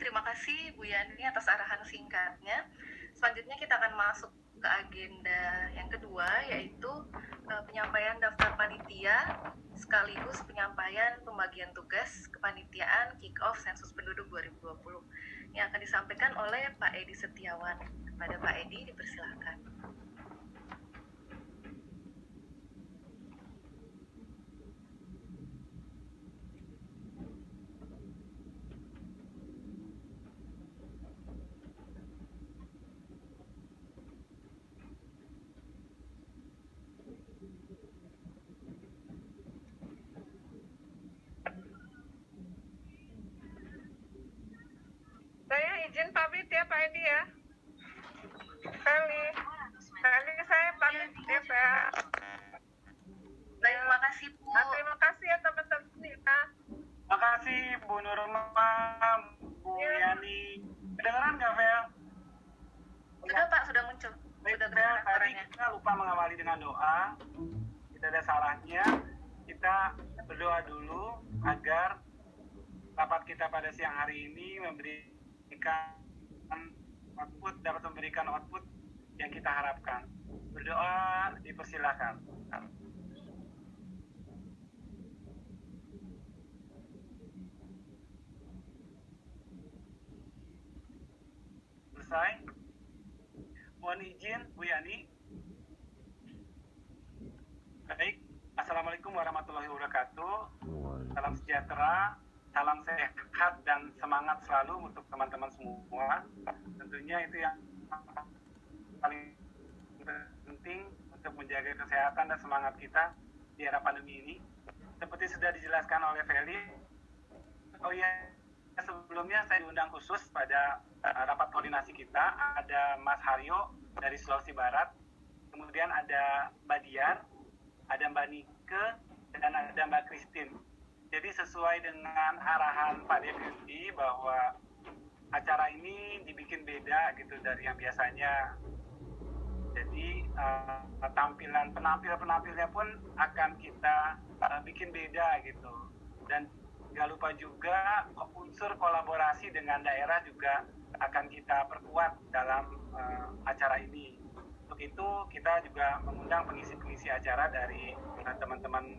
terima kasih Bu Yani atas arahan singkatnya. Selanjutnya kita akan masuk ke agenda yang kedua, yaitu penyampaian daftar panitia sekaligus penyampaian pembagian tugas kepanitiaan kick-off sensus penduduk 2020 yang akan disampaikan oleh Pak Edi Setiawan. Kepada Pak Edi, dipersilakan. Saya izin pamit ya Pak Edi ya. Kali saya pamit ya Pak. Baik, terima kasih Bu. Terima kasih ya teman-teman ya. Terima kasih Bu Nurma, Bu Yani. Kedengeran nggak, Vel? Sudah Pak, sudah muncul. Baik, Sudah Vel, kedengaran tadi suaranya. kita lupa mengawali dengan doa. Tidak ada salahnya. Kita berdoa dulu agar rapat kita pada siang hari ini dapat memberikan output yang kita harapkan. Berdoa dipersilakan. Selesai. Mohon izin Bu Yani. Baik, Assalamualaikum warahmatullahi wabarakatuh. Salam sejahtera, salam sehat dan semangat selalu untuk teman-teman semua. Tentunya itu yang paling penting untuk menjaga kesehatan dan semangat kita di era pandemi ini. Seperti sudah dijelaskan oleh Feli, sebelumnya saya diundang khusus pada rapat koordinasi kita. Ada Mas Haryo dari Sulawesi Barat, kemudian ada Mbak Diar, ada Mbak Nike, dan ada Mbak Christine. Jadi sesuai dengan arahan Pak Deputi bahwa acara ini dibikin beda gitu dari yang biasanya. Jadi penampilnya pun akan kita bikin beda gitu. Dan nggak lupa juga unsur kolaborasi dengan daerah juga akan kita perkuat dalam acara ini. Untuk itu kita juga mengundang pengisi-pengisi acara dari teman-teman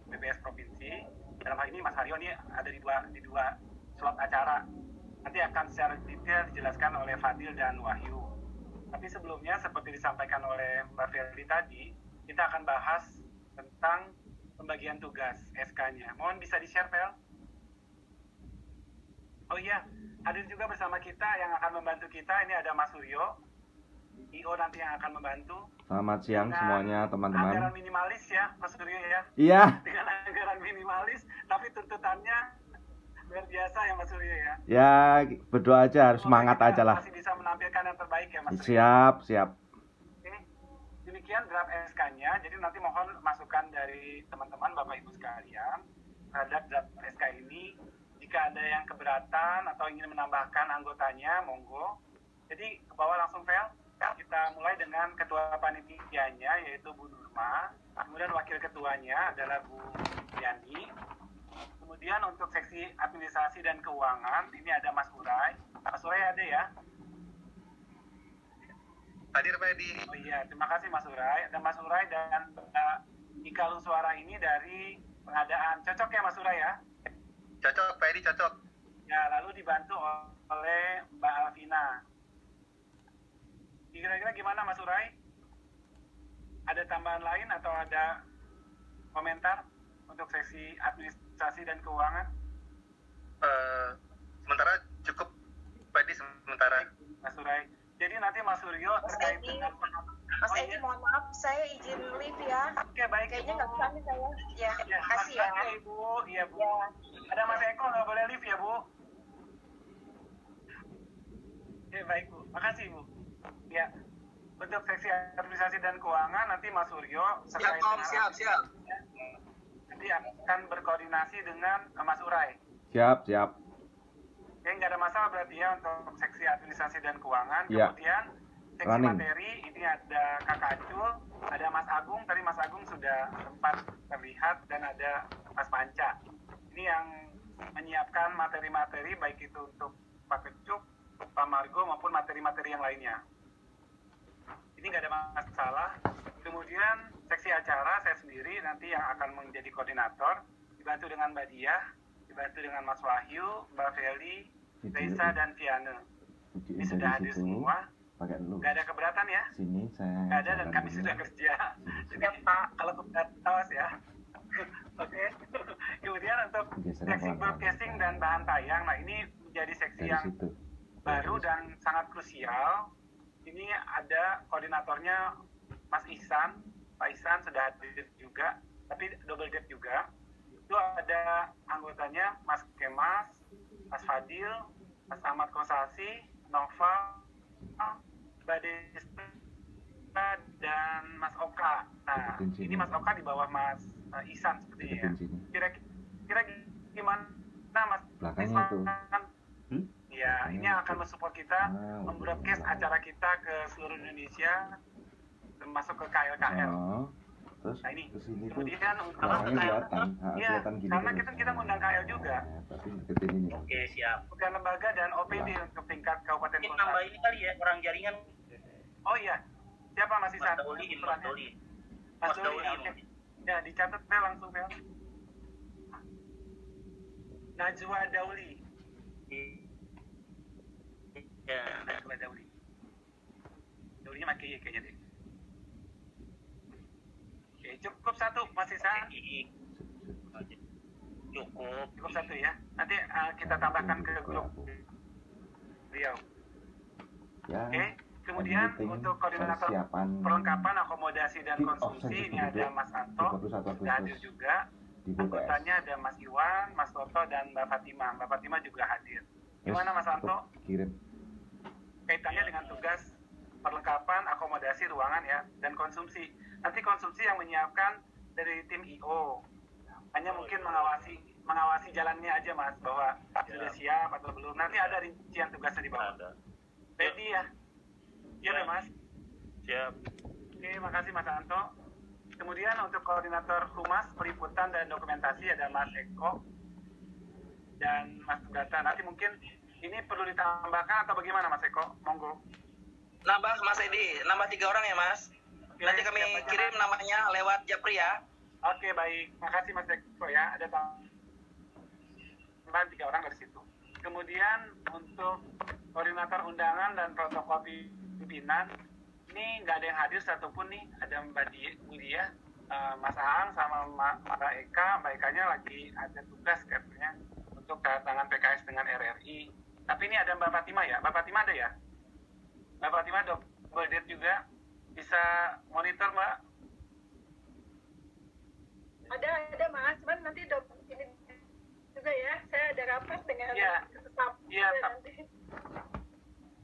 BPS Provinsi. Dalam hal ini Mas Haryo ini ada di dua slot acara. Nanti akan secara detail dijelaskan oleh Fadil dan Wahyu. Tapi sebelumnya seperti disampaikan oleh Mbak Feli tadi, kita akan bahas tentang pembagian tugas SK-nya. Mohon bisa di-share, Fel? Oh iya, hadir juga bersama kita yang akan membantu kita, ini ada Mas Suryo, IO nanti yang akan membantu. Selamat siang semuanya teman-teman. Anggaran minimalis ya, Mas Suryo ya. Iya. Dengan anggaran minimalis, tapi tuntutannya luar biasa ya Mas Suryo ya. Ya, berdoa aja, harus semangat aja lah. Masih bisa menampilkan yang terbaik ya Mas Suryo. Siap. Oke, demikian draft SK-nya. Jadi nanti mohon masukan dari teman-teman Bapak Ibu sekalian terhadap draft SK ini. Jika ada yang keberatan atau ingin menambahkan anggotanya, monggo. Jadi ke bawah langsung Fel. Kita mulai dengan ketua panitianya yaitu Bu Nurma. Kemudian wakil ketuanya adalah Bu Yani. Kemudian untuk seksi administrasi dan keuangan ini ada Mas Urai. Mas Urai ada ya? Hadir Pak Edi. Oh iya, terima kasih Mas Urai. Ada Mas Urai dan Ika Luswara ini dari pengadaan. Cocok ya Mas Urai ya? Cocok Pak Edi, cocok. Ya, lalu dibantu oleh Mbak Alvina. Kira-kira gimana Mas Urai? Ada tambahan lain atau ada komentar untuk seksi administrasi dan keuangan? Sementara cukup Pak Edi, sementara. Mas Urai. Jadi nanti Mas Suryo terkait dengan Mas Edi, mohon maaf, saya izin live ya. Oke, baik. Kayaknya nggak bisa nih saya. Ya, makasih ya. Ibu. Iya, Bu. Ya. Ada Mas Eko, nggak boleh live ya, Bu? Oke, baik, Bu. Makasih, Bu. Ya. Untuk seksi administrasi dan keuangan, nanti Mas Suryo Siap. nanti akan berkoordinasi dengan Mas Urai. Siap. Oke, nggak ada masalah berarti ya untuk seksi administrasi dan keuangan. Ya. Kemudian seksi Running. materi ini ada Kakak Acul, ada Mas Agung. Tadi Mas Agung sudah sempat terlihat dan ada Mas Panca. Ini yang menyiapkan materi-materi baik itu untuk Pak Kecuk, Pak Margo maupun materi-materi yang lainnya. Ini nggak ada masalah. Kemudian seksi acara saya sendiri nanti yang akan menjadi koordinator, dibantu dengan Mbak Diah, dibantu dengan Mas Wahyu, Mbak Feli, Reza dan Viana. Ini sudah hadir semua. Pakai dulu. Nggak ada keberatan ya? Sini saya. Nggak ada dan jalan kami dulu. sudah kerja. Jadi Pak, kalau keberatan awas ya. Oke. Kemudian untuk Geser seksi pelan-pelan. broadcasting dan bahan tayang, nah ini menjadi seksi Dari yang situ. baru dan sangat krusial. Ini ada koordinatornya Mas Ihsan. Pak Ihsan sudah hadir juga, tapi double date juga. Itu ada anggotanya Mas Kemas, Mas Fadil, Mas Ahmad Kosasi, Nova, Mbak Desta, dan Mas Oka. Nah, Ikutin sini. ini Mas Oka di bawah Mas Ihsan sepertinya ya. Ikutin sini. Kira-kira gimana Mas Belakangnya itu. Isman? Ya, ini akan mensupport kita membroadcast acara kita ke seluruh Indonesia, termasuk ke KLKL. Oh, terus Nah ini, ke sini tuh kemudian untuk belakangnya kelihatan. Iya, Kelihatan gini. karena terus. kita ngundang KL juga, Nah, tapi deketin ini. Oke, siap. bukan lembaga dan OPD untuk tingkat kabupaten Mungkin kota. nambah ini kali ya, orang jaringan. Oh iya, siapa Mas Mas Isan? Dauli, Mas Perannya? Dauli. Mas Mas Dauli, Dauli. oke. Ya, dicatat Bel langsung Bel. Najwa Dauli. Ya, Najwa Dauli. Daulinya pakai Y kayaknya deh. Oke, cukup satu Mas Isan. cukup. Cukup satu ya. Nanti kita tambahkan ke grup beliau. Ya. Oke. Kemudian meeting, untuk koordinator persiapan perlengkapan akomodasi dan kick off konsumsi ini sensus ada penduduk Mas Anto 31 sudah hadir Agustus juga. di BPS. Anggotanya ada Mas Iwan, Mas Toto dan Mbak Fatima. Mbak Fatima juga hadir. Gimana Mas Anto? Kirim. Kaitannya dengan tugas perlengkapan akomodasi ruangan ya dan konsumsi. Nanti konsumsi yang menyiapkan dari tim IO. Hanya mungkin mengawasi jalannya aja Mas bahwa sudah siap atau belum. Nanti ada rincian tugasnya di bawah. Ada. Ready ya? Iya ya, Mas. Siap. Oke, makasih Mas Anto. Kemudian untuk koordinator humas, peliputan dan dokumentasi ada Mas Eko dan Mas Gata. Nanti mungkin ini perlu ditambahkan atau bagaimana Mas Eko? Monggo. Nambah Mas Edi, nambah 3 orang ya Mas. Oke, Nanti kami siap aja, kirim Mas. namanya lewat Japri ya. Oke, baik. Makasih Mas Eko ya. Ada tambahan 3 orang dari situ. Kemudian untuk koordinator undangan dan protokol pimpinan, ini nggak ada yang hadir satupun nih. Ada Mbak Budia, Mas Ahang sama Mbak Eka. Mbak Ekanya lagi ada tugas katanya untuk tanda tangan PKS dengan RRI. Tapi ini ada Mbak Fatima ya. Mbak Fatima ada ya? Mbak Fatima double date juga. Bisa monitor Mbak? Ada Mas, cuman nanti ini juga ya. Saya ada rapat dengan Iya. staff Iya, juga Pak. nanti.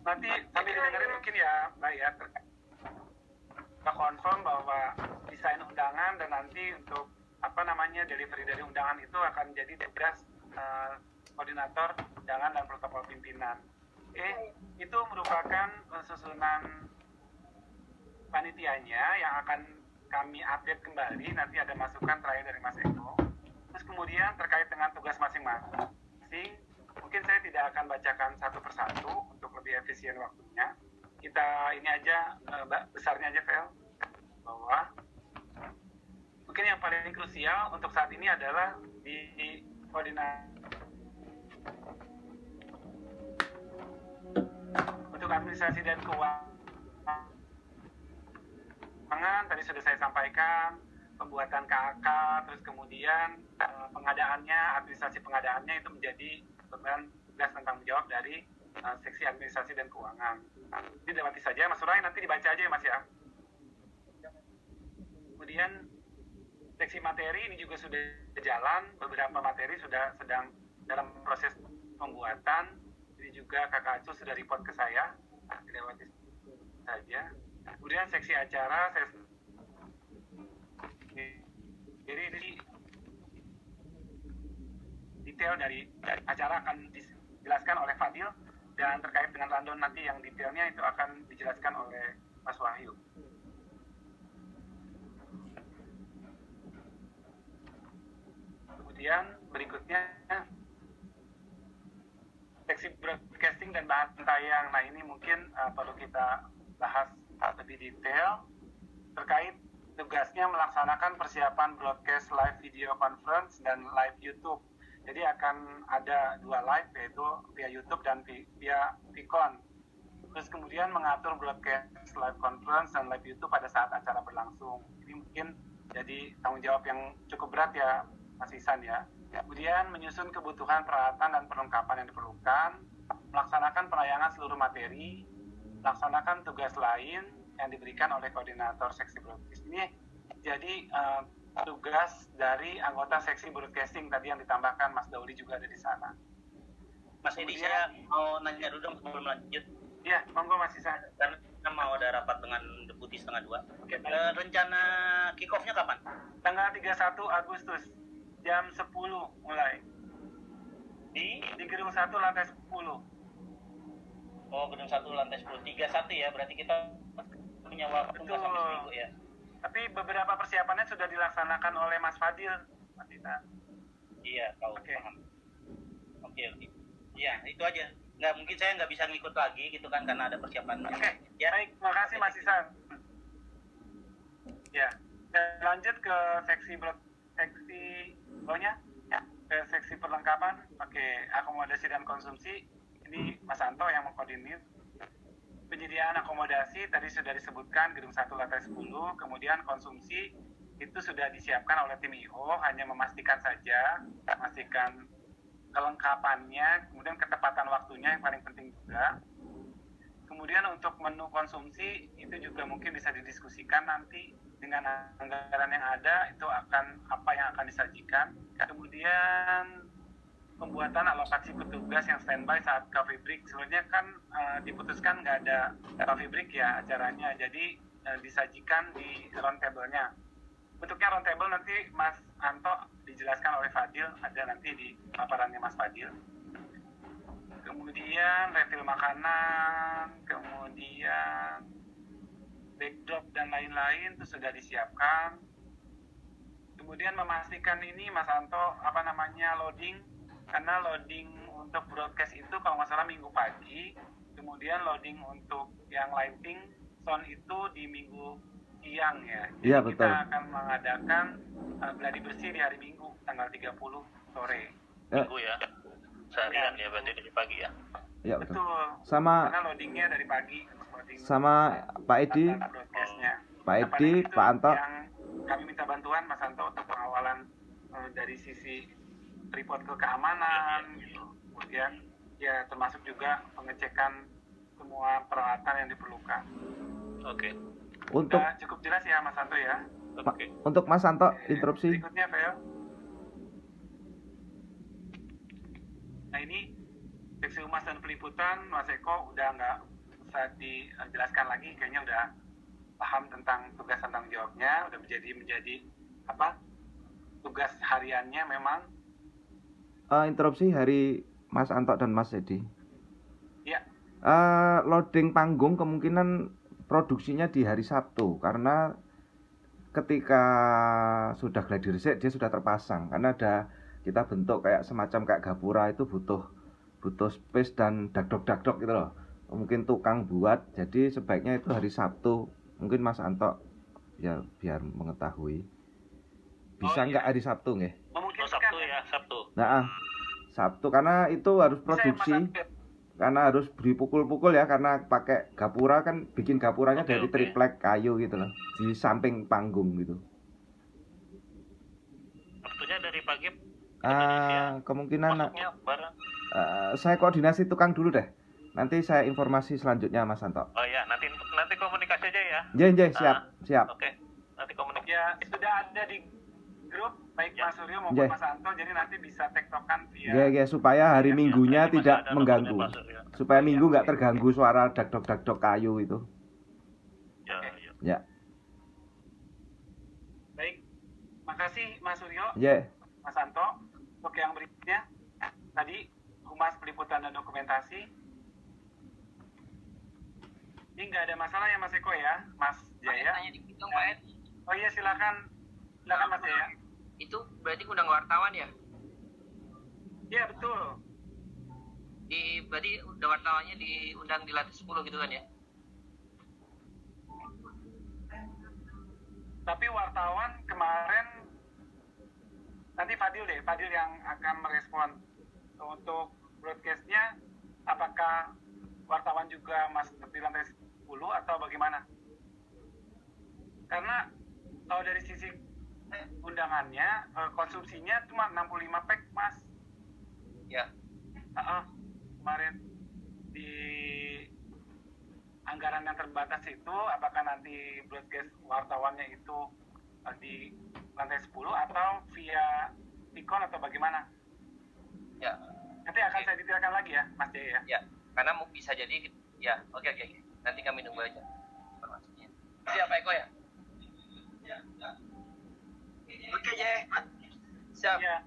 Nanti sambil didengarin mungkin ya Mbak ya, kita confirm bahwa desain undangan dan nanti untuk delivery dari undangan itu akan jadi tugas koordinator undangan dan protokol pimpinan. Itu merupakan susunan panitianya yang akan kami update kembali. Nanti ada masukan terakhir dari Mas Eko. Terus kemudian terkait dengan tugas masing-masing, mungkin saya tidak akan bacakan satu persatu untuk lebih efisien waktunya. Kita ini aja, besarnya aja, Vel, bahwa mungkin yang paling krusial untuk saat ini adalah di koordinasi untuk administrasi dan keuangan. Tadi sudah saya sampaikan pembuatan KAK, terus kemudian pengadaannya, administrasi pengadaannya itu menjadi beban tugas tanggung jawab dari seksi administrasi dan keuangan. Dilewati saja, Mas Surai, nanti dibaca aja ya Mas ya. Kemudian seksi materi ini juga sudah berjalan, beberapa materi sudah sedang dalam proses pembuatan. Ini juga Kakak Acu sudah report ke saya, dilewati saja. Kemudian seksi acara, jadi ini detail dari acara akan dijelaskan oleh Fadil, dan terkait dengan rundown nanti yang detailnya itu akan dijelaskan oleh Mas Wahyu. Kemudian berikutnya seksi broadcasting dan bahan tayang. Nah ini mungkin perlu kita bahas lebih detail terkait tugasnya melaksanakan persiapan broadcast live video conference dan live YouTube. Jadi akan ada 2 live, yaitu via YouTube dan via Vicon. Terus kemudian mengatur broadcast live conference dan live YouTube pada saat acara berlangsung. Ini mungkin jadi tanggung jawab yang cukup berat ya Mas Ihsan ya. Kemudian menyusun kebutuhan peralatan dan perlengkapan yang diperlukan, melaksanakan penayangan seluruh materi, melaksanakan tugas lain yang diberikan oleh koordinator seksi broadcast. Ini jadi tugas dari anggota seksi broadcasting tadi yang ditambahkan Mas Dauli juga ada di sana. Mas Edi, saya mau nanya dulu dong sebelum lanjut. Ya, monggo Mas Ihsan. Karena kita mau ada rapat dengan Deputi 1:30. Oke, Rencana kick off-nya kapan? tanggal 31 Agustus jam 10 mulai Di Gedung 1 lantai 10. Gedung 1 lantai 10. 31 ya, berarti kita punya waktu nggak sampai seminggu ya. Tapi beberapa persiapannya sudah dilaksanakan oleh Mas Fadil, Mas Ihsan. Iya, tahu. Oke. Paham. Oke. Iya, itu aja. Mungkin saya nggak bisa ngikut lagi gitu kan karena ada persiapan. Oke, Ya. baik, makasih Mas Ihsan. Ya, dan lanjut ke seksi ke seksi perlengkapan. Oke, akomodasi dan konsumsi. Ini Mas Anto yang mengkoordinir. Penyediaan akomodasi tadi sudah disebutkan gedung 1 lantai 10, kemudian konsumsi itu sudah disiapkan oleh tim IO, hanya memastikan kelengkapannya, kemudian ketepatan waktunya yang paling penting juga. Kemudian untuk menu konsumsi itu juga mungkin bisa didiskusikan nanti dengan anggaran yang ada, itu akan apa yang akan disajikan. Kemudian pembuatan alokasi petugas yang standby saat coffee break. Sebenarnya kan diputuskan nggak ada coffee break ya acaranya, jadi disajikan di round table-nya. Bentuknya round table nanti Mas Anto dijelaskan oleh Fadil, ada nanti di paparannya Mas Fadil. Kemudian refill makanan, kemudian backdrop dan lain-lain itu sudah disiapkan. Kemudian memastikan ini Mas Anto loading, karena loading untuk broadcast itu kalau nggak salah minggu pagi, kemudian loading untuk yang lighting sound itu di minggu siang ya. Jadi Iya, betul. kita akan mengadakan gladi bersih di hari Minggu tanggal 30 sore. Minggu ya. Seharian ya, berarti dari pagi ya. Iya, betul. Betul. Sama Karena loadingnya dari pagi. Loading Pak Edi, broadcastnya. Pak Nah, pada Edi, itu Pak Anto. Yang kami minta bantuan Mas Anto untuk pengawalan dari sisi report ke keamanan, gitu. Kemudian ya termasuk juga pengecekan semua peralatan yang diperlukan. Oke. Untuk Cukup jelas ya Mas Anto ya. Oke. untuk Mas Anto interupsi. Berikutnya Vel. Nah ini seksi humas dan peliputan Mas Eko udah nggak usah dijelaskan lagi, kayaknya udah paham tentang tugas dan tanggung jawabnya, udah menjadi tugas hariannya memang. Interupsi hari Mas Anto dan Mas Edi. Ya, Loading panggung kemungkinan produksinya di hari Sabtu, karena ketika sudah gladi resik dia sudah terpasang, karena kita bentuk kayak semacam kayak gapura, itu butuh space dan dakdok gitu loh. Mungkin tukang buat, jadi sebaiknya itu hari Sabtu. Mungkin Mas Anto ya biar mengetahui. Bisa nggak hari Sabtu nggih? memungkinkan Sabtu ya, Sabtu. Nah, Sabtu karena itu harus Bisa ya, Mas produksi. Anto? Karena harus dipukul-pukul ya, karena pakai gapura kan, bikin gapuranya Oke, dari oke. triplek kayu gitu loh, di samping panggung gitu. Sabtunya dari pagi. Kemungkinan Masuknya bareng. saya koordinasi tukang dulu deh. Nanti saya informasi selanjutnya Mas Anto. Oh ya, nanti komunikasi aja ya. Nggih, siap. Oke. Nanti komunikasi. Ya sudah ada di grup baik Ya. Mas Suryo maupun Nggih. Mas Anto, jadi nanti bisa tektokan via. Nggih, supaya hari Ya, Minggunya Nanti tidak masih ada mengganggu. nomornya, Pak Surya. Supaya Minggu nggak terganggu suara dakdok kayu itu. Ya, Oke. ya. Ya. Baik, makasih Mas Suryo, Nggih. Mas Anto. Untuk yang berikutnya, tadi Humas Peliputan dan Dokumentasi. Ini nggak ada masalah ya Mas Eko ya, Mas Jaya. Tanya dikit dong Pak Ed. Oh iya silakan Mas Jaya. Itu berarti undang wartawan ya? Iya betul. berarti udah wartawannya diundang di lantai 10 gitu kan ya? Tapi wartawan kemarin, nanti Fadil yang akan merespon untuk broadcastnya, apakah wartawan juga masuk di lantai 10 atau bagaimana? Karena kalau dari sisi undangannya, konsumsinya cuma 65 pack, Mas. Ya. Kemarin di anggaran yang terbatas itu, apakah nanti broadcast wartawannya itu di lantai 10 atau via Vicon atau bagaimana? Ya. Nanti akan saya detailkan lagi ya, Mas Jaya ya. Ya, karena bisa jadi ya, oke. Nanti kami nunggu aja informasinya. Siap Pak Eko ya? Ya. Oke, Jay. Siap. Ya.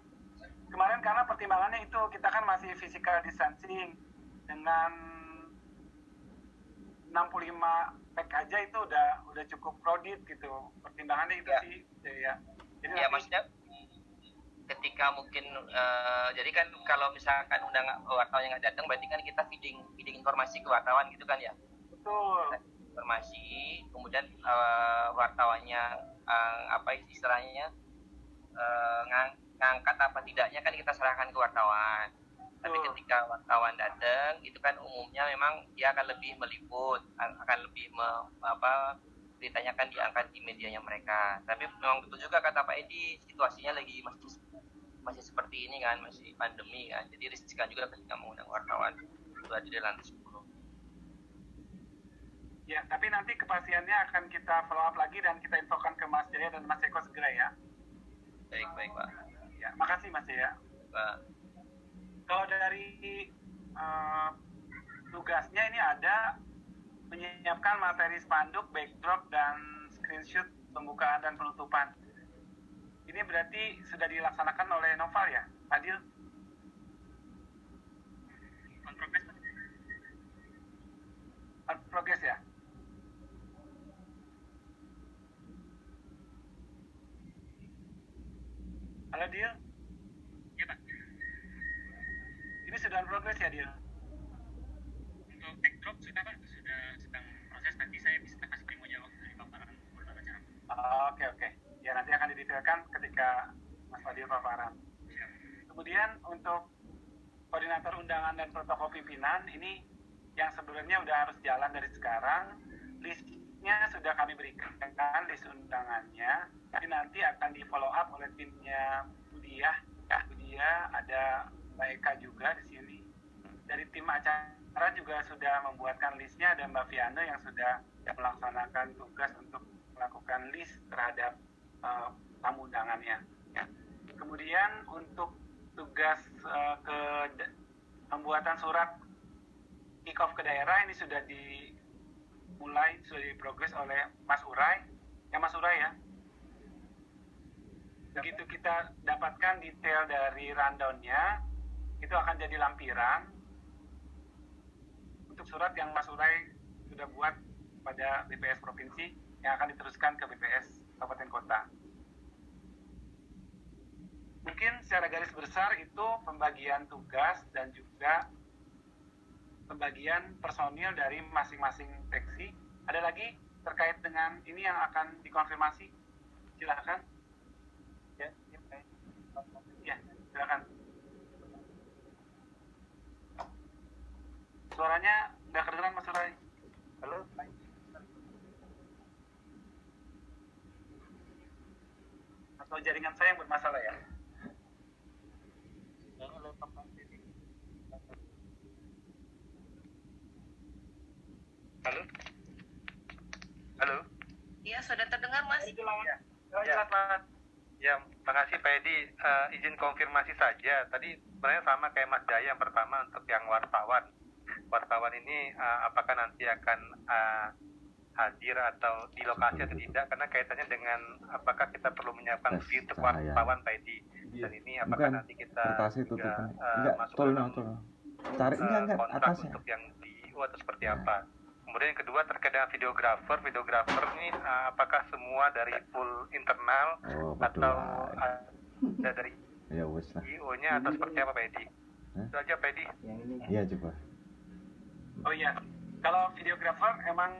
Kemarin karena pertimbangannya itu kita kan masih physical distancing dengan 65 pack aja itu udah cukup crowded gitu. Pertimbangannya itu Ya. sih ya. Jadi Ya, nanti, maksudnya ketika mungkin jadi kan kalau misalkan wartawan yang nggak datang, berarti kan kita feeding informasi ke wartawan gitu kan ya? betul. Informasi, kemudian wartawannya apa istilahnya ngangkat apa tidaknya kan kita serahkan ke wartawan. Tapi ketika wartawan datang itu kan umumnya memang dia akan lebih meliput, akan lebih beritanya kan diangkat di medianya mereka. Tapi memang betul juga kata Pak Edi, situasinya lagi masih seperti ini kan, masih pandemi kan, jadi riskan juga ketika mengundang wartawan berada di lantai 10. Ya, tapi nanti kepastiannya akan kita follow up lagi dan kita infokan ke Mas Jaya dan Mas Eko segera ya. Baik Pak. Ya, makasih Mas Jaya. Pak. Kalau dari tugasnya ini ada menyiapkan materi spanduk, backdrop, dan screenshot pembukaan dan penutupan. Ini berarti sudah dilaksanakan oleh Noval ya, Fadil? On progress ya? Halo Dil? Iya Pak. Ini sudah on progress ya Dil? Untuk backdrop sudah Pak, sudah sedang proses, nanti saya bisa kasih demonya waktu di paparan pembelajaran. Oke. Ya nanti akan didetailkan ketika Mas Fadil paparan. Kemudian untuk koordinator undangan dan protokol pimpinan ini yang sebenarnya udah harus jalan dari sekarang. Listnya sudah kami berikan, list undangannya. Tapi nanti akan di follow up oleh timnya Budiah. Budiah ada Mbak Eka juga di sini. Dari tim acara juga sudah membuatkan listnya, ada Mbak Viano yang sudah melaksanakan tugas untuk melakukan list terhadap tamu undangannya. Ya. Kemudian untuk tugas pembuatan surat kick-off ke daerah ini sudah diprogres oleh Mas Urai. Ya Mas Urai ya. Begitu kita dapatkan detail dari rundown-nya, itu akan jadi lampiran untuk surat yang Mas Urai sudah buat pada BPS Provinsi yang akan diteruskan ke BPS Kabupaten Kota. Mungkin secara garis besar itu pembagian tugas dan juga pembagian personil dari masing-masing seksi. Ada lagi terkait dengan ini yang akan dikonfirmasi? Silakan. Ya, silakan. Suaranya nggak kedengeran Mas Urai. Halo? Atau jaringan saya yang bermasalah ya? Halo? Iya, sudah terdengar Mas. Jelas Mas. Ya, makasih Pak Edi. Izin konfirmasi saja. Tadi sebenarnya sama kayak Mas Jaya yang pertama untuk yang wartawan. Wartawan ini apakah nanti akan hadir atau di lokasi atau tidak? Karena kaitannya dengan apakah kita perlu menyiapkan view untuk wartawan Pak Edi. Dan ini apakah nanti kita juga masuk dalam kontrak atasnya. untuk yang di atau seperti apa? Kemudian yang kedua terkait dengan videografer ini apakah semua dari full internal atau ada dari ya wes lah. CEO-nya atau seperti apa Pak Edi? Itu aja Pak Edi. Iya coba. Oh iya, kalau videographer emang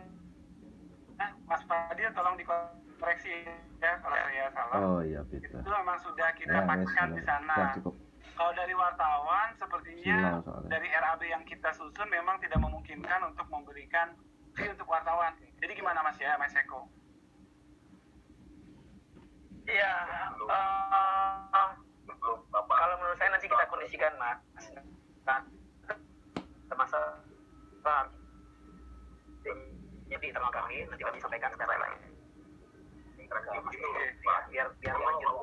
Mas Fadil tolong dikoreksi ya kalau saya salah. Oh iya betul. Itu memang sudah kita Ya, pakai di sana. Sudah cukup. Kalau dari wartawan sepertinya Silau soalnya. dari RAB yang kita susun memang tidak memungkinkan untuk memberikan fee untuk wartawan. Jadi gimana Mas ya, Mas Eko? Iya, kalau menurut saya nanti kita kondisikan Mas. Nah, termasuk jadi internal kami nanti kami sampaikan secara lain. Biar lanjut.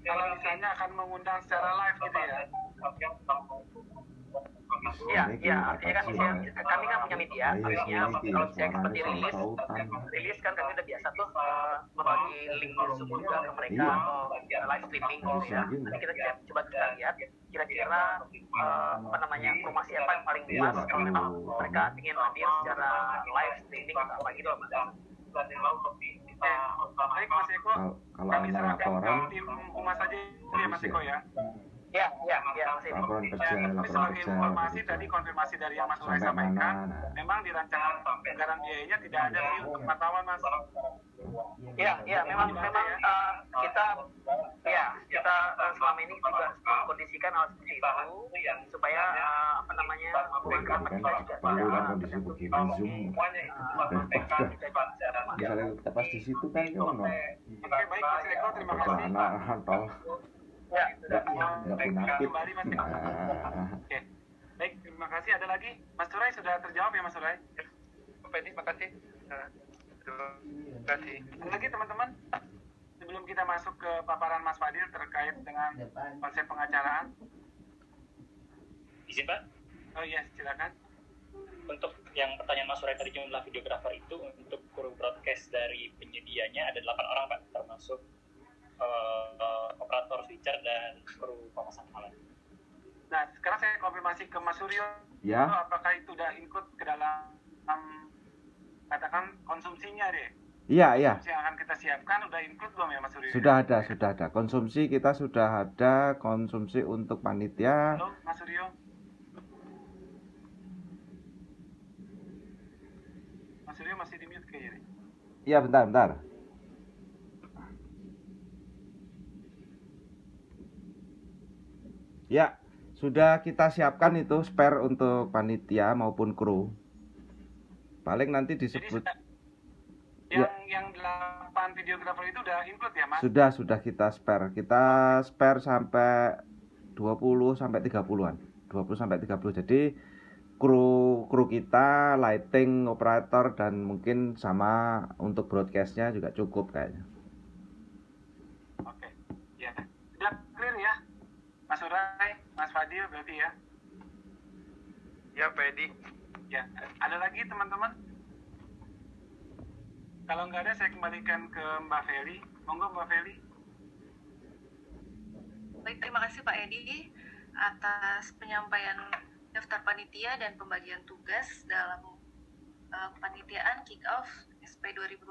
Kalau misalnya akan mengundang secara live gitu ya. Iya, artinya kan kami kan punya media, artinya kalau saya seperti rilis kan kami udah biasa tuh membagi link Zoom juga ke mereka atau live streaming gitu ya. Nanti kita coba lihat kira-kira informasi apa yang paling pas kalau memang mereka ingin hadir secara live streaming atau apa gitu loh Mas. Baik Mas Eko, Kalau kami ada serahkan laporan, ke tim Humas saja ya Mas Eko ya. Iya, Mas Edi. laporan kerja, Tapi laporan sebagai kerja. informasi gitu. tadi konfirmasi dari yang Mas Urai Sampai sampaikan, mana, nah. memang di rancangan anggaran biayanya tidak ada fee untuk wartawan Mas. Iya, memang kita selama ini juga kondisikan hal seperti itu supaya Kan perlu kan kondisi begini Zoom. Misalnya kita pas di situ kan yono. Oke baik Mas Eko, terima kasih. Anak toh. Enggak punakit. Kembali Mas Eko. Oke, baik terima kasih. Ada lagi Mas Urai sudah terjawab ya Mas Urai? Pak Edi, makasih. Terima kasih. Ada lagi teman-teman? Sebelum kita masuk ke paparan Mas Fadil terkait dengan konsep pengacaraan. Izin Pak, Oh iya, silakan. untuk yang pertanyaan Mas Surai tadi jumlah videographer itu untuk kru broadcast dari penyedianya ada 8 orang Pak, termasuk operator switcher dan kru pemasang alat. Nah, sekarang saya konfirmasi ke Mas Suryo. Ya. Apakah itu udah include ke dalam katakan konsumsinya deh? Iya. Konsumsi yang akan kita siapkan udah include belum ya Mas Suryo? Sudah ada. Konsumsi kita sudah ada, konsumsi untuk panitia. Halo Mas Suryo. Mas Suryo masih di mute kayaknya. Iya, bentar. Ya, sudah kita siapkan itu spare untuk panitia maupun kru. Paling nanti Jadi disebut. yang 8 videographer itu udah include ya Mas? Sudah kita spare. Kita spare sampai 20 sampai 30-an. 20 sampai 30. Jadi kru kita, lighting, operator dan mungkin sama untuk broadcastnya juga cukup kayaknya. Oke. Ya. Sudah clear ya? Mas Urai, Mas Fadil berarti ya? Ya Pak Edi. Ya. Ada lagi teman-teman? Kalau nggak ada saya kembalikan ke Mbak Feli. Monggo Mbak Feli. Baik, terima kasih Pak Edi atas penyampaian daftar panitia dan pembagian tugas dalam kepanitiaan kick-off SP 2020.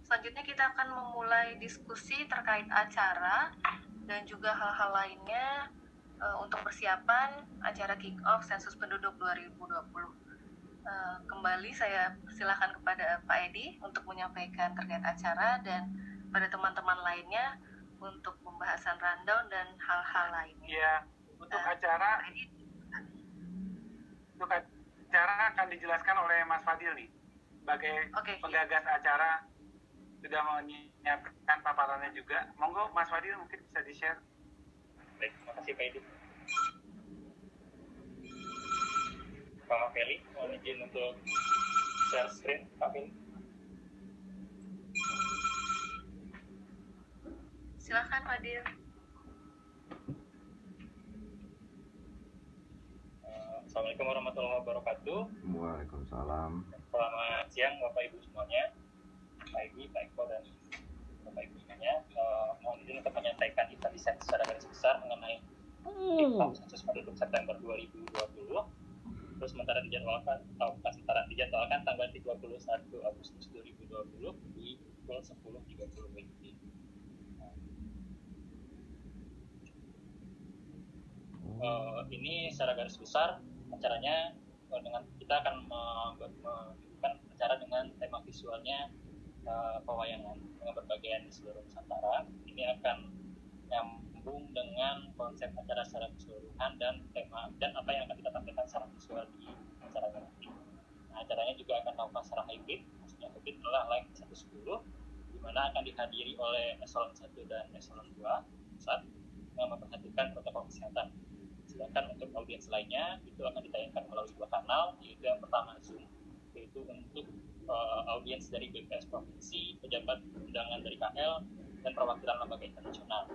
Selanjutnya kita akan memulai diskusi terkait acara dan juga hal-hal lainnya untuk persiapan acara kick-off sensus penduduk 2020. Kembali saya silakan kepada Pak Edi untuk menyampaikan terkait acara dan pada teman-teman lainnya untuk pembahasan rundown dan hal-hal lainnya. Ya, untuk acara akan dijelaskan oleh Mas Fadil nih sebagai penggagas acara, sudah menyiapkan paparannya juga. Monggo Mas Fadil mungkin bisa di-share. Baik, terima kasih Pak Edi. Pak Feli, mohon izin untuk share screen, Pak Feli. Silakan Fadil. Assalamualaikum warahmatullahi wabarakatuh. Waalaikumsalam. Selamat siang Bapak Ibu semuanya, Pak Edi, Pak Eko dan Bapak Ibu semuanya. Mohon izin untuk menyampaikan insight secara garis besar mengenai kick-off sensus penduduk September 2020. Terus sementara dijadwalkan tanggal 31 Agustus 2020 di pukul 10.30 WIB. ini secara garis besar acaranya dengan kita akan melakukan acara dengan tema visualnya pewayangan dengan berbagai di seluruh Nusantara. Ini akan nyambung dengan konsep acara secara keseluruhan dan tema dan apa yang akan kita tampilkan secara visual di acaranya nanti. Nah, acaranya juga akan dilakukan secara hybrid, maksudnya hybrid adalah live 110, di mana akan dihadiri oleh eselon 1 dan eselon 2 pusat yang memperhatikan protokol kesehatan. Sedangkan untuk audiens lainnya itu akan ditayangkan melalui 2 kanal, yaitu yang pertama Zoom, yaitu untuk audiens dari BPS Provinsi, pejabat undangan dari KL, dan perwakilan lembaga internasional.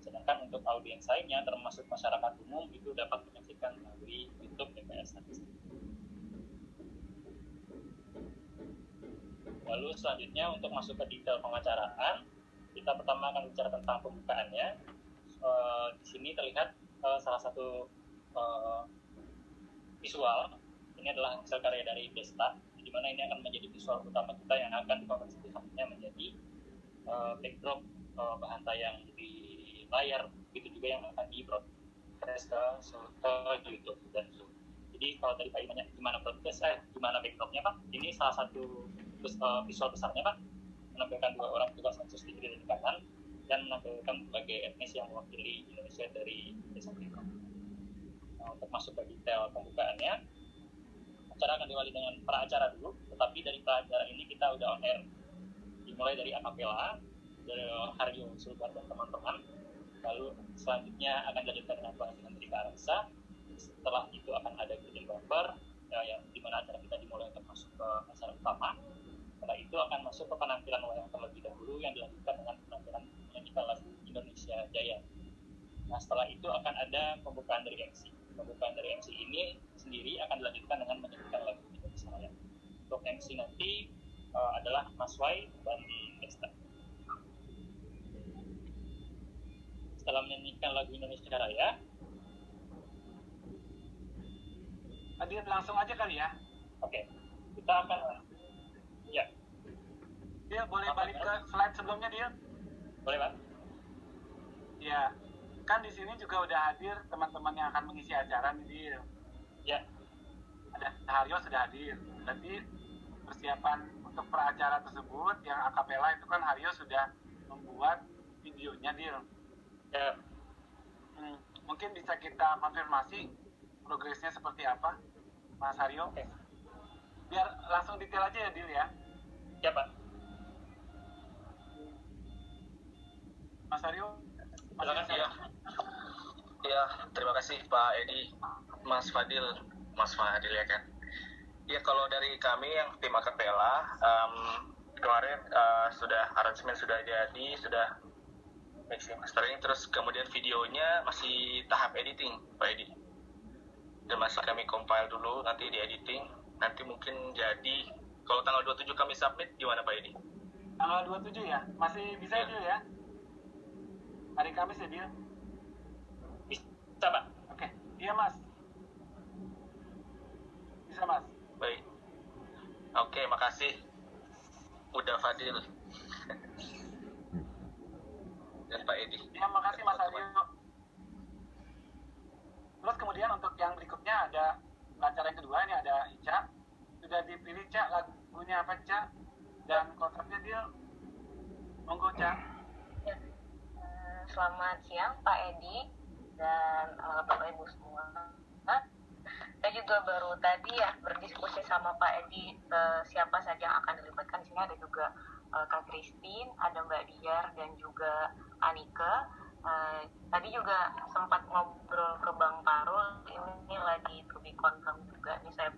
Sedangkan untuk audiens lainnya, termasuk masyarakat umum, itu dapat menyaksikan melalui YouTube BPS Statistik. Lalu selanjutnya untuk masuk ke detail pengacaraan, kita pertama akan bicara tentang pembukaannya. Di sini terlihat salah satu visual. Ini adalah hasil karya dari Desta, di mana ini akan menjadi visual utama kita yang akan dikonversinya menjadi backdrop bahan tayang di layar, begitu juga yang akan di-broadcast ke YouTube dan Zoom. Jadi kalau tadi Pak I nanya gimana broadcast, gimana backdropnya Pak? Ini salah satu visual besarnya Pak, menampilkan 2 orang petugas sensus di kiri dan di kanan dan menampilkan berbagai etnis yang mewakili Indonesia dari desa Blingkong. Nah, untuk masuk ke detail pembukaannya, acara akan diawali dengan pra-acara dulu, tetapi dari pra-acara ini kita udah on air. Dimulai dari akapela, dari Haryo Sulbar dan teman-teman, lalu selanjutnya akan dilanjutkan dengan pelatihan dari Kak Arsa. Setelah itu akan ada curtain bumper, yang dimana acara kita dimulai untuk masuk ke acara utama. Setelah itu akan masuk ke penampilan wayang terlebih dahulu yang dilanjutkan dengan penampilan menyanyikan lagu Indonesia Jaya. Nah, setelah itu akan ada pembukaan dari MC. Pembukaan dari MC ini sendiri akan dilanjutkan dengan menyanyikan lagu Indonesia Raya. Untuk MC nanti adalah Mas Wai dan Desta. Setelah menyanyikan lagu Indonesia Raya, Adil langsung aja kali ya. Oke, kita akan ya. Dia boleh balik ke slide sebelumnya dia? Boleh Pak? Ya, kan di sini juga udah hadir teman-teman yang akan mengisi acara nih dia. Ya. Ada Haryo sudah hadir. Berarti persiapan untuk peracara tersebut yang akapela itu kan Haryo sudah membuat videonya dia. Ya. Mungkin bisa kita konfirmasi progresnya seperti apa, Mas Haryo? Oke. Biar langsung detail aja ya, Dil ya. Ya, Pak. Mas Haryo? Silakan ya. Ya, terima kasih Pak Edi, Mas Fadil ya kan. Ya, kalau dari kami yang tim akapela, kemarin sudah aransemen sudah jadi, sudah mixing mastering, terus kemudian videonya masih tahap editing Pak Edi. Dan masih kami compile dulu, nanti di editing, nanti mungkin jadi, kalau tanggal 27 kami submit, gimana Pak Edi? Tanggal 27 ya? Masih bisa ya, Dil ya? Hari Kamis ya, Dil? Bisa, Pak. Oke, iya Mas. Bisa Mas. Baik. Oke, makasih. Udah Fadil. Dan Pak Edi. Ya, makasih Mas Haryo. Terus kemudian untuk yang berikutnya ada acara yang kedua, ini ada Ica. Sudah dipilih Ca, lagunya apa Ca? Dan konsepnya Dil. Monggo Ca. Ya. Selamat siang Pak Edi dan Bapak Ibu semua. Saya juga baru tadi ya berdiskusi sama Pak Edi siapa saja yang akan dilibatkan. Di sini ada juga Kak Christine, ada Mbak Diar dan juga Anika. Tadi juga sempat ngobrol ke Bang Parul, ini lagi to be confirmed juga. Ini saya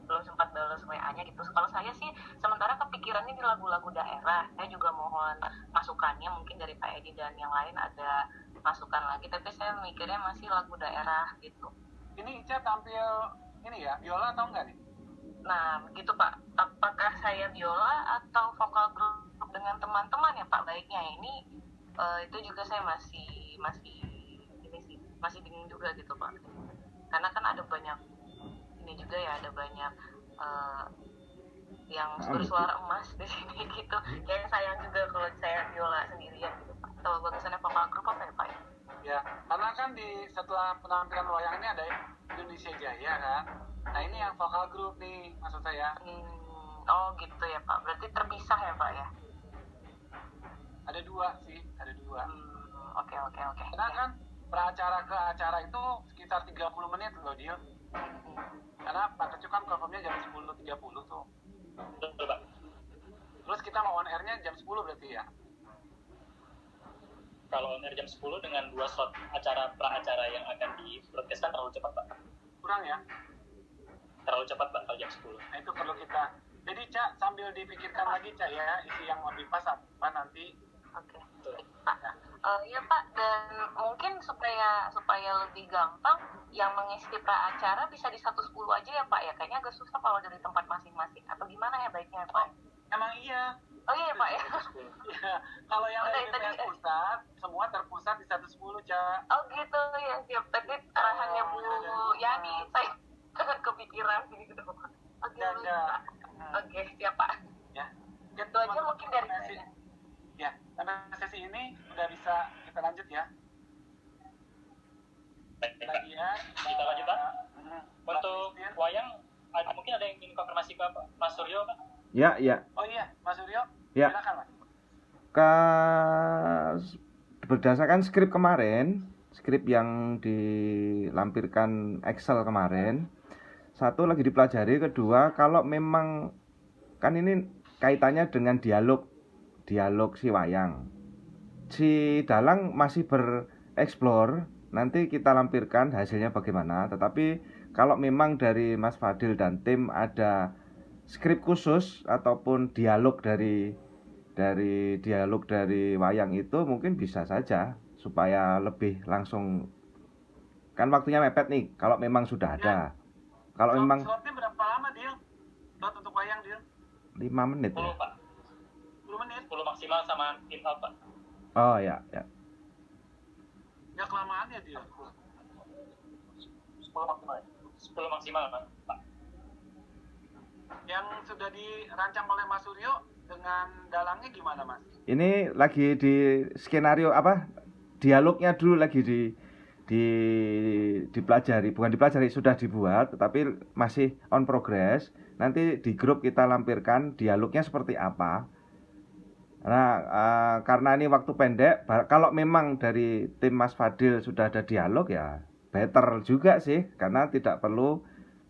belum sempat balas WA-nya gitu. Kalau saya sih sementara kepikirannya di lagu-lagu daerah. Saya juga mohon masukannya, mungkin dari Pak Edi dan yang lain ada masukan lagi. Tapi saya mikirnya masih lagu daerah gitu. Ini Ica tampil ini ya, biola atau enggak nih? Nah, begitu Pak. Apakah saya biola atau vokal grup dengan teman-teman ya Pak? Baiknya ini itu juga saya masih ini sih, masih bingung juga gitu Pak. Karena kan ada banyak ini juga ya, ada banyak yang bersuara emas di sini gitu. Kayak sayang juga kalau saya biola sendirian gitu Pak. Atau bagusannya vokal grup apa ya Pak? Ya, Karena kan setelah penampilan wayang ini ada Indonesia Jaya kan. Nah ini yang vokal grup nih maksud saya. Oh gitu ya Pak, berarti terpisah ya Pak ya? Ada dua sih, ada dua. Oke. Karena kan beracara ke acara itu sekitar 30 menit loh dia. Karena Pak Kecu kan performnya jam 10.30 tuh. Betul, Pak. Terus kita mau on air-nya jam 10 berarti ya? Kalau on air jam 10 dengan 2 slot pra-acara yang akan di-broadcast kan terlalu cepat, Pak. Kurang ya? Terlalu cepat, Pak, kalau jam 10. Nah itu perlu kita. Jadi Cak, sambil dipikirkan lagi Cak ya, isi yang lebih pas apa nanti. Oke. Pak. Ya Pak, dan mungkin supaya lebih gampang yang mengisi pra-acara bisa di 110 aja ya Pak ya. Kayaknya agak susah kalau dari tempat masing-masing. Atau gimana ya baiknya ya Pak? Emang iya. Oh iya Pak ya. Iya. Kalau yang dari BPS pusat, semua terpusat di 110 Cak. Oh gitu ya, siap. Tadi arahannya Bu Yani, saya kepikiran gitu Pak. Oke, Pak. Oke, siap Pak. Ya. Itu aja mungkin dari saya. Ya, sampai sesi ini udah bisa kita lanjut ya. Lagi ya. Kita lanjut Pak. Untuk wayang, mungkin ada yang ingin konfirmasi ke Mas Suryo Pak? Ya. Oh iya, Mas Suryo. Ya. Silakan Mas. Berdasarkan skrip kemarin, skrip yang dilampirkan Excel kemarin, satu lagi dipelajari, kedua kalau memang kan ini kaitannya dengan dialog si wayang, si dalang masih bereksplor, nanti kita lampirkan hasilnya bagaimana. Tetapi kalau memang dari Mas Fadil dan tim ada skrip khusus ataupun dialog dari wayang itu, mungkin bisa saja supaya lebih langsung, kan waktunya mepet nih kalau memang sudah ada. Kalau memang slotnya berapa lama Dil? Slot untuk wayang Dil? 5 menit 10 ya? Pak. 10 menit? 10 maksimal sama tim out Pak. Oh ya. Ya kelamaan ya Dil? 10 maksimal. 10 maksimal Pak. Yang sudah dirancang oleh Mas Suryo dengan dalangnya gimana Mas? Ini lagi di skenario apa? Dialognya dulu lagi dipelajari, bukan dipelajari, sudah dibuat tetapi masih on progress. Nanti di grup kita lampirkan dialognya seperti apa. Nah, karena ini waktu pendek, kalau memang dari tim Mas Fadil sudah ada dialog ya better juga sih, karena tidak perlu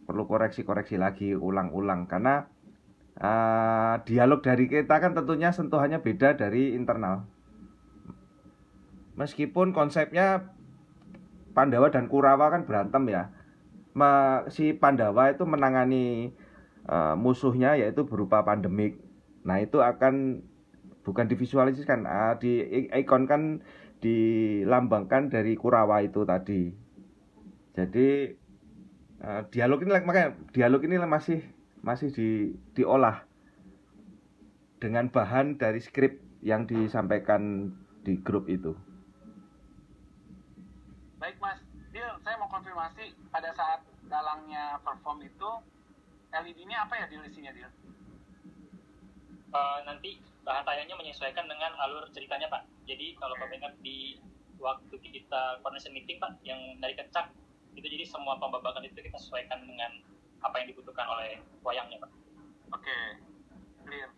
koreksi-koreksi lagi ulang-ulang, karena dialog dari kita kan tentunya sentuhannya beda dari internal. Meskipun konsepnya Pandawa dan Kurawa kan berantem ya, si Pandawa itu menangani musuhnya yaitu berupa pandemik. Nah itu akan bukan divisualisasikan, di ikon kan dilambangkan dari Kurawa itu tadi. Jadi dialog ini masih diolah dengan bahan dari skrip yang disampaikan di grup itu. Baik Mas Dil, saya mau konfirmasi pada saat dalangnya perform itu LED-nya apa ya Dil isinya Dil? Nanti bahan tayangnya menyesuaikan dengan alur ceritanya Pak. Jadi kalau Bapak ingat di waktu kita coordination meeting Pak, yang dari kecak itu, jadi semua pembabakan itu kita sesuaikan dengan apa yang dibutuhkan oleh wayangnya Pak. Oke, clear.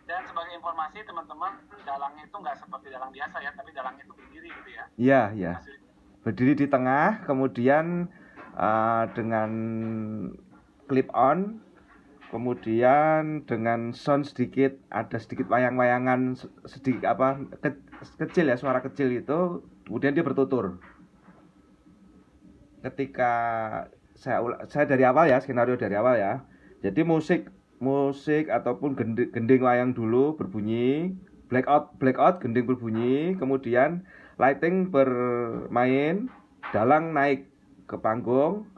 Dan sebagai informasi teman-teman, dalangnya itu nggak seperti dalang biasa ya, tapi dalangnya itu berdiri gitu ya? Iya. Berdiri di tengah, kemudian dengan clip on, kemudian dengan sound sedikit, ada sedikit wayang-wayangan sedikit kecil ya, suara kecil itu, kemudian dia bertutur. Ketika saya dari awal ya, skenario dari awal ya. Jadi musik ataupun gending wayang dulu berbunyi, blackout gending berbunyi, kemudian lighting bermain, dalang naik ke panggung.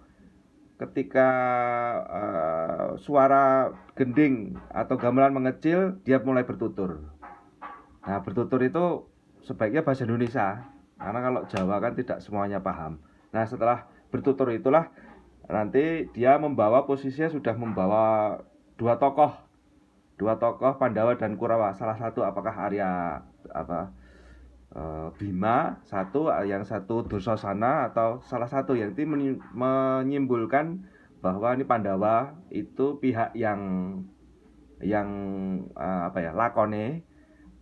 Ketika suara gending atau gamelan mengecil, dia mulai bertutur. Nah, bertutur itu sebaiknya bahasa Indonesia, karena kalau Jawa kan tidak semuanya paham. Nah, setelah bertutur itulah nanti dia posisinya sudah membawa dua tokoh Pandawa dan Kurawa. Salah satu apakah Arya Bima, yang satu Dursasana atau salah satu yang itu menyimpulkan bahwa ini Pandawa itu pihak yang lakone,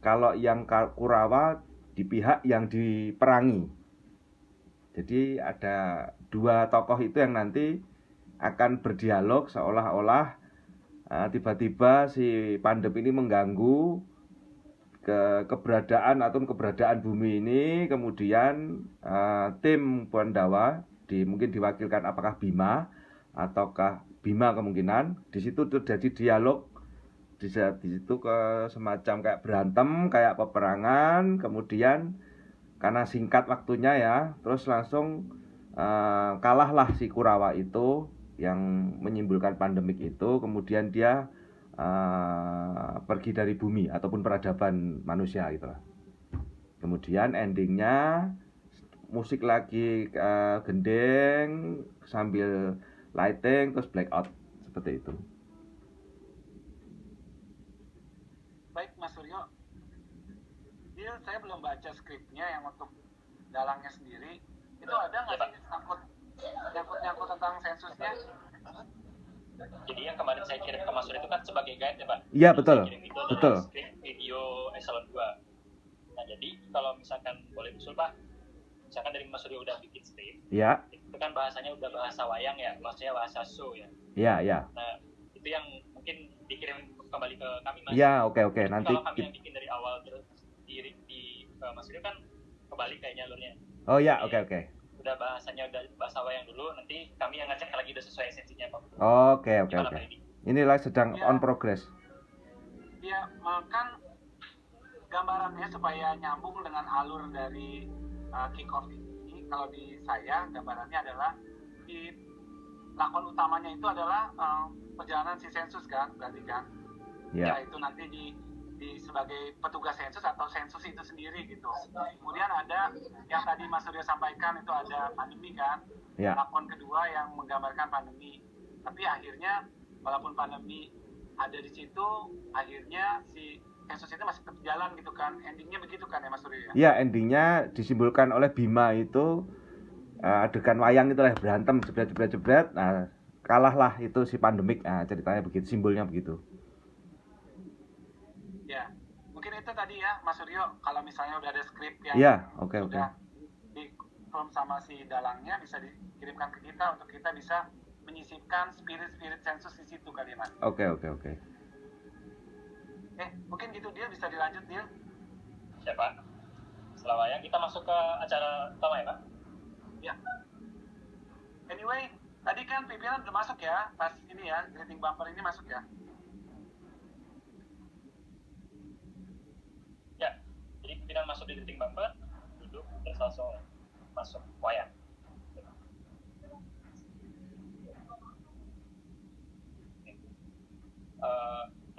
kalau yang Kurawa di pihak yang diperangi. Jadi ada dua tokoh itu yang nanti akan berdialog seolah-olah tiba-tiba si Pandep ini mengganggu keberadaan bumi ini, kemudian tim Pandawa mungkin diwakilkan apakah Bima ataukah Bima, kemungkinan di situ terjadi dialog, di situ ke semacam kayak berantem, kayak peperangan, kemudian karena singkat waktunya ya, terus langsung kalahlah si Kurawa itu yang menyimpulkan pandemik itu, kemudian dia pergi dari bumi ataupun peradaban manusia gitu lah. Kemudian endingnya musik lagi gendeng sambil lighting terus blackout seperti itu. Baik Mas Suryo, saya belum baca skripnya yang untuk dalangnya sendiri. Itu ada nggak sih nyangkut tentang sensusnya? Jadi yang kemarin saya kirim ke Mas Suryo itu kan sebagai guide ya Pak? Iya betul, betul. Video eselon 2. Nah jadi kalau misalkan boleh usul Pak, misalkan dari Mas Suryo udah bikin skrip, ya. Itu kan bahasanya udah bahasa wayang ya, maksudnya bahasa show ya. Iya. Nah itu yang mungkin dikirim kembali ke kami Mas. Iya, oke. Jadi Nanti kalau kami yang bikin dari awal terus di Mas Suryo kan kebalik kayaknya alurnya. Oh ya, oke. Udah bahasanya udah bahasa wayang dulu, nanti kami yang ngecek lagi udah sesuai esensinya Pak. Oke. Inilah sedang on progress. Iya, makan gambarannya supaya nyambung dengan alur dari kick off ini. Kalau di saya gambarannya adalah di lakon utamanya itu adalah perjalanan si sensus kan, berarti kan? Ya. Ya itu nanti di sebagai petugas sensus atau sensus itu sendiri gitu. Kemudian ada yang tadi Mas Suryo sampaikan itu ada pandemi kan, lakon kedua yang menggambarkan pandemi. Tapi akhirnya walaupun pandemi ada di situ, akhirnya si sensus itu masih tetap jalan gitu kan. Endingnya begitu kan ya Mas Suryo ya? Iya, endingnya disimbolkan oleh Bima itu adegan wayang itu lah, berantem jebret. Nah, kalahlah itu si pandemik. Nah, ceritanya begitu, simbolnya begitu. Ya, mungkin itu tadi ya Mas Suryo, kalau misalnya udah ada skrip yang sudah di-confirm sama si dalangnya, bisa dikirimkan ke kita untuk kita bisa menyisipkan spirit sensus di situ kali Mas. Oke. Mungkin gitu dia bisa dilanjut dia. Siapa? Setelah wayang kita masuk ke acara utama ya Pak? Ya. Anyway, tadi kan pimpinan udah masuk ya, pas ini ya, greeting bumper ini masuk ya. Jadi pimpinan masuk di greeting bumper, duduk, terus langsung masuk wayang.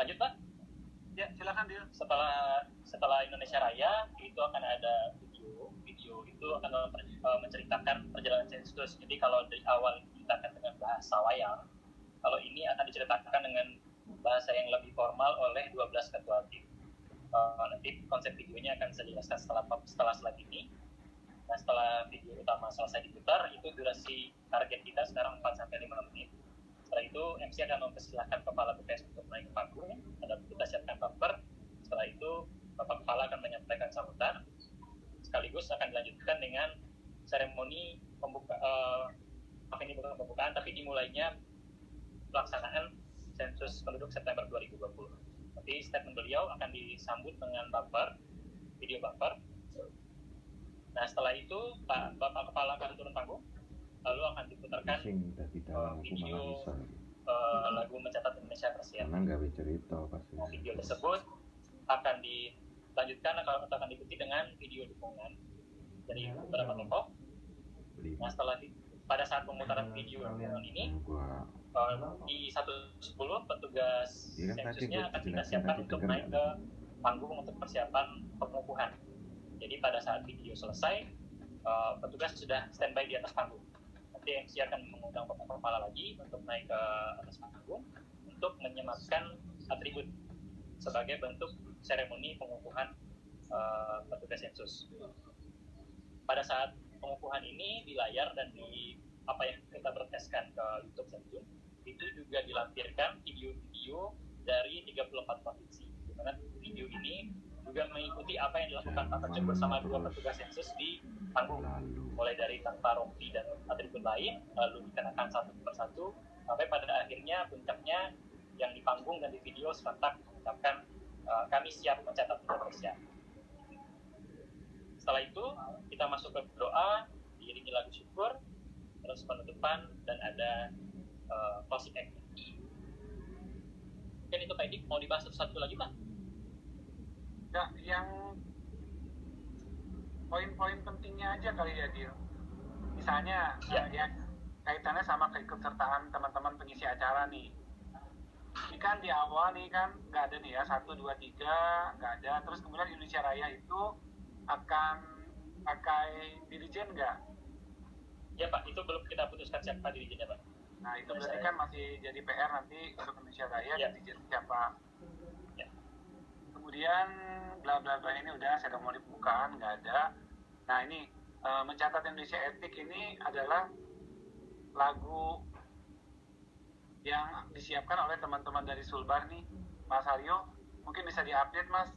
Lanjut Pak? Ya, silakan Dil. Setelah Indonesia Raya itu akan ada video itu akan menceritakan perjalanan sensus. Jadi kalau dari awal diceritakan dengan bahasa wayang, kalau ini akan diceritakan dengan bahasa yang lebih formal oleh 12 ketua tim. Nanti konsep videonya akan saya jelaskan setelah slide ini. Nah, setelah video utama selesai diputar, itu durasi target kita sekarang 4-5 menit. Setelah itu MC akan mempersilahkan Kepala BPS untuk naik ke panggung, kita siapkan bumper. Setelah itu Bapak Kepala akan menyampaikan sambutan, sekaligus akan dilanjutkan dengan seremoni ini bukan pembukaan, tapi dimulainya pelaksanaan sensus penduduk September 2020. Nanti statement beliau akan disambut dengan bumper, video bumper. Nah setelah itu Bapak Kepala akan turun panggung, lalu akan diputarkan video lagu Mencatat Indonesia Persien. Video tersebut akan dilanjutkan atau akan diikuti dengan video dukungan dari beberapa tokoh. Nah pada saat pemutaran video dukungan ini di 110 petugas sensusnya akan kita siapkan untuk naik ke panggung untuk persiapan pengukuhan. Jadi pada saat video selesai, petugas sudah standby di atas panggung. Nanti MC akan mengundang Bapak Kepala lagi untuk naik ke atas panggung untuk menyematkan atribut sebagai bentuk seremoni pengukuhan petugas sensus. Pada saat pengukuhan ini di layar dan di apa yang kita broadcastkan ke YouTube Sensus, itu juga dilampirkan video-video dari 34 provinsi, di mana video ini juga mengikuti apa yang dilakukan Pak Kacung bersama 2 petugas sensus di panggung, mulai dari tanpa rompi dan atribut lain, lalu dikenakan satu persatu, sampai pada akhirnya puncaknya yang di panggung dan di video serentak mengucapkan kami siap mencatat Indonesia. Setelah itu kita masuk ke doa, diiringi lagu syukur, terus penutupan dan ada closing activity. Mungkin itu Pak Edi, mau dibahas satu lagi Pak? Ya, yang poin-poin pentingnya aja kali ya, Dil. Misalnya, ya kaitannya sama keikutsertaan teman-teman pengisi acara nih. Ini kan di awal nih kan nggak ada nih ya, 1, 2, 3 nggak ada. Terus kemudian Indonesia Raya itu akan pakai dirijen nggak? Ya Pak, itu belum kita putuskan siapa dirijennya Pak. Nah itu berarti kan masih jadi PR nanti untuk Indonesia Raya dirijen siapa? Ya. Kemudian bla bla bla ini udah seremoni pembukaan nggak ada. Nah ini mencatat Indonesia Etik ini adalah lagu yang disiapkan oleh teman-teman dari Sulbar nih, Mas Aryo. Mungkin bisa diupdate Mas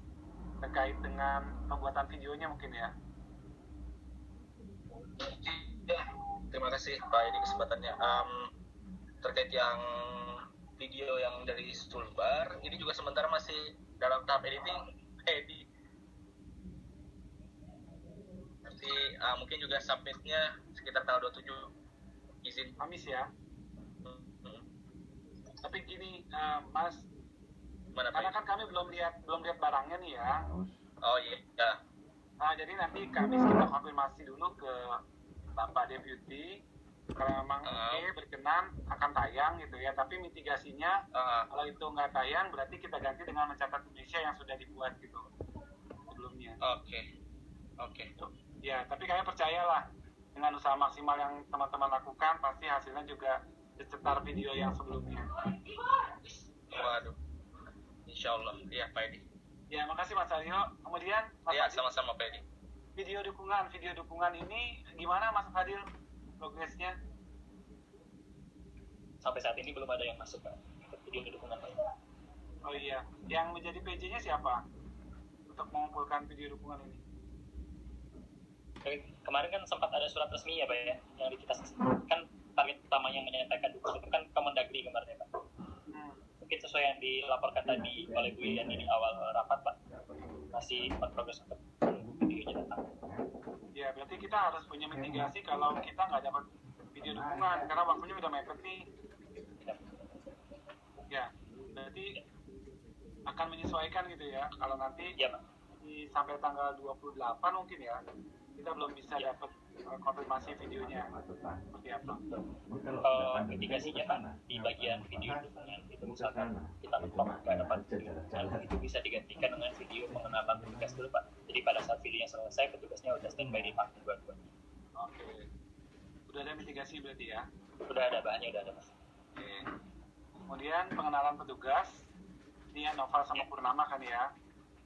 terkait dengan pembuatan videonya mungkin ya. Ya, terima kasih Pak ini kesempatannya. Terkait yang video yang dari Sulbar, ini juga sementara masih dalam tahap editing. Nanti mungkin juga submitnya sekitar tanggal 27 izin. Kamis ya. Tapi gini Mas, karena kan kami belum lihat barangnya nih ya. Oh iya. Ya. Nah jadi nanti Kamis kita konfirmasi dulu ke Bapak Deputi. Kalau memang berkenan akan tayang gitu ya, tapi mitigasinya kalau itu nggak tayang berarti kita ganti dengan mencatat Indonesia yang sudah dibuat gitu sebelumnya. Oke. Ya, tapi kami percayalah dengan usaha maksimal yang teman-teman lakukan pasti hasilnya juga secetar video yang sebelumnya. Waduh, Insya Allah. Iya Pak Edi. Ya, makasih Mas Aryo. Kemudian Mas ya, Fadil, sama-sama Pak Edi. Video dukungan ini gimana Mas Fadil progresnya? Sampai saat ini belum ada yang masuk Pak, video dukungan Pak. Oh iya, yang menjadi PJ-nya siapa untuk mengumpulkan video dukungan ini? Kemarin kan sempat ada surat resmi ya Pak ya, yang kita kan target utamanya menyampaikan dukungan itu kan Kemendagri kemarin ya Pak. Mungkin sesuai yang dilaporkan tadi oleh Bu Ilian di awal rapat Pak, masih progres untuk menunggu videonya datang. Ya, berarti kita harus punya mitigasi kalau kita nggak dapat video dukungan karena waktunya udah mepet nih. Ya, berarti akan menyesuaikan gitu ya. Kalau nanti sampai tanggal 28 mungkin ya, kita belum bisa dapat konfirmasi videonya seperti apa. Mitigasinya Pak, di bagian video dukungan itu misalkan kita mentok nggak dapat video dukungan, itu bisa digantikan dengan video pengenalan petugas dulu Pak. Jadi pada saat videonya selesai, petugasnya udah standby di panggung dua-duanya. Oke. Udah ada mitigasi berarti ya? Udah ada bahannya, udah ada Mas. Oke. Kemudian pengenalan petugas, ini ya Noval sama Purnama kan ya?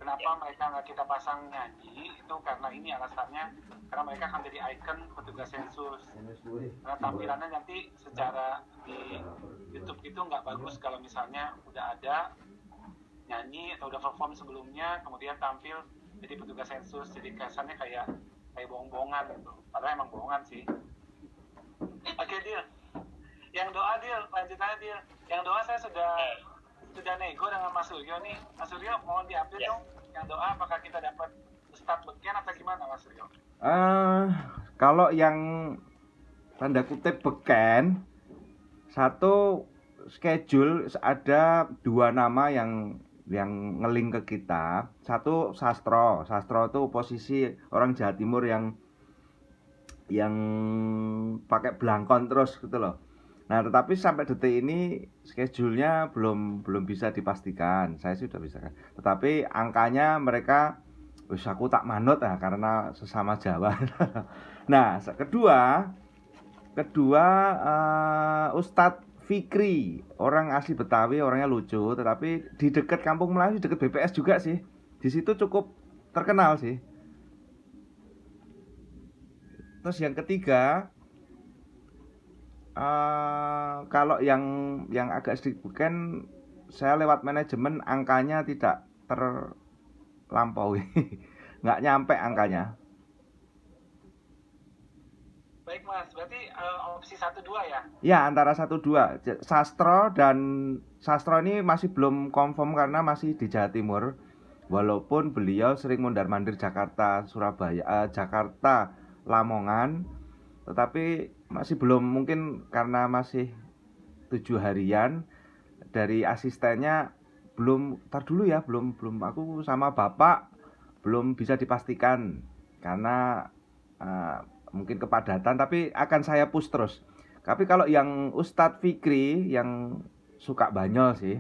Kenapa mereka nggak kita pasang nyanyi? Itu karena ini alasannya, karena mereka akan jadi ikon petugas sensus. Karena tampilannya nanti secara di YouTube itu nggak bagus kalau misalnya udah ada nyanyi atau udah perform sebelumnya, kemudian tampil jadi petugas sensus, jadi kesannya kayak bohong-bohongan gitu. Padahal emang bohongan sih. Oke, Dil. Yang doa, Dil, lanjut aja, Dil. Yang doa saya sudah nego dengan Mas Suryo nih. Mas Suryo, mohon diupdate dong. Yang doa apakah kita dapat Ustadz beken atau gimana, Mas Suryo? Kalau yang tanda kutip beken, satu schedule ada 2 nama yang ngeling ke kita. Satu Sastro itu posisi orang Jawa Timur yang pakai belangkon terus gitu loh. Nah, tetapi sampai detik ini schedule-nya belum bisa dipastikan. Saya sudah bisa kan. Tetapi angkanya mereka aku tak manut ya karena sesama Jawa. Nah, kedua Ustadz Fikri, orang asli Betawi, orangnya lucu, tetapi di dekat Kampung Melayu, dekat BPS juga sih. Di situ cukup terkenal sih. Terus yang ketiga, kalau yang agak sedikit bukan, saya lewat manajemen angkanya tidak terlampaui, nggak nyampe angkanya. Baik Mas, berarti opsi 1-2 ya? Ya, antara 1-2. Sastro ini masih belum confirm karena masih di Jawa Timur. Walaupun beliau sering mondar-mandir Jakarta, Surabaya, Jakarta, Lamongan, tetapi masih belum, mungkin karena masih 7 harian dari asistennya belum, belum aku sama Bapak belum bisa dipastikan karena mungkin kepadatan, tapi akan saya push terus. Tapi kalau yang Ustadz Fikri yang suka banyol sih,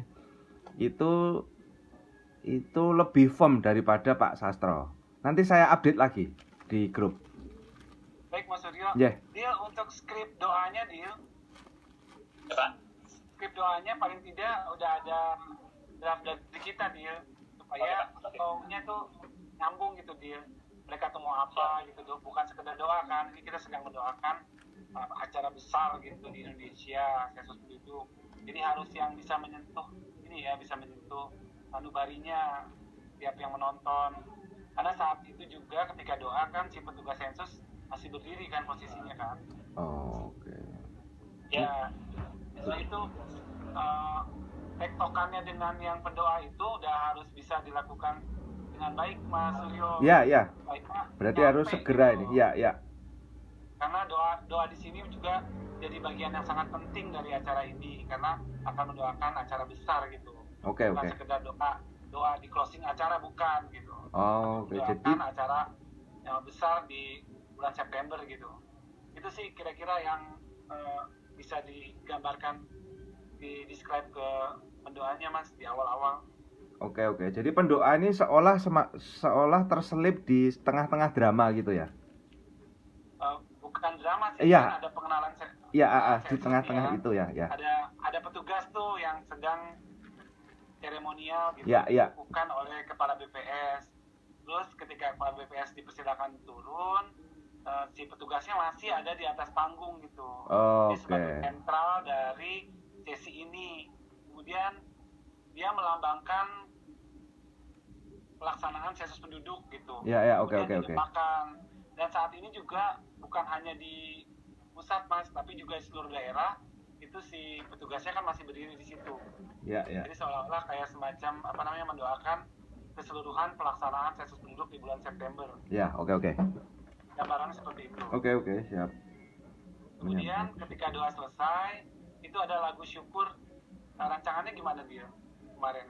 itu lebih firm daripada Pak Sastro. Nanti saya update lagi di grup. Baik Mas Suryo. Yeah. Dia untuk skrip doanya dia. Pak. Skrip doanya paling tidak udah ada draft dari kita dia, supaya maunya tuh nyambung gitu dia. Mereka tuh mau apa gitu, bukan sekedar doa kan. Ini kita sedang mendoakan acara besar gitu di Indonesia, sensus penduduk. Jadi harus yang bisa menyentuh ini ya, bisa menyentuh sanubarinya tiap yang menonton. Karena saat itu juga ketika doa kan si petugas sensus masih berdiri kan posisinya kan. Oh, oke. Ya, setelah itu tektokannya dengan yang pendoa itu udah harus bisa dilakukan dengan baik Mas Suryo. Ya. Baiknya, berarti harus segera gitu. ini. Ya. Karena doa di sini juga jadi bagian yang sangat penting dari acara ini, karena akan mendoakan acara besar gitu. Oke. Bukan sekedar doa di closing acara, bukan gitu. Oh, oke. Jadi acara yang besar di bulan September gitu. Itu sih kira-kira yang bisa digambarkan, di describe ke pendoanya Mas di awal-awal. Oke. Jadi pendoa ini seolah terselip di tengah-tengah drama gitu ya? Bukan drama sih, Iya. kan ada pengenalan. Iya, di tengah-tengah itu ya. Ada petugas tuh yang sedang seremonial gitu, Iya. dilakukan oleh kepala BPS. Terus ketika kepala BPS dipersilakan turun, si petugasnya masih ada di atas panggung gitu. Jadi sebagai sentral dari sesi ini. Kemudian dia melambangkan pelaksanaan sensus penduduk gitu. Iya, oke. Dan saat ini juga bukan hanya di pusat Mas, tapi juga di seluruh daerah itu si petugasnya kan masih berdiri di situ. Iya. Jadi seolah-olah kayak semacam mendoakan keseluruhan pelaksanaan sensus penduduk di bulan September. Ya, oke. Gambarannya seperti itu. Oke, siap. Kemudian ketika doa selesai, itu ada lagu syukur. Rancangannya gimana dia kemarin?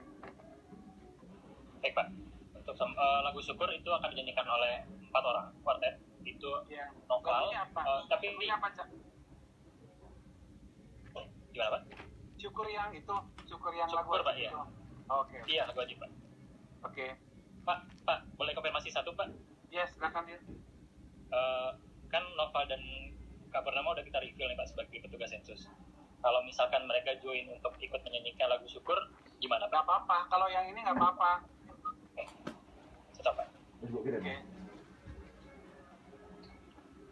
Baik Pak, untuk lagu syukur itu akan dinyanyikan oleh 4 orang kuartet. Itu ya. Noval, tapi ini apa Cak? Gimana Pak? Syukur yang lagu Pak, iya. Oke. Iya, lagu wajib Pak. Oke. Pak, boleh konfirmasi satu Pak? Yes, silakan dia. Kan Noval dan Kak Purnama udah kita review nih Pak sebagai petugas sensus. Kalau misalkan mereka join untuk ikut menyanyikan lagu syukur, gimana Pak? Gak apa-apa, kalau yang ini gak apa-apa. Stop Pak. Oke.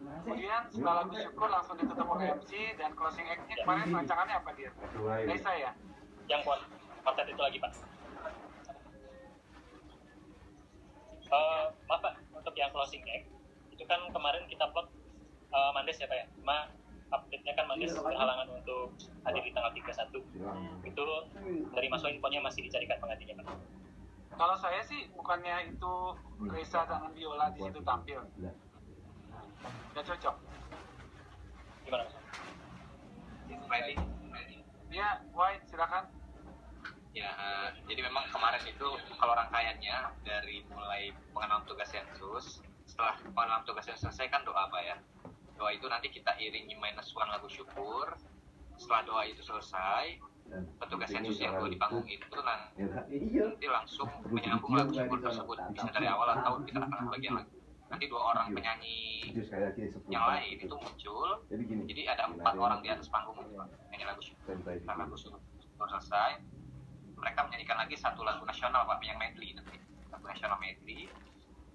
Kemudian setelah lagu syukur langsung ditutup oleh MC, dan closing act-nya kemarin rancangannya apa dia? Raisa ya? Yang kuartet itu lagi Pak. Maaf Pak, untuk yang closing act itu kan kemarin kita plot Mandes ya Pak ya. Cuma update-nya kan Mandes berhalangan untuk hadir di tanggal 31. Itu dari Mas Wahyu infonya masih dicarikan penggantinya Pak. Kalau saya sih bukannya itu Raisa dan Viola di situ tampil. Gak cocok. Gimana Mas? Ready? Iya, White, silakan. Ya, jadi memang kemarin itu kalau rangkaiannya dari mulai pengenalan tugas sensus, setelah pengenalan tugas sensus selesai kan doa Pak ya. Doa itu nanti kita iringi -1 lagu syukur. Setelah doa itu selesai, petugas sensus yang di panggung itu nanti langsung menyambung lagu syukur tersebut, bisa dari awal atau di tengah-tengah bagian lagi. Nanti 2 orang penyanyi yang lain itu muncul, jadi ada 4 orang di atas panggung itu Pak, nyanyi lagu syukur. Setelah lagu syukur selesai, mereka menyanyikan lagi 1 lagu nasional Pak, yang medley nanti, lagu nasional medley.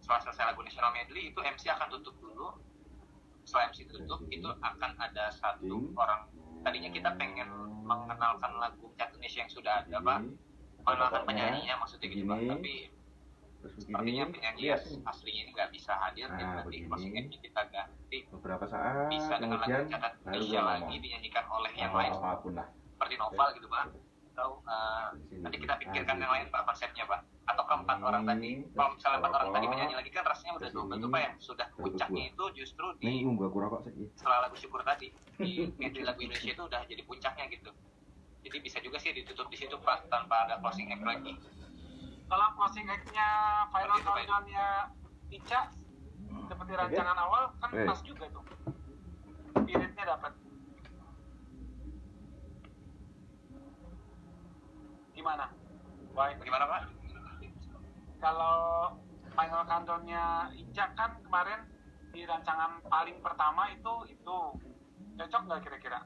setelah selesai lagu national medley itu MC akan tutup dulu. Setelah MC tutup itu akan ada satu orang, tadinya kita pengen mengenalkan lagu Cat Indonesia yang sudah ada Pak, mengenalkan penyanyinya maksudnya gitu Pak, tapi sepertinya penyanyi aslinya ini nggak bisa hadir, dan nanti closing act kita ganti beberapa saat bisa dengan lagu Cat Indonesia lagi dinyanyikan oleh yang lain seperti Noval gitu Pak, atau nanti kita pikirkan yang lain Pak konsepnya Pak, atau keempat orang tadi, kalau misalnya 4 orang tadi menyanyi lagi kan rasanya udah double tuh Pak, yang sudah puncaknya itu justru di setelah lagu syukur tadi di medley lagu Indonesia itu udah jadi puncaknya gitu, jadi bisa juga sih ditutup di situ Pak tanpa ada closing act lagi. Kalau closing act-nya final countdown-nya Ica seperti rancangan awal kan pas juga tuh, spiritnya dapat. Gimana? Baik. Bagaimana Pak? Kalau final countdown-nya Ica kan kemarin di rancangan paling pertama itu cocok nggak kira-kira?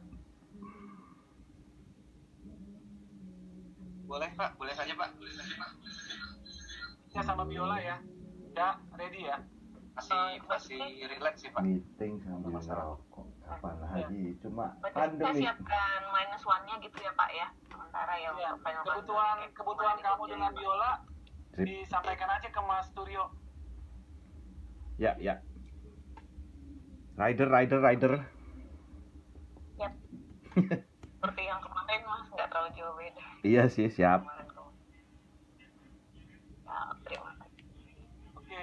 Boleh Pak, boleh saja Pak. Ya sama biola ya, ya ready ya. Masih relax sih Pak. Meeting sambil ngerokok, kapan lagi? Cuma Berarti kita pandemi. siapkan minus one-nya gitu ya Pak ya, sementara ya untuk final Kebutuhan kamu dengan biola disampaikan aja ke Mas Turyo. Ya. Rider. Yap. Seperti yang kemarin Mas, nggak terlalu jauh beda. Iya sih, siap. Ya, terima kasih. Oke,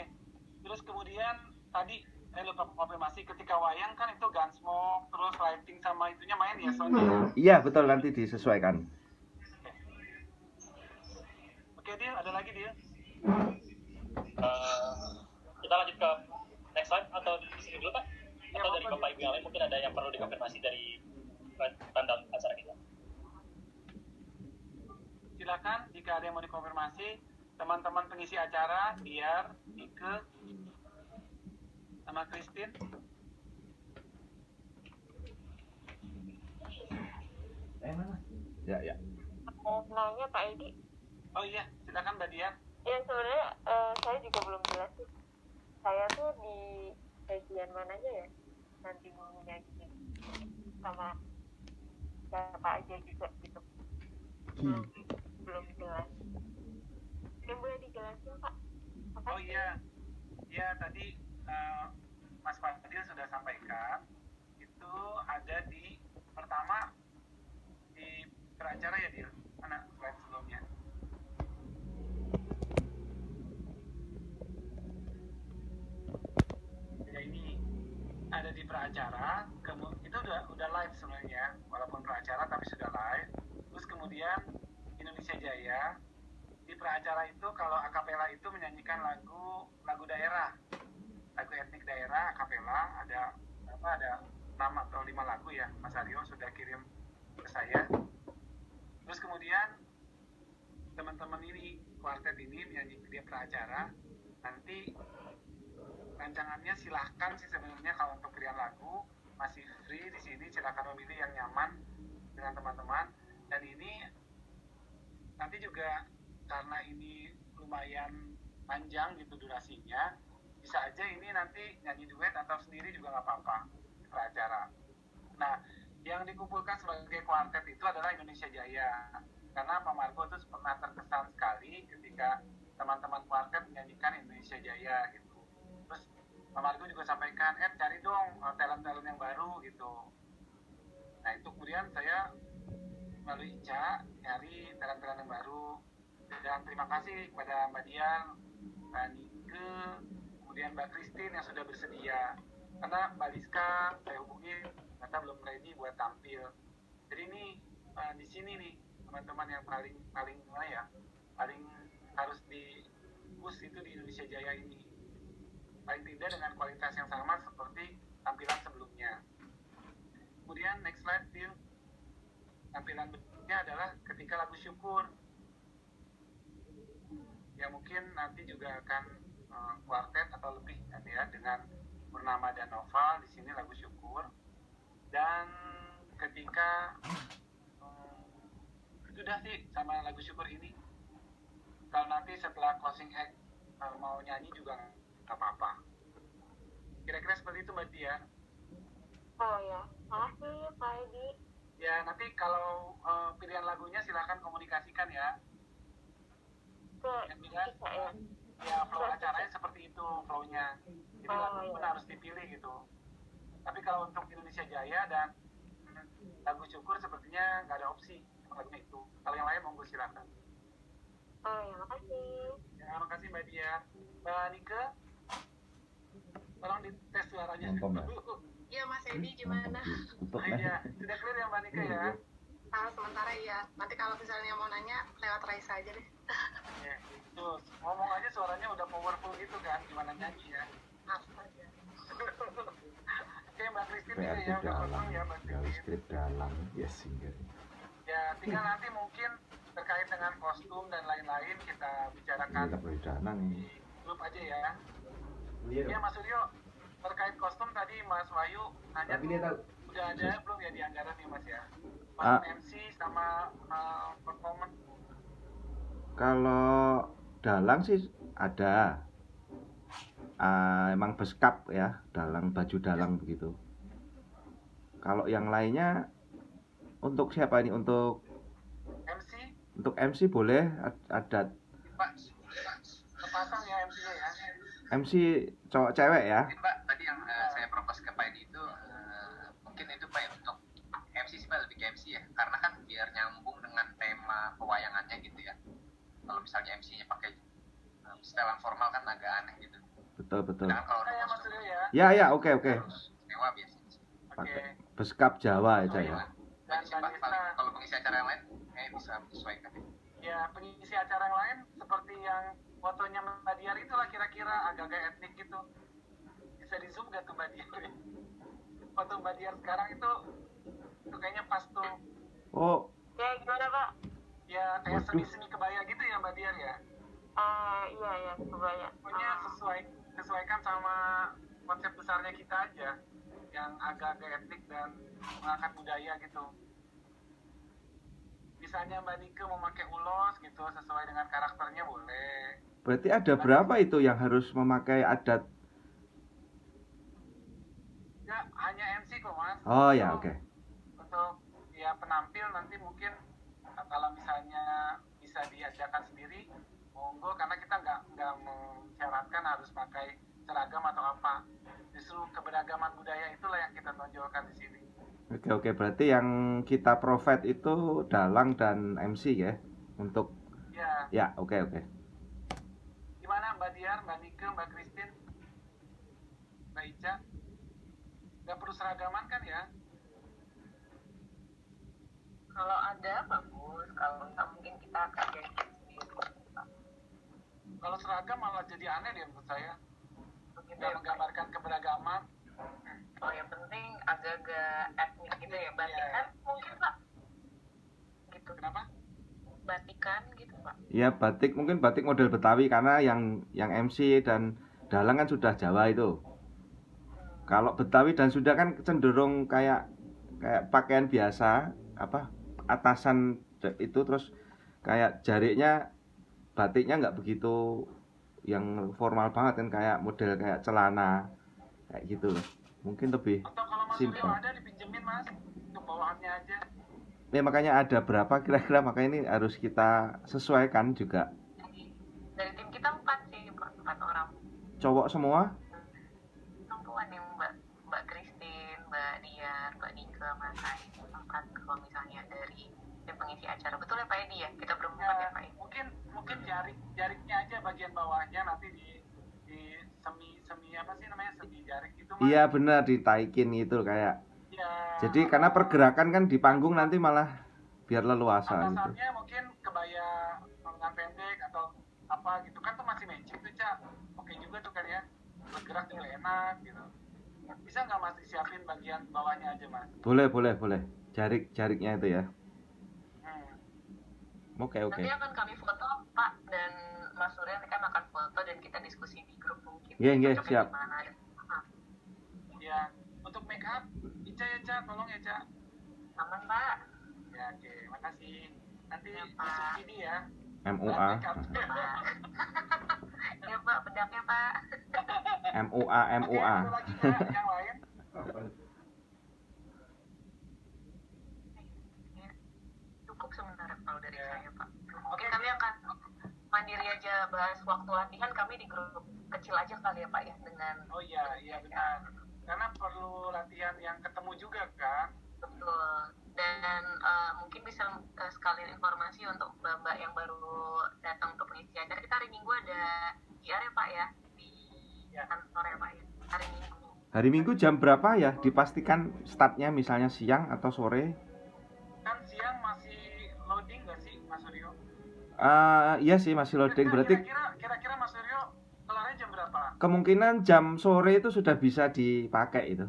terus kemudian tadi saya lupa konfirmasi, ketika wayang kan itu Gunsmoke, terus lighting sama itunya main ya soalnya. Iya betul, nanti disesuaikan. Oke Dil, ada lagi Dil? Kita lanjut ke next slide atau di sini dulu Pak? Atau dari Bapak Ibu yang lain mungkin ada yang perlu dikonfirmasi dari rundown acara kita? Silakan jika ada yang mau dikonfirmasi, teman-teman pengisi acara, Diar, Ike, sama Christine. Mana? Ya. Mau nanya Pak Edi. Oh iya, silakan Mbak Diar. Ya sebenarnya saya juga belum jelas sih. Saya tuh di bagian mananya ya? Nanti mau nyanyi sama siapa aja juga gitu. Belum jelas. Mungkin boleh dijelasin Pak? Oh iya, ya tadi Mas Fadil sudah sampaikan, itu ada di pertama di beracara ya Dil, mana slide sebelumnya? Ya ini ada di peracara, itu udah live sebenarnya, walaupun peracara tapi sudah live. Terus kemudian Indonesia Jaya di peracara itu kalau akapela itu menyanyikan lagu daerah, lagu etnik daerah akapela, ada 6 atau 5 lagu ya, Mas Aryo sudah kirim ke saya. Terus kemudian teman-teman ini, kuartet ini menyanyi dia peracara, nanti rancangannya silahkan sih sebenarnya kalau untuk pilihan lagu masih free di sini, silahkan memilih yang nyaman dengan teman-teman. Dan ini nanti juga karena ini lumayan panjang gitu durasinya, bisa aja ini nanti nyanyi duet atau sendiri juga nggak apa-apa di peracara. Nah, yang dikumpulkan sebagai kuartet itu adalah Indonesia Jaya, karena Pak Margo itu pernah terkesan sekali ketika teman-teman kuartet menyanyikan Indonesia Jaya gitu. Terus Pak Margo juga sampaikan, cari dong talent-talent yang baru gitu. Nah itu kemudian saya melalui Ica nyari talent-talent yang baru. Dan terima kasih kepada Mbak Dian, Mbak Nike, kemudian Mbak Christine yang sudah bersedia. Karena Mbak Liska saya hubungi, ternyata belum ready buat tampil. Jadi ini di sini nih teman-teman yang paling gimana ya, paling harus di-push itu di Indonesia Jaya ini. Paling tidak dengan kualitas yang sama seperti tampilan sebelumnya. Kemudian next slide, Bill. Tampilan berikutnya adalah ketika lagu syukur. Ya mungkin nanti juga akan kuartet atau lebih kan ya, dengan Purnama dan Noval di sini lagu syukur. Dan ketika sudah sih sama lagu syukur ini. Kalau nanti setelah closing act mau nyanyi juga nggak apa-apa. Kira-kira seperti itu Mbak Dia. Oh ya, makasih Pak Edi. Ya nanti kalau pilihan lagunya silahkan komunikasikan ya. Yang jelas ya flow acaranya seperti itu flownya. Jadi lagu pun harus dipilih gitu. Tapi kalau untuk Indonesia Jaya dan lagu syukur sepertinya nggak ada opsi lagunya itu. Kalau yang lain monggo silakan. Oh ya, makasih. Ya makasih Mbak Dia. Mbak Nike, tolong dites suaranya. Iya Mas Edi gimana? Iya, sudah clear ya Mbak Nike ya? Sementara iya. Nanti kalau misalnya mau nanya lewat Raisa aja deh. Ya, itu ngomong aja suaranya udah powerful gitu kan, gimana nyanyi ya? Astaga. Oke Mbak Christine juga ya, udah potong ya Mbak Christine. dalam, yes singgah. Ya, tinggal nanti mungkin terkait dengan kostum dan lain-lain kita bicarakan di grup aja ya. Iya Mas Suryo, terkait kostum tadi Mas Wahyu nanya tuh udah ada belum ya di anggaran nih Mas ya? MC sama performance. Kalau dalang sih ada. Emang beskap ya, dalang, baju dalang begitu. Kalau yang lainnya untuk siapa ini? Untuk MC? Untuk MC boleh ada. Pak, kepasang ya MC-nya ya. MC cowok cewek ya. Mbak, tadi yang saya propose ke Pak Edi itu mungkin itu Pak untuk MC sih Pak, lebih ke MC ya. Karena kan biar nyambung dengan tema pewayangannya gitu ya. Kalau misalnya MC-nya pakai setelan formal kan agak aneh gitu. Betul. Nah, kalau Ya, oke. Sewa biasanya. Oke. Beskap Jawa aja ya. Dan kalau pengisi acara yang lain, bisa menyesuaikan. Ya, pengisi acara yang lain seperti yang fotonya Mbak Diar itulah kira-kira agak-agak etnik gitu. Bisa di zoom gak tuh Mbak Diar? Foto Mbak Diar sekarang itu kayaknya pas tuh. Oh. Ya, gimana Pak? Ya, kayak semi-semi kebaya gitu ya Mbak Diar ya? Iya, kebaya. Pokoknya sesuaikan sama konsep besarnya kita aja. Yang agak-agak etnik dan mengangkat budaya gitu. Misalnya Mbak Nike mau pakai ulos gitu sesuai dengan karakternya boleh. Berarti ada berapa itu yang harus memakai adat? Ya hanya MC kok Mas. Oh ya, oke. Untuk ya penampil nanti mungkin kalau misalnya bisa diadakan sendiri, monggo karena kita nggak mensyaratkan harus pakai seragam atau apa. Justru keberagaman budaya itulah yang kita tonjolkan di sini. Oke, berarti yang kita provide itu dalang dan MC ya untuk. Ya, oke. Gimana Mbak Diar, Mbak Nike, Mbak Christine, Mbak Ica? Nggak perlu seragaman kan ya? Kalau ada bagus, kalau nggak mungkin kita akan jadi sendiri. Kalau seragam malah jadi aneh deh menurut saya. Nggak menggambarkan keberagaman. Oh yang penting agak-agak etnik gitu ya, batikan mungkin Pak? Gitu. Kenapa? Batikan gitu Pak? Ya batik, mungkin batik model Betawi karena yang MC dan dalang kan sudah Jawa itu. Kalau Betawi dan Sunda kan cenderung kayak pakaian biasa, atasan itu terus kayak jariknya batiknya nggak begitu yang formal banget kan, kayak model kayak celana kayak gitu loh. Mungkin lebih simpel. Kalau ada dipinjemin Mas, untuk bawaannya aja. Ya makanya ada berapa kira-kira, makanya ini harus kita sesuaikan juga. Dari tim kita 4 sih, 4 orang. Cowok semua? Perempuan yang Mbak Christine, Mbak Diar, Mbak Nike, Mas Adi, 4 kalau misalnya dari tim pengisi acara. Betul ya Pak Edi ya? Kita berempat ya Pak Edi? Mungkin jariknya aja bagian bawahnya nanti di semi apa sih namanya, semi jarik itu Mas. Iya benar, ditaikin gitu kayak. Ya, jadi karena pergerakan kan di panggung nanti malah biar leluasa gitu. Atasannya mungkin kebaya lengan pendek atau apa gitu kan tuh masih matching tuh Cak. Oke juga tuh kan ya, bergerak juga enak gitu. Bisa nggak Mas disiapin bagian bawahnya aja Mas? Boleh. Jariknya itu ya. Oke. Nanti akan kami foto Pak dan Mas Surya nanti kan akan foto dan kita diskusi di grup mungkin. Iya, siap. Ya, untuk make up, Ica ya Cak, tolong ya Cak. Aman Pak. Ya oke, makasih. Nanti disubsidi ya. MUA. Ya Pak, produknya Pak. MUA. Ada lagi nggak yang lain? Cukup sebenarnya kalau dari saya Pak. Mungkin kami akan mandiri aja bahas waktu latihan kami di grup kecil aja kali ya Pak ya dengan. Oh iya benar. Karena perlu latihan yang ketemu juga kan. Betul. Dan mungkin bisa sekalian informasi untuk mbak-mbak yang baru datang ke pengisi acara. Kita hari Minggu ada GR ya Pak ya di kantor ya Pak ya. Hari Minggu. Hari Minggu jam berapa ya? Dipastikan startnya misalnya siang atau sore? Kan siang masih loading nggak sih Mas Suryo? Iya sih masih loading. Berarti Kira-kira Mas Suryo kelarnya jam berapa? kemungkinan jam sore itu sudah bisa dipakai itu.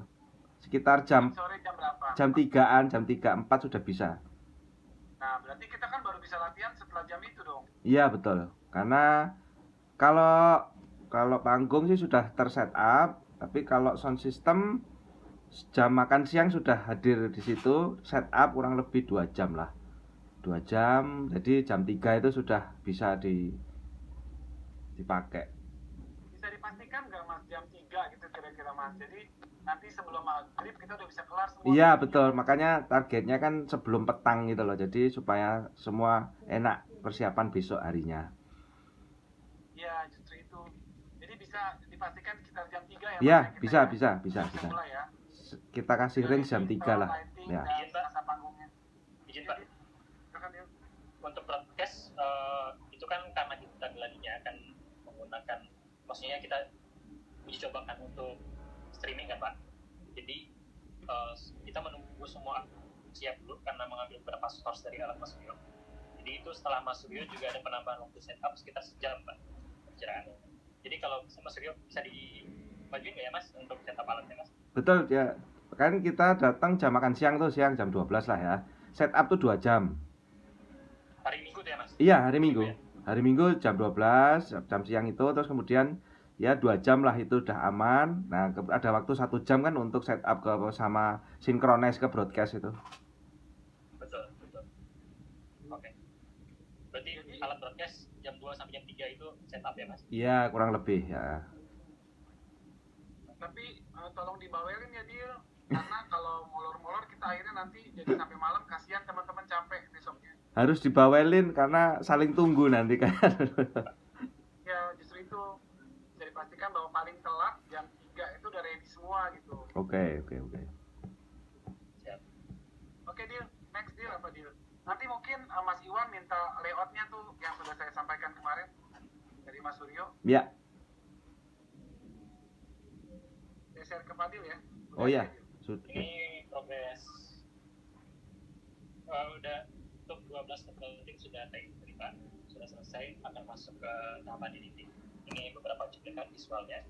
Sekitar jam Sore jam berapa? jam 3-an, jam 3-4 sudah bisa. Nah, berarti kita kan baru bisa latihan setelah jam itu dong. Iya betul. Karena kalau panggung sih sudah terset up, tapi kalau sound system jam makan siang sudah hadir di situ, set up kurang lebih 2 jam lah. 2 jam, jadi jam 3 itu sudah bisa dipakai. Bisa dipastikan nggak Mas jam 3 gitu kira-kira Mas? Jadi nanti sebelum maghrib kita udah bisa kelar semua. Iya betul, makanya targetnya kan sebelum petang gitu loh. Jadi supaya semua enak persiapan besok harinya. Iya, justru itu. Jadi bisa dipastikan sekitar jam 3 ya. Iya, Mas, bisa. mulai ya. Kita kasih range jam 3 lah. Ya. Izin Pak. Masa panggungnya. Izin Pak. Silakan, Dil. Untuk broadcast itu kan karena kita lagi akan menggunakan, maksudnya kita uji cobakan untuk streaming kan Pak. Jadi kita menunggu semua siap dulu karena mengambil beberapa source dari alat Mas Suryo. Jadi itu setelah Mas Suryo juga ada penambahan waktu setup sekitar sejam Pak perkiraannya. Jadi kalau Mas Suryo bisa dimajuin nggak ya Mas untuk setup alatnya Mas? Betul ya. Kan kita datang jam makan siang tuh, siang jam 12 lah ya. Setup tuh 2 jam. Hari Minggu tuh ya Mas? Iya, hari Minggu. Ya? Hari Minggu jam 12, jam siang itu, terus kemudian ya 2 jam lah itu udah aman. Nah, ada waktu 1 jam kan untuk setup ke sama synchronize ke broadcast itu. Betul. Oke. Berarti alat broadcast jam 2 sampai jam 3 itu setup ya Mas? Iya, kurang lebih ya. Tapi tolong dibawelin ya Dil. Karena kalau molor-molor kita akhirnya nanti jadi sampai malam, kasihan teman-teman capek besoknya. Harus dibawelin karena saling tunggu nanti kan. Ya justru itu bisa dipastikan bahwa paling telat jam 3 itu udah ready semua gitu. Oke. Oke Dil, next Dil apa Dil? Nanti mungkin Mas Iwan minta layoutnya tuh yang sudah saya sampaikan kemarin dari Mas Suryo. Ya. Saya share ke Fadil ya. Oh ya. Ini progres udah untuk 12 controlling sudah terima, sudah selesai, akan masuk ke tahapan editing. Ini beberapa cuplikan visualnya.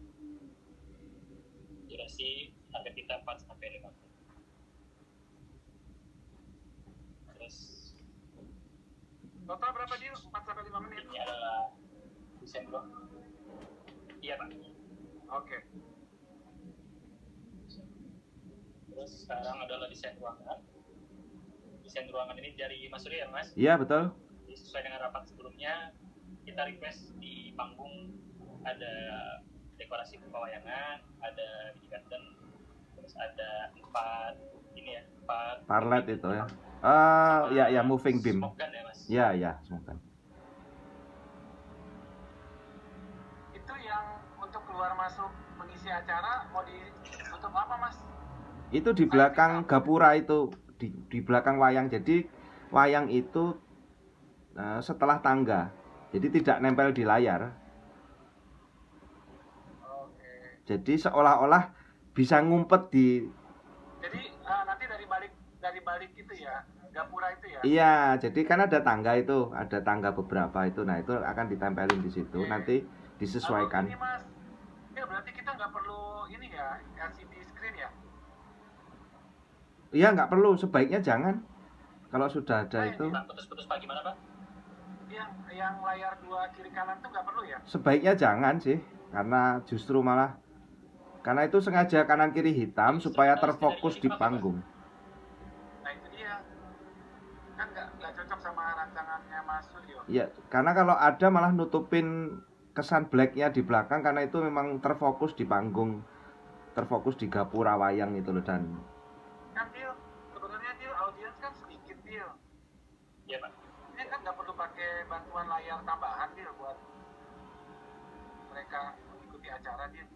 Durasi target kita 4 sampai 5 menit. Terus total berapa Dil? 4 sampai 5 menit. ini adalah desain ruang. Iya Pak. Oke. Terus sekarang adalah desain ruangan. Desain ruangan ini dari Mas Suryo ya Mas? Iya, betul. Jadi sesuai dengan rapat sebelumnya, kita request di panggung ada dekorasi pewayangan, ada mini garden, terus ada 4 parlet itu ya. Ya moving beam. Smoke gun ya Mas? Ya, smoke gun. Itu yang untuk keluar masuk mengisi acara mau ditutup apa Mas? Itu di belakang gapura itu, di belakang wayang. Jadi wayang itu setelah tangga. Jadi tidak nempel di layar. Oke. Jadi seolah-olah bisa ngumpet di. Jadi nanti dari balik itu ya, gapura itu ya. Iya, jadi kan ada tangga itu, ada tangga beberapa itu. Nah, itu akan ditempelin di situ. Nanti disesuaikan. Ini Mas, ya berarti kita nggak perlu ini ya, LCD screen ya? Iya, nggak perlu, sebaiknya jangan. Kalau sudah ada itu. Putus-putus Pak, gimana Pak? Yang layar 2 kiri kanan tuh nggak perlu ya? Sebaiknya jangan sih, karena justru malah karena itu sengaja kanan kiri hitam supaya terfokus di panggung. Nah itu dia, kan nggak cocok sama rancangannya Mas Suryo. Iya, karena kalau ada malah nutupin kesan blacknya di belakang karena itu memang terfokus di panggung, terfokus di gapura wayang itu loh. Dan Kan Dil, sebenarnya Dil audiens kan sedikit Dil. Iya Pak. Ini kan nggak perlu pakai bantuan layar tambahan Dil buat mereka mengikuti acara Dil.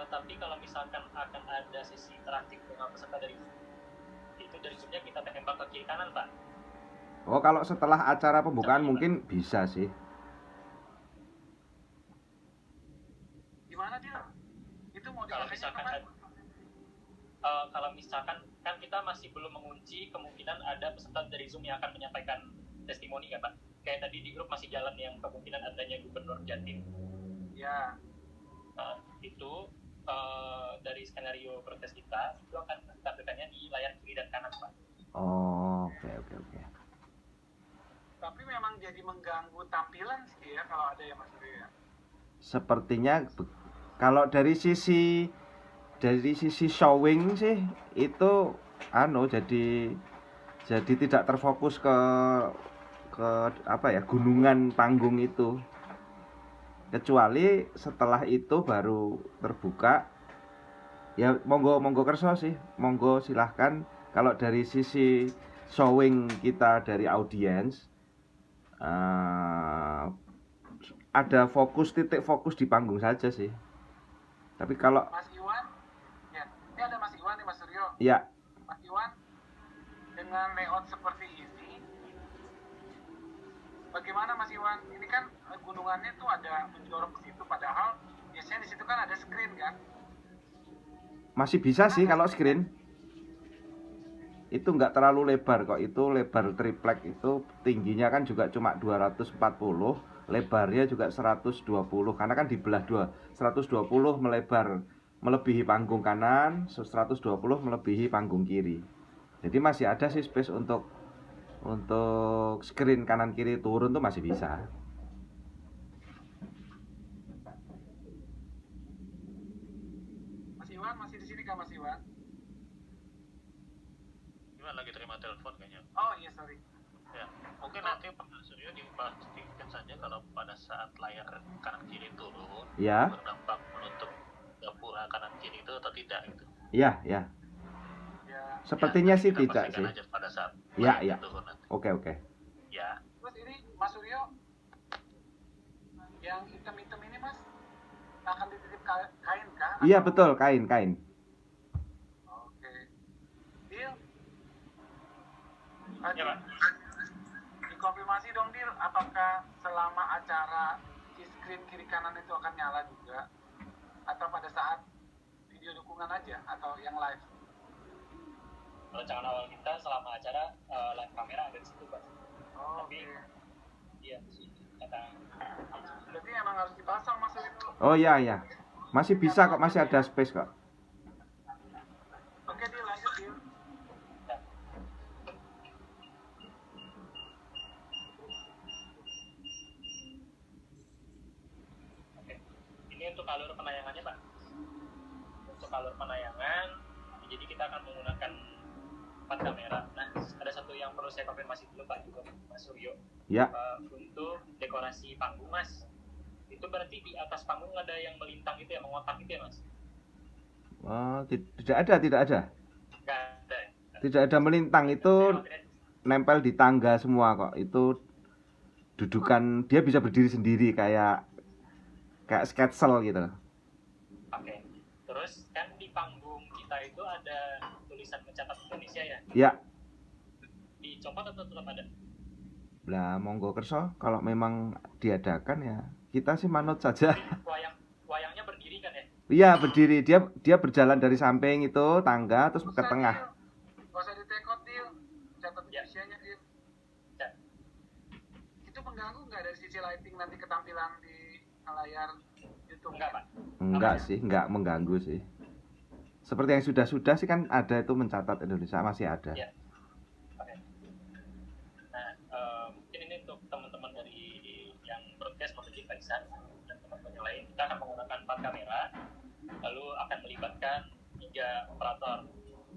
Tapi kalau misalkan akan ada sesi interaktif dengan peserta dari Zoom, itu dari Zoom-nya kita tembak ke kiri kanan Pak. oh, kalau setelah acara pembukaan mungkin bisa sih. Gimana Dil? Itu mau Kalau diarahnya misalkan kemana? kalau misalkan kan kita masih belum mengunci kemungkinan ada peserta dari Zoom yang akan menyampaikan testimoni kan Pak. Kayak tadi di grup masih jalan yang kemungkinan adanya Gubernur Jatim. Ya. Itu dari skenario protes kita itu akan ditampilkannya di layar kiri dan kanan Pak. Oh, oke. Tapi memang jadi mengganggu tampilan sih ya kalau ada yang Mas Rio ya. Sepertinya kalau dari sisi showing sih itu jadi tidak terfokus ke apa ya, gunungan panggung itu. Kecuali setelah itu baru terbuka. Ya monggo kerso sih, monggo silahkan. Kalau dari sisi showing kita dari audiens ada titik fokus di panggung saja sih. Tapi kalau Mas Iwan, ya, ini ada Mas Iwan nih Mas Suryo. ya, Mas Iwan, dengan layout seperti ini, bagaimana Mas Iwan? Ini kan gunungannya tuh ada menjorok ke situ, padahal biasanya di situ kan ada screen kan? masih bisa sih kalau screen. Itu nggak terlalu lebar kok. Itu lebar triplek itu tingginya kan juga cuma 240, lebarnya juga 120 karena kan dibelah dua. 120 melebihi panggung kanan, 120 melebihi panggung kiri. Jadi masih ada sih space untuk screen kanan kiri turun tuh masih bisa. Mas Iwan masih di sini kan Mas Iwan? Gimana lagi terima telepon kayaknya. Oh iya sorry. Ya, mungkin nanti Pak Suryo dipastikan saja kalau pada saat layar kanan kiri turun, Ya. berdampak menutup gapura kanan kiri itu atau tidak gitu. Iya. Sepertinya sih Kita tidak pastikan sih. aja pada saat Ya. layar turun nanti. Oke. Ya. Terus ini Mas Suryo, yang hitam-hitam ini Mas, akan dititip kain kah? Iya betul, kain. Oke. Deal. Ya, Pak. Dikonfirmasi dong Dil, apakah selama acara di screen kiri kanan itu akan nyala juga? Atau pada saat video dukungan aja atau yang live? Rancangan awal kita selama acara live kamera ada di situ Pak. Oh, Tapi iya kata berarti emang harus dipasang Mas itu. Oh iya. Masih bisa kok, masih ada space kok. Oke Dil, lanjut Dil. Oke. Ini untuk alur penayangannya Pak. Untuk alur penayangan, jadi kita akan menggunakan 4 kamera. Nah, ada satu yang perlu saya konfirmasi dulu Pak juga Mas Suryo. Ya. Untuk dekorasi panggung Mas, itu berarti di atas panggung ada yang melintang itu ya, mengotak itu ya Mas? Oh, tidak ada. Nggak ada. Ya? Tidak ada melintang, itu nempel di tangga semua kok. Itu dudukan, dia bisa berdiri sendiri kayak sketsel gitu. Oke. Terus kan di panggung kita itu ada tulisan mencatat Indonesia ya? Ya. Dicopot atau tetap ada? Lah monggo kerso, kalau memang diadakan ya kita sih manut saja. Wayangnya berdiri kan ya? Iya berdiri, dia berjalan dari samping itu tangga terus ke tengah. Gak usah ditekot Dil, catat Indonesianya Dil. Ya. Itu mengganggu nggak dari sisi lighting nanti ketampilan di layar YouTube? Enggak Pak. Enggak sih, enggak mengganggu sih. Seperti yang sudah sih kan ada itu mencatat Indonesia, masih ada. Ya. Oke. Nah, mungkin ini untuk teman-teman dari yang broadcast maupun di Paisan dan teman-teman yang lain, kita akan menggunakan 4 kamera, lalu akan melibatkan 3 operator.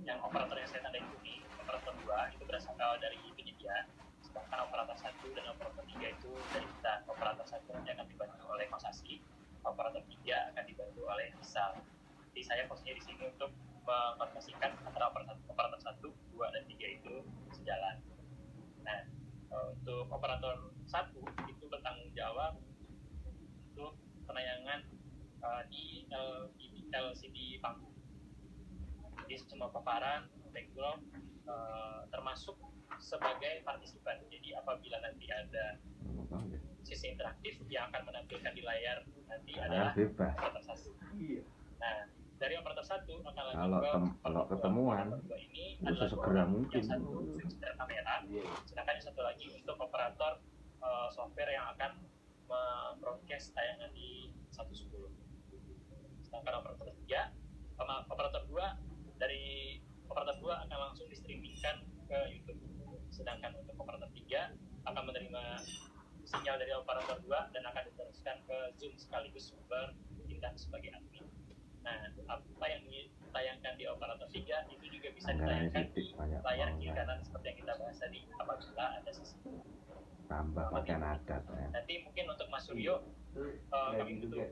Yang operator yang saya tandain ini, operator 2 itu berasal dari penyedia, sedangkan operator 1 dan operator 3 itu dari kita. Operator 1 yang akan nanti saya posisinya di sini untuk mengkoordinasikan antara operator 1, 2, dan 3 itu sejalan. Nah, untuk operator 1 itu bertanggung jawab untuk penayangan di LCD panggung. Jadi semua paparan, background, termasuk sebagai partisipan. Jadi apabila nanti ada sisi interaktif yang akan menampilkan di layar nanti adalah operator 1. Nah, dari operator 1 akan lanjut kalau ketemuan ini bisa segera mungkin. Yang satu fixture kamera, sedangkan yang satu lagi untuk operator software yang akan membroadcast tayangan di 110. Sedangkan operator 2 dari operator 2 akan langsung di-streamingkan ke YouTube. Sedangkan untuk operator 3 akan menerima sinyal dari operator 2 dan akan diteruskan ke Zoom sekaligus bertindak sebagai admin. Nah, apa yang ditayangkan di operator 3 itu juga bisa ditayangkan di layar kiri kanan seperti yang kita bahas tadi apabila ada sisi tambah pakai nada ya. Nanti mungkin untuk Mas Suryo kami butuh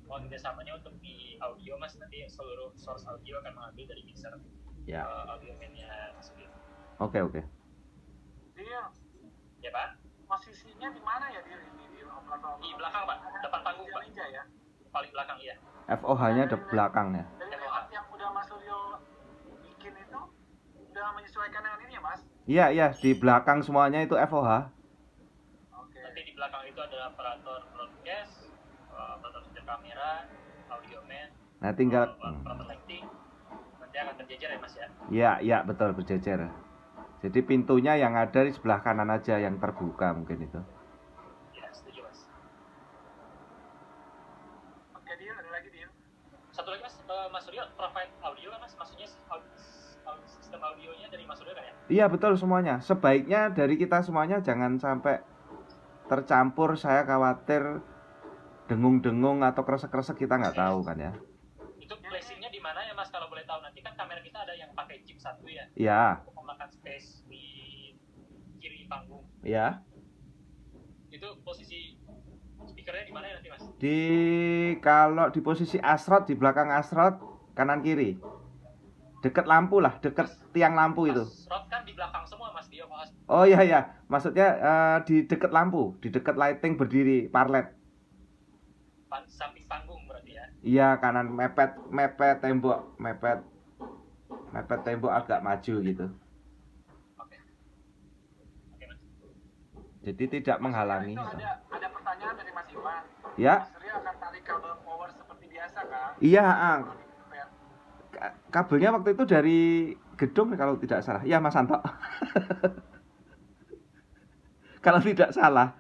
kerjasamanya untuk di audio Mas, nanti seluruh source audio akan mengambil dari mixer audio man-nya Mas Suryo. Oke. Dia ya Pak, posisinya di mana ya dia ini di operator? Di belakang Pak, depan panggung Pak. Ya? Paling belakang iya. FOH-nya di belakangnya. Dari layout yang udah Mas Suryo bikin itu udah menyesuaikan dengan ini ya Mas? Iya, di belakang semuanya itu FOH. Nanti di belakang itu ada operator broadcast, operator setir kamera, audio man, Nah, tinggal operator lighting. Nanti akan terjejer ya Mas ya? Iya, betul berjejer. Jadi pintunya yang ada di sebelah kanan aja yang terbuka mungkin itu. Ya, setuju Mas. Oke, Deal, ada lagi Deal? Satu lagi Mas, Mas Suryo provide audio kan Mas? Maksudnya sistem audionya dari Mas Suryo kan ya? Iya, betul semuanya. Sebaiknya dari kita semuanya jangan sampai tercampur, saya khawatir dengung-dengung atau kresek-kresek kita nggak tahu kan ya. Itu placingnya di mana ya Mas kalau boleh tahu? Nanti kan kamera kita ada yang pakai chip 1 ya? Iya. Untuk memakan space di kiri panggung. Iya. Itu posisi speakernya di mana ya nanti Mas? Kalau di posisi asrot, di belakang asrot kanan kiri. Deket lampu lah, deket tiang lampu itu. Asrot kan di belakang semua Mas, dia bahas. Oh iya, maksudnya di deket lampu, di deket lighting berdiri parlet. Samping panggung berarti ya? Iya, kanan mepet tembok, mepet tembok agak maju gitu. Oke Mas. Jadi tidak menghalangi. Itu ada pertanyaan dari Mas Iwan. Ya. Mas Suryo akan tarik kabel power seperti biasa kan? Iya, kabelnya waktu itu dari gedung kalau tidak salah. Iya, Mas Santo. Kalau tidak salah.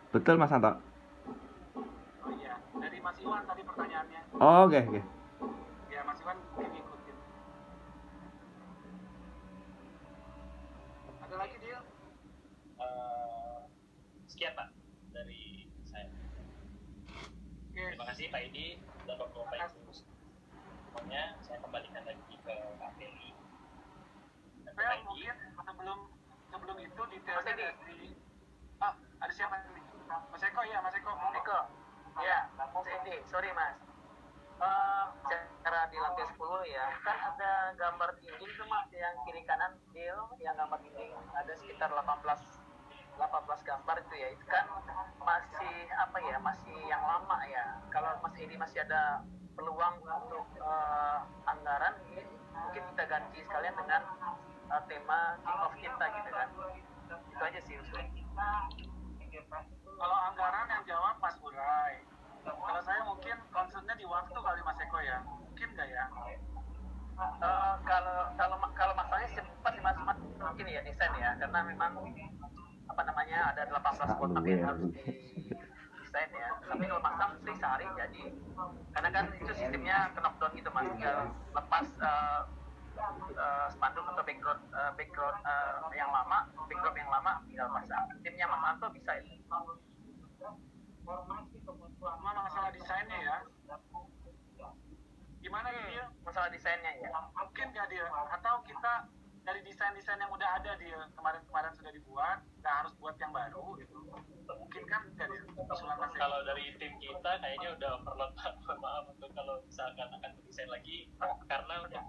Betul Mas Santo? Oh iya, dari Mas Iwan tadi pertanyaannya. Oh, oke. Ya, Mas Iwan mungkin ikutin. Ada lagi Deal? Sekian Pak dari saya. Terima kasih Pak Edi dan Bapak Ibu semuanya. Saya kembalikan lagi ke Pak Feli. Saya mungkin sebelum itu detailnya dari ada siapa nih? Mas Eko ya, Mas Eko. Ya, Mas Edi, sorry Mas. Secara di lantai 10 ya, kan ada gambar dinding tuh Mas yang kiri kanan deal, yang gambar dinding ada sekitar 18 gambar itu ya. Itu kan masih masih yang lama ya. Kalau Mas Edi masih ada peluang untuk anggaran, mungkin kita ganti sekalian dengan tema kick off kita gitu kan. Itu aja sih usulnya. Kalau anggaran yang jawab Mas Urai. Kalau saya mungkin concernnya di waktu kali Mas Eko ya. Mungkin nggak ya? Kalau masalahnya cepat sih Mas, mungkin ya desain ya, karena memang ada 18 kotak yang harus didesain ya. Tapi kalau masang free sehari jadi. Karena kan itu sistemnya knockdown gitu Mas, tinggal lepas spanduk atau background yang lama tinggal pasang. Timnya Mas Anto bisa itu. Cuma masalah desainnya ya. Gimana dia? Masalah desainnya ya. Mungkin nggak dia? Atau kita dari desain-desain yang udah ada di kemarin sudah dibuat, nggak harus buat yang baru gitu. Mungkin kan nggak dia usulan Mas Eko? Kalau dari tim kita kayaknya udah overload Pak. Maaf untuk kalau misalkan akan berdesain lagi karena untuk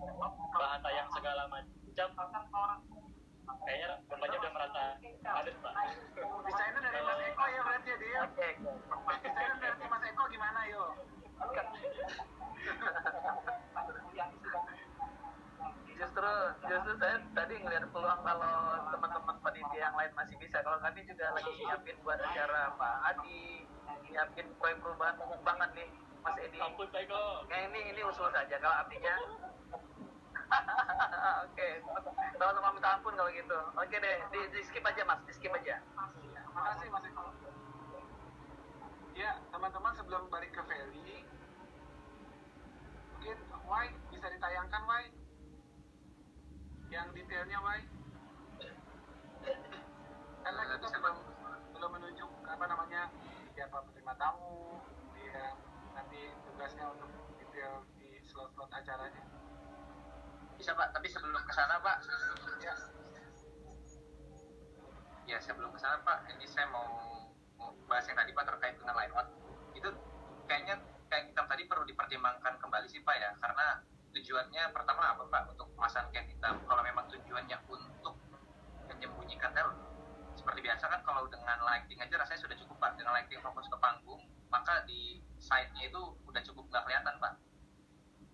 bahan tayang segala macam kayaknya Bapaknya udah merasa padat Pak. Desainnya dari Mas Eko ya berarti ya dia. Desainnya dari Mas Eko gimana yo? Justru saya tadi ngelihat peluang kalau teman-teman panitia yang lain masih bisa. Kalau kami juga lagi nyiapin buat acara Pak Adi, nyiapin proyek perubahan umum banget nih Mas Edi. Ampun Pak Eko. Ini usul saja kalau artinya. Oke, sama-sama minta ampun kalau gitu. Oke deh, di skip aja Mas, di skip aja. Terima kasih Mas Eko. Ya, teman-teman sebelum balik ke Feli, mungkin Wai bisa ditayangkan Wai? Yang detailnya Wai? Karena kita belum menunjuk apa namanya siapa penerima tamu, kemudian nanti tugasnya untuk detail di slot-slot acaranya. Bisa Pak, tapi sebelum ke sana Pak. Ya, sebelum ke sana Pak, ini saya mau bahas yang tadi Pak terkait dengan layout. Itu kayaknya kayak kita tadi perlu dipertimbangkan kembali sih Pak ya, karena tujuannya pertama apa Pak untuk pemasangan kain hitam? Kalau memang tujuannya untuk menyembunyikan talent, seperti biasa kan kalau dengan lighting aja rasanya sudah cukup Pak. Dengan lighting fokus ke panggung, maka di side-nya itu udah cukup nggak kelihatan Pak.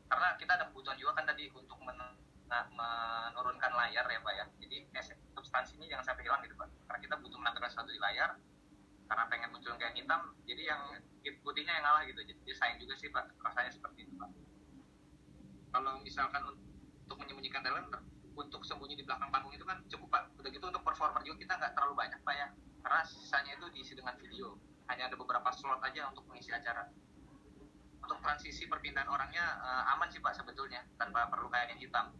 Karena kita ada kebutuhan juga kan tadi untuk menurunkan layar ya Pak ya. Jadi substansinya jangan sampai hilang gitu Pak. Karena kita butuh menampilkan sesuatu di layar, karena pengen muncul kain hitam, jadi yang putihnya yang ngalah gitu. Jadi sayang juga sih Pak, rasanya seperti itu Pak. Kalau misalkan untuk menyembunyikan talent, untuk sembunyi di belakang panggung itu kan cukup Pak. Udah gitu untuk performer juga kita nggak terlalu banyak Pak ya, karena sisanya itu diisi dengan video. Hanya ada beberapa slot aja untuk mengisi acara. Untuk transisi perpindahan orangnya aman sih Pak sebetulnya, tanpa perlu kain hitam.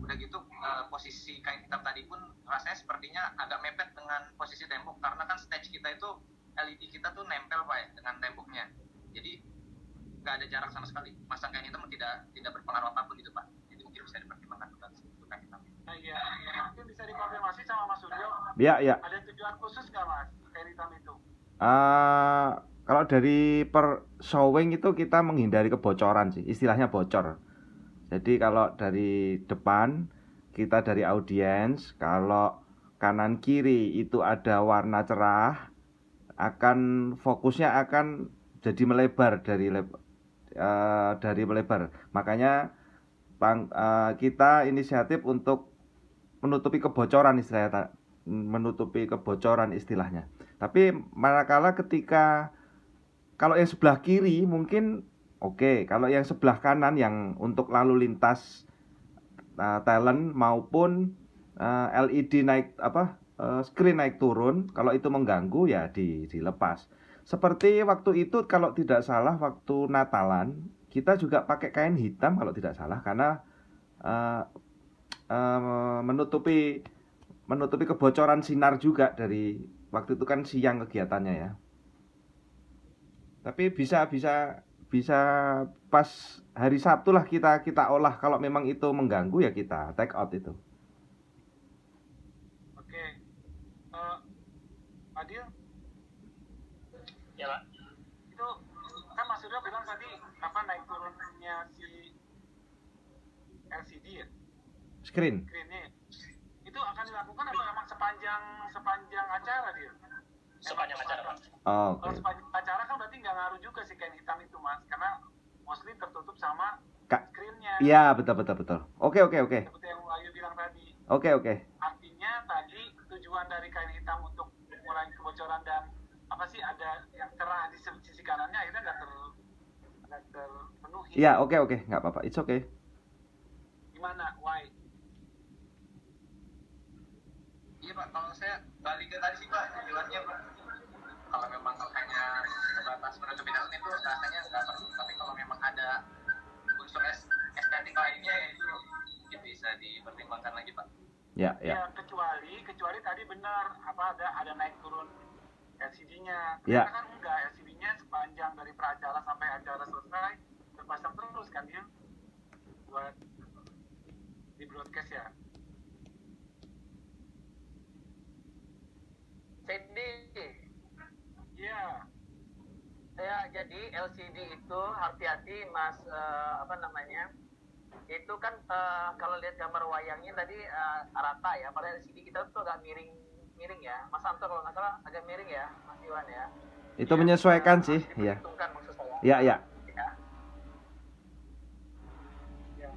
Udah gitu posisi kain hitam tadi pun rasanya sepertinya agak mepet dengan posisi tembok, karena kan stage kita itu LED kita tuh nempel Pak ya dengan temboknya. Jadi nggak ada jarak sama sekali. Masang kain hitam tidak berpengaruh apapun gitu Pak. Jadi mungkin bisa dipertimbangkan untuk kain hitam. Nah iya, mungkin bisa dikonfirmasi sama Mas Suryo. Ya. Ada tujuan khusus nggak Mas kain hitam itu? Kalau dari per showing itu kita menghindari kebocoran sih, istilahnya bocor. Jadi kalau dari depan kita dari audiens, kalau kanan kiri itu ada warna cerah, akan fokusnya akan jadi melebar dari melebar. Makanya kita inisiatif untuk menutupi kebocoran istilahnya. Tapi manakala ketika kalau yang sebelah kiri mungkin oke, kalau yang sebelah kanan yang untuk lalu lintas talent maupun LED screen naik turun, kalau itu mengganggu ya dilepas. Seperti waktu itu kalau tidak salah waktu Natalan kita juga pakai kain hitam kalau tidak salah, karena menutupi kebocoran sinar juga. Dari waktu itu kan siang kegiatannya ya. Tapi bisa pas hari Sabtu lah kita olah. Kalau memang itu mengganggu ya kita take out itu. Oke. Adil? Ya Pak. Itu kan Mas Suryo bilang tadi apa naik turunnya si LCD ya? Screen-nya. Itu akan dilakukan apa memang sepanjang acara dia? Sepanjang acara Pak. Oh, kalau sepanjang acara kan berarti nggak ngaruh juga sih kain hitam itu Mas, karena mostly tertutup sama screen-nya. Iya, betul. Oke. Seperti yang Ayu bilang tadi. Oke. Artinya tadi tujuan dari kain hitam untuk mengurangi kebocoran dan apa sih ada yang cerah di sisi kanannya akhirnya nggak terpenuhi. Iya, oke, nggak apa-apa, it's okay. Gimana, Why? Iya Pak, kalau saya balik ke tadi sih Pak, tujuannya Pak. Kalau memang hanya sebatas menutupi talent itu rasanya nggak perlu. Tapi kalau memang ada unsur estetik lainnya itu bisa dipertimbangkan lagi Pak. Ya kecuali tadi benar apa ada naik turun LCD-nya. Karena kan enggak, LCD-nya sepanjang dari pracara sampai acara selesai terpasang terus kan ya buat di broadcast ya. Sandy. Iya. Ya, jadi LCD itu hati-hati Mas apa namanya? Itu kan kalau lihat gambar wayangnya tadi rata ya. Pada LCD kita tuh agak miring ya. Mas Anto kalau nggak salah agak miring ya, Mas Iwan ya. Itu menyesuaikan sih, ya. Diperhitungkan maksud saya. Ya, ya. Ya.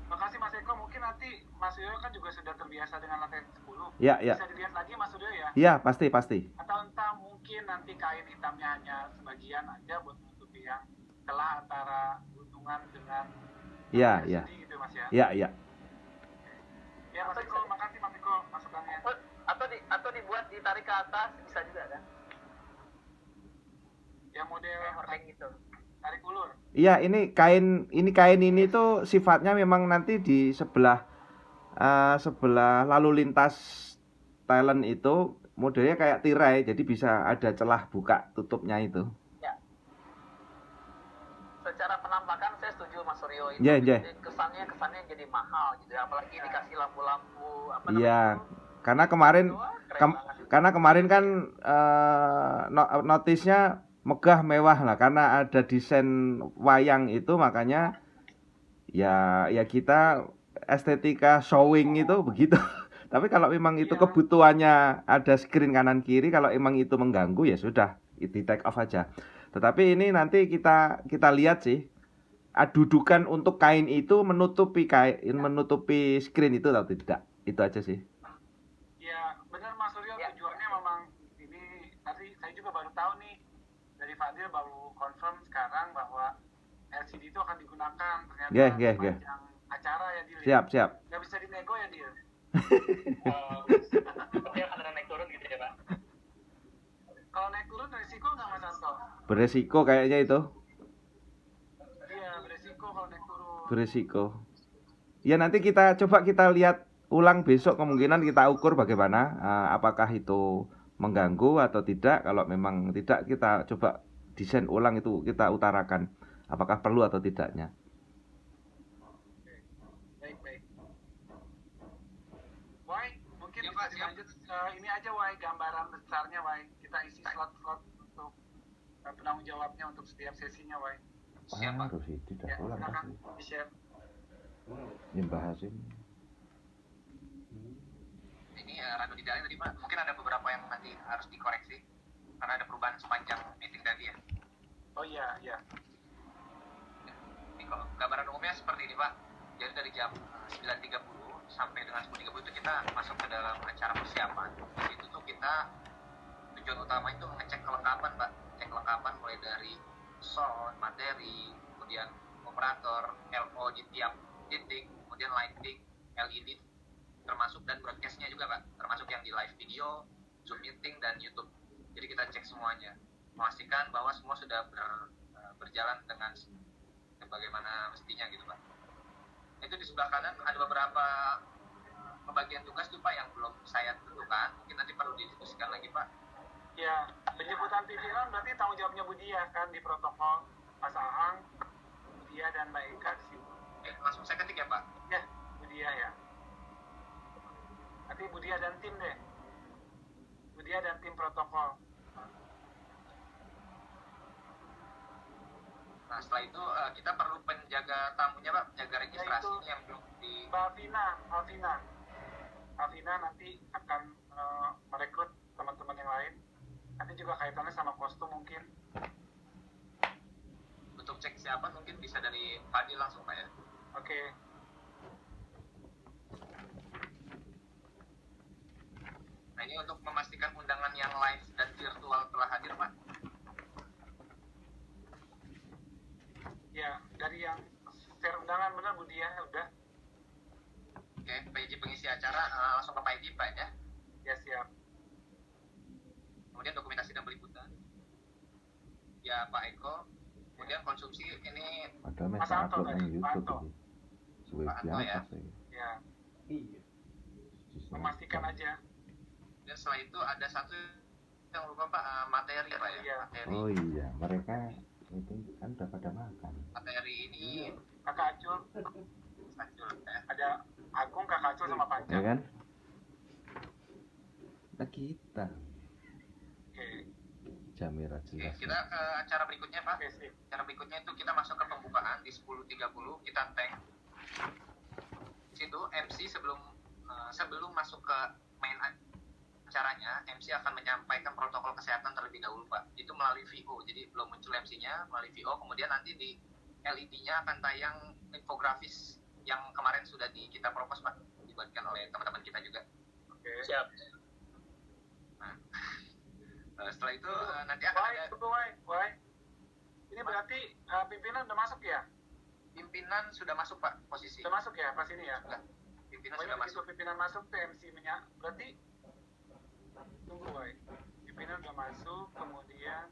Makasih Mas Eko, mungkin nanti Mas Suryo kan juga sudah terbiasa dengan lantai 10. Ya, ya. Bisa dilihat lagi Mas Suryo ya? Iya, pasti. Atau entah mungkin nanti kain hitamnya hanya sebagian aja buat menutupi yang celah antara gunungan dengan Iya, LCD iya. gitu Mas ya? Iya, iya. Ya Mas Eko, makasih Mas Eko masukannya. Atau dibuat ditarik ke atas bisa juga kan? Yang model hordeng gitu. Tarik ulur. Iya, ini kain ini tuh sifatnya memang nanti di sebelah lalu lintas talent itu modelnya kayak tirai, jadi bisa ada celah buka tutupnya itu. Ya. Secara penampakan saya setuju Mas Suryo itu. Iya, iya. Kesannya jadi mahal gitu, apalagi dikasih lampu-lampu apa namanya? Iya, karena kemarin kan notisnya megah mewah lah, karena ada desain wayang itu, makanya ya kita estetika showing itu begitu. Tapi kalau memang itu kebutuhannya ada screen kanan kiri, kalau emang itu mengganggu ya sudah, di take off aja. Tetapi ini nanti kita lihat sih, dudukan untuk kain itu menutupi screen itu atau tidak. Itu aja sih. Ya benar Mas Suryo, tujuannya memang ini tadi saya juga baru tahu nih dari Fadil, baru confirm sekarang bahwa LCD itu akan digunakan ternyata sepanjang acara ya Dil. Siap. Nggak bisa dinego ya Dil. Dia akan ada naik turun gitu ya Pak? Kalau naik turun resiko nggak Mas Anto? Beresiko kayaknya itu. Iya beresiko kalau naik turun. Beresiko. Ya nanti kita lihat ulang besok, kemungkinan kita ukur bagaimana, apakah itu mengganggu atau tidak. Kalau memang tidak, kita coba desain ulang, itu kita utarakan apakah perlu atau tidaknya. Baik. Wai, mungkin bisa dilanjut ini aja Wai, gambaran besarnya Wai. Kita isi slot-slot untuk penanggung jawabnya untuk setiap sesinya Wai. Harus itu dah ulang silakan pasti. di-share. Bahas ini. Ini rada di dalam tadi Pak, mungkin ada beberapa yang nanti harus dikoreksi karena ada perubahan sepanjang meeting tadi ya. Oh iya. Ini kalau gambaran umumnya seperti ini Pak. Jadi dari jam 9.30 sampai dengan 10.30 itu kita masuk ke dalam acara persiapan. Di situ tuh kita tujuan utama itu ngecek kelengkapan Pak. Cek kelengkapan mulai dari sound, materi, kemudian operator, LO di tiap titik, kemudian lighting, LED, termasuk dan broadcastnya juga Pak, termasuk yang di live video, Zoom meeting, dan YouTube. Jadi kita cek semuanya, memastikan bahwa semua sudah berjalan dengan sebagaimana mestinya gitu Pak. Itu di sebelah kanan ada beberapa pembagian tugas tuh Pak yang belum saya tentukan, mungkin nanti perlu didiskusikan lagi Pak. Ya, penjemputan pimpinan berarti tanggung jawabnya Budia kan di protokol, Mas Ahang, Budia dan Mbak Eka di situ. Langsung saya ketik ya Pak? Ya, Budia ya. Nanti Budia dan tim deh. Budia dan tim protokol. Nah setelah itu kita perlu penjaga tamunya Pak, penjaga registrasinya yang belum di... Mbak Alvina nanti akan merekrut teman-teman yang lain. Nanti juga kaitannya sama kostum mungkin. Untuk cek siapa mungkin bisa dari Fadil langsung Pak ya? Oke. Nah ini untuk memastikan undangan yang live dan virtual telah hadir Pak. Ya, dari yang share undangan benar Budia udah. Oke, PJ pengisi acara langsung ke PJ Pak ya? Ya siap. Kemudian dokumentasi dan peliputan. Ya Pak Eko. Kemudian konsumsi ini ada Mas Anto tadi, YouTube. Pak Anto ya? Ya. Iya. Memastikan aja. Dan setelah itu ada satu yang lupa Pak, materi Pak ya? Materi. Oh iya, mereka itu kan udah pada makan. Materi ini Kakak Acul. ya. Ada Agung, Kakak Acul sama Panca. Ya kan? Nah kita. Jamira jelas. Kita ke acara berikutnya, Pak. Acara berikutnya itu kita masuk ke pembukaan di 10.30 kita tank. Di situ MC sebelum masuk ke main acaranya, MC akan menyampaikan protokol kesehatan terlebih dahulu, Pak. Itu melalui VO. Jadi belum muncul MC-nya melalui VO, kemudian nanti di LED-nya akan tayang infografis yang kemarin sudah kita propose, Pak, dibuatkan oleh teman-teman kita juga. Oke. Siap. Nah, setelah itu nanti akan ada. Ini berarti pimpinan udah masuk ya? Pimpinan sudah masuk, Pak, posisi. Sudah masuk ya pas ini ya? Sudah. Pimpinan sudah masuk. Pimpinan masuk tuh MC-nya. Berarti tunggu, Wai. Pimpinan udah masuk, kemudian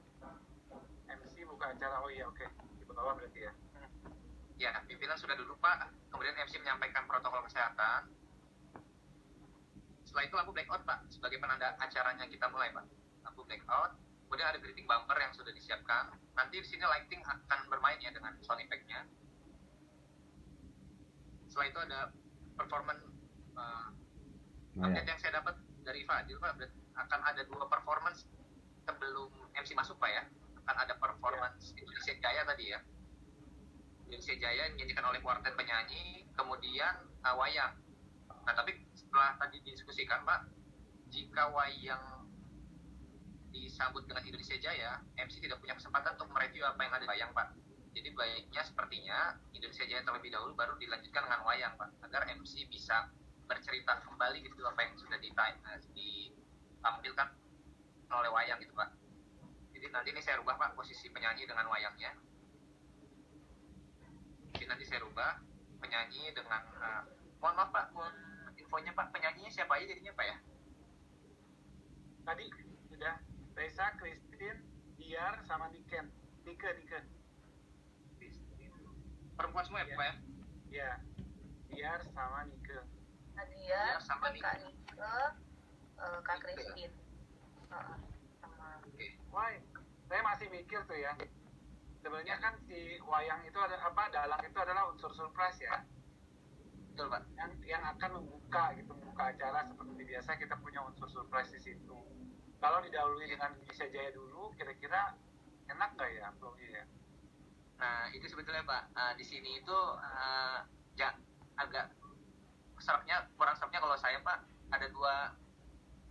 MC buka acara. Oh iya, oke. Di bawah berarti ya. Ya, pimpinan sudah duduk, Pak. Kemudian MC menyampaikan protokol kesehatan. Setelah itu lampu blackout, Pak, sebagai penanda acaranya kita mulai, Pak. Lampu blackout. Kemudian ada greeting bumper yang sudah disiapkan. Nanti di sini lighting akan bermain ya dengan sound effect-nya. Setelah itu ada performance update yang saya dapat dari Fadil, Pak. Akan ada 2 performance sebelum MC masuk, Pak, ya. Akan ada performance Indonesia Jaya tadi ya. Indonesia Jaya dinyanyikan oleh kuartet penyanyi, kemudian wayang. Nah, tapi setelah tadi didiskusikan, Pak, jika wayang disambut dengan Indonesia Jaya, MC tidak punya kesempatan untuk mereview apa yang ada di wayang, Pak. Jadi baiknya sepertinya Indonesia Jaya terlebih dahulu baru dilanjutkan dengan wayang, Pak, agar MC bisa bercerita kembali gitu apa yang sudah ditampilkan oleh wayang gitu, Pak. Jadi nanti ini saya rubah, Pak, posisi penyanyi dengan wayangnya. Jadi nanti saya rubah penyanyi dengan mohon maaf, Pak, infonya, Pak, penyanyinya siapa aja jadinya, Pak, ya? Tadi sudah Reza, Christine, Diar, sama Nike. Perempuan semua ya, Pak, ya? Iya. Diar sama Nike. Diar sama Kak Nike, Kak Christine. Sama. Wah, saya masih mikir tuh ya. Sebenarnya kan si wayang itu ada apa? Dalang itu adalah unsur surprise ya. Betul, Pak. Yang akan membuka acara seperti biasa, kita punya unsur surprise di situ. Kalau didahului dengan Indonesia Jaya dulu, kira-kira enak nggak ya flow-nya ya? Nah, itu sebetulnya, Pak, di sini itu agak kurang serapnya kalau saya, Pak, ada 2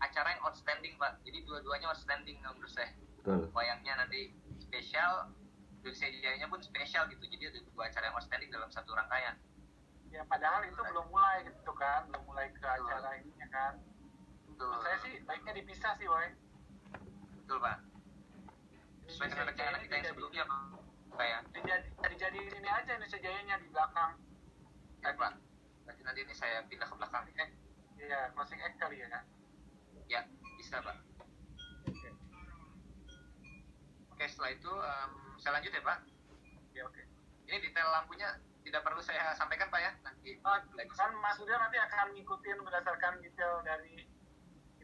acara yang outstanding, Pak. Jadi dua-duanya outstanding menurut saya. Betul. Wayangnya nanti spesial, Indonesia Jaya-nya pun spesial gitu. Jadi ada 2 acara yang outstanding dalam satu rangkaian. Ya, padahal itu belum mulai gitu kan, belum mulai ke acara ininya kan. Betul. Saya sih baiknya dipisah sih, Wai. Betul, Pak. Sesuai dengan rencana kita yang sebelumnya, Pak, ya. Dijadiin ini aja Indonesia Jaya-nya di belakang. Pak. Berarti nanti ini saya pindah ke belakang. Iya, closing act kali ya. Ya, bisa, Pak. Oke, setelah itu saya lanjut ya, Pak. Ya, oke. Ini detail lampunya tidak perlu saya sampaikan, Pak, ya. Nanti kan Mas Huda nanti akan ngikutin berdasarkan detail dari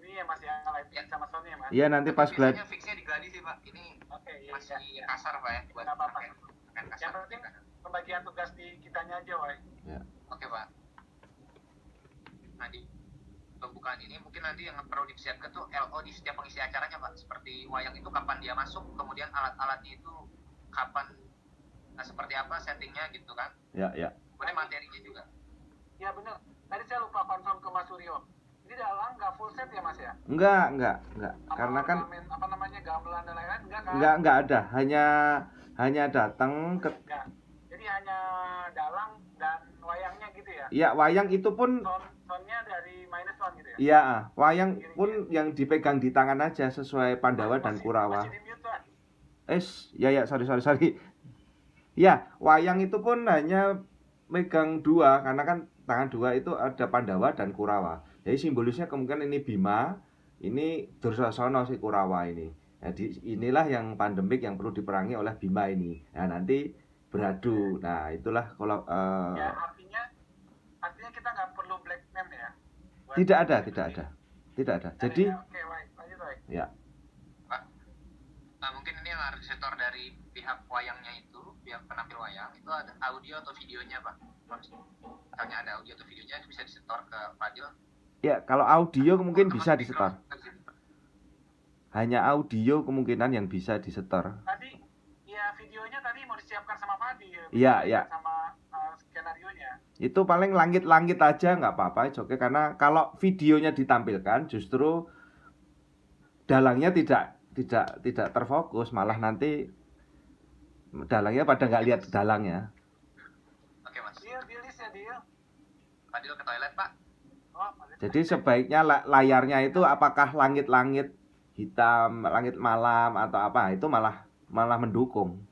ini ya, Mas, ya, lighting sama sound-nya, Mas. Iya, nanti pas biasanya fixnya di gladi sih, Pak. Ini iya, masih kasar, Pak, ya. Buat apa-apa. kasar. Yang penting pembagian tugas di kitanya aja, Wai. Ya. Oke, Pak. Nah, di pembukaan ini mungkin nanti yang perlu disiapkan tuh LO di setiap pengisi acaranya, Pak. Seperti wayang itu kapan dia masuk, kemudian alat-alatnya itu kapan, seperti apa settingnya gitu kan. Ya. Kemudian materinya juga. Ya, bener. Tadi saya lupa confirm ke Mas Suryo. Jadi dalam nggak full set ya, Mas, ya? Enggak. Karena kan apa namanya, gamelan dan lain-lain, enggak kan? Enggak ada. Hanya datang ke. Enggak. Jadi hanya dalang dan wayangnya gitu ya? Iya, wayang itu pun soundnya dari -1 gitu ya? Iya, wayang pun yang dipegang di tangan aja sesuai Pandawa dan Kurawa. Masih di mute, Pak. Ya, sorry. Ya, wayang itu pun hanya megang 2, karena kan tangan 2 itu ada Pandawa dan Kurawa. Jadi simbolisnya kemungkinan ini Bima, ini Dursasana si Kurawa ini. Jadi inilah yang pandemik yang perlu diperangi oleh Bima ini. Nah, nanti beradu. Nah, itulah kalau ya, artinya kita nggak perlu black man ya? Tidak ada. Jadi Oke, lanjut, Wai. Ya. Pak, mungkin ini yang harus disetor dari pihak wayangnya itu, pihak penampil wayang, itu ada audio atau videonya, Pak. Misalnya ada audio atau videonya, itu bisa disetor ke Fadil. Ya, kalau audio mungkin bisa disetor. Hanya audio kemungkinan yang bisa disetor. Tadi ya videonya tadi mau disiapkan sama Fadil. Iya, ya. Sama skenario-nya. Itu paling langit-langit aja nggak apa-apa, oke. Karena kalau videonya ditampilkan justru dalangnya tidak terfokus, malah nanti dalangnya pada nggak lihat dalangnya. Oke mas. Deal ya deal. Fadil ke toilet pak. Jadi sebaiknya layarnya itu apakah langit-langit hitam, langit malam atau apa, itu malah mendukung.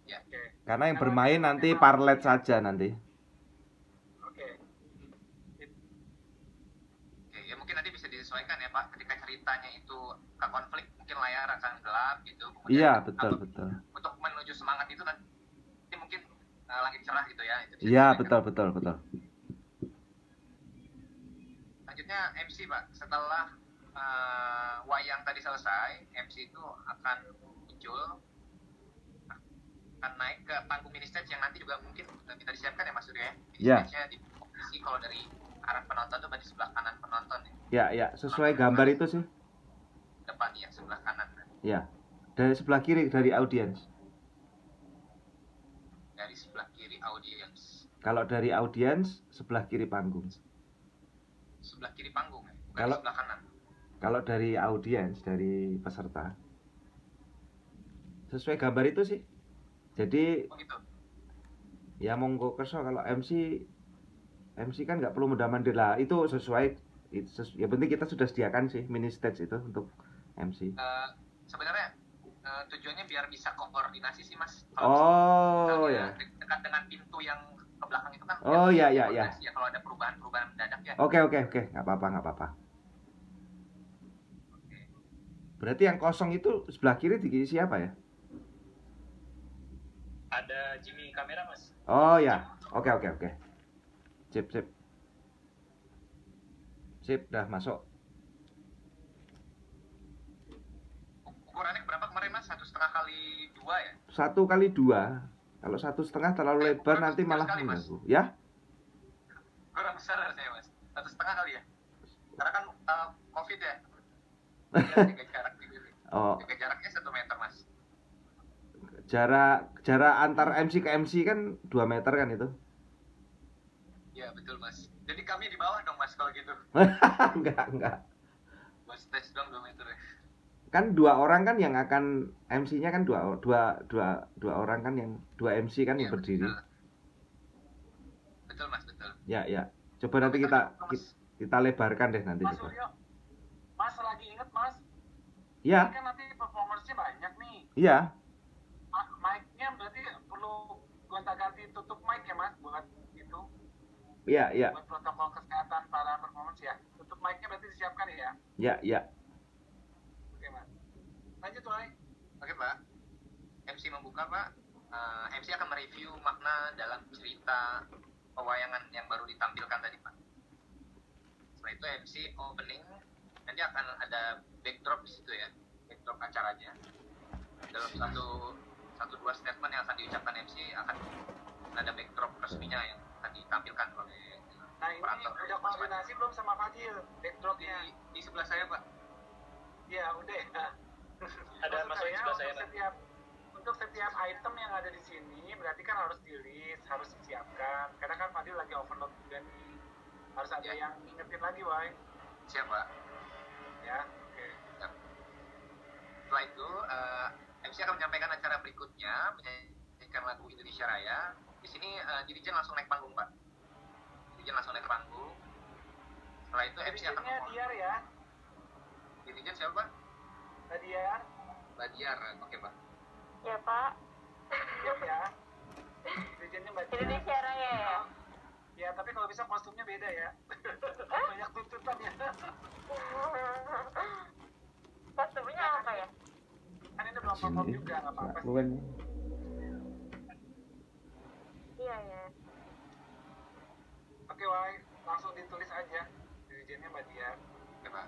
Ya. Karena yang bermain nanti parlet saja nanti. Oke, ya mungkin nanti bisa disesuaikan ya Pak, ketika ceritanya itu ke konflik mungkin layar akan gelap gitu. Kemudian Iya, betul. Untuk menuju semangat itu nanti mungkin langit cerah gitu ya. Iya, betul. Selanjutnya MC Pak, setelah wayang tadi selesai, MC itu akan muncul, akan naik ke panggung mini stage yang nanti juga mungkin kita disiapkan ya Mas Surya. Iya. Stage-nya di posisi kalau dari arah penonton tuh berarti sebelah kanan penonton Ya, ya. sesuai gambar itu sih. Depan ya, sebelah kanan. Ya. Dari sebelah kiri dari audiens. Dari sebelah kiri audiens. Kalau dari audiens sebelah kiri panggung. Sebelah kiri panggung ya, bukan Kalau sebelah kanan. Kalau dari audiens, dari peserta, sesuai gambar itu sih. Jadi gitu. Ya monggo kerso. Kalau MC kan nggak perlu mondar-mandir lah. Itu sesuai. Ya penting kita sudah sediakan sih mini stage itu untuk MC. Sebenarnya tujuannya biar bisa koordinasi sih Mas. Oh ya. Dekat dengan pintu yang ke belakang itu kan. Oh ya. Ya kalau ada perubahan mendadak ya. Oke, nggak apa-apa. Berarti yang kosong itu sebelah kiri diisi siapa ya? Ada Jimmy kamera Mas. Oh ya, oke. Sip, dah masuk. Ukurannya berapa kemarin Mas? 1,5 kali 2 ya? 1 kali 2. Kalau 1,5 terlalu lebar nanti malah mengganggu. Ya? Kurang besar harusnya Mas. 1,5 kali ya? Karena kan COVID ya. Jaga jarak gitu. Oh. Jaga jaraknya 1 meter Mas. Jarak antar MC ke MC kan 2 meter kan itu? Iya betul Mas. Jadi kami di bawah dong Mas kalau gitu. Enggak. Buat stage dong 2 meter ya. Kan 2 orang kan yang akan MC-nya kan dua orang kan yang 2 MC kan yang berdiri. Betul Mas, betul. Ya. Coba nanti kita lebarkan deh nanti. Mas Suryo, Mas lagi inget Mas? Iya. Kan nanti performance-nya banyak nih. Iya. Mic-nya berarti perlu gonta-ganti tutup mic ya Mas buat itu. Iya. Buat protokol kesehatan para performance ya. Tutup mic-nya berarti disiapkan ya. Iya. Oke Mas. Lanjut Wai. Oke Pak. MC membuka Pak. MC akan mereview makna dalam cerita pewayangan yang baru ditampilkan tadi Pak. Setelah itu MC opening, nanti akan ada backdrop di situ ya, backdrop acaranya. Dalam satu dua statement yang akan diucapkan MC akan ada backdrop resminya yang akan ditampilkan oleh Nah ini udah koordinasi belum sama Fadil backdropnya? Di sebelah saya Pak. Ya udah. Ada masuk di sebelah saya. Untuk setiap item yang ada di sini berarti kan harus di list, harus disiapkan. Karena kan Fadil lagi overload juga nih. Harus ada yang ingetin lagi, Wai. Siap Pak. Ya, oke. Setelah itu MC akan menyampaikan acara berikutnya, menyanyikan lagu Indonesia Raya. Di sini Dirijen langsung naik panggung Pak. Setelah itu MC akan Diar ya. Dirijen siapa Pak? Badiar, oke Pak. Ya Pak. Siap ya. Dirijennya Indonesia Raya ya. Ya, tapi kalau bisa kostumnya beda ya. Banyak tuntutan ya. Kostumnya apa ya? Kan ini belum perform juga, nggak apa-apa sih. Iya ya. Oke, Wai. Langsung ditulis aja. Dirijennya Mbak Dian. Oke, Pak.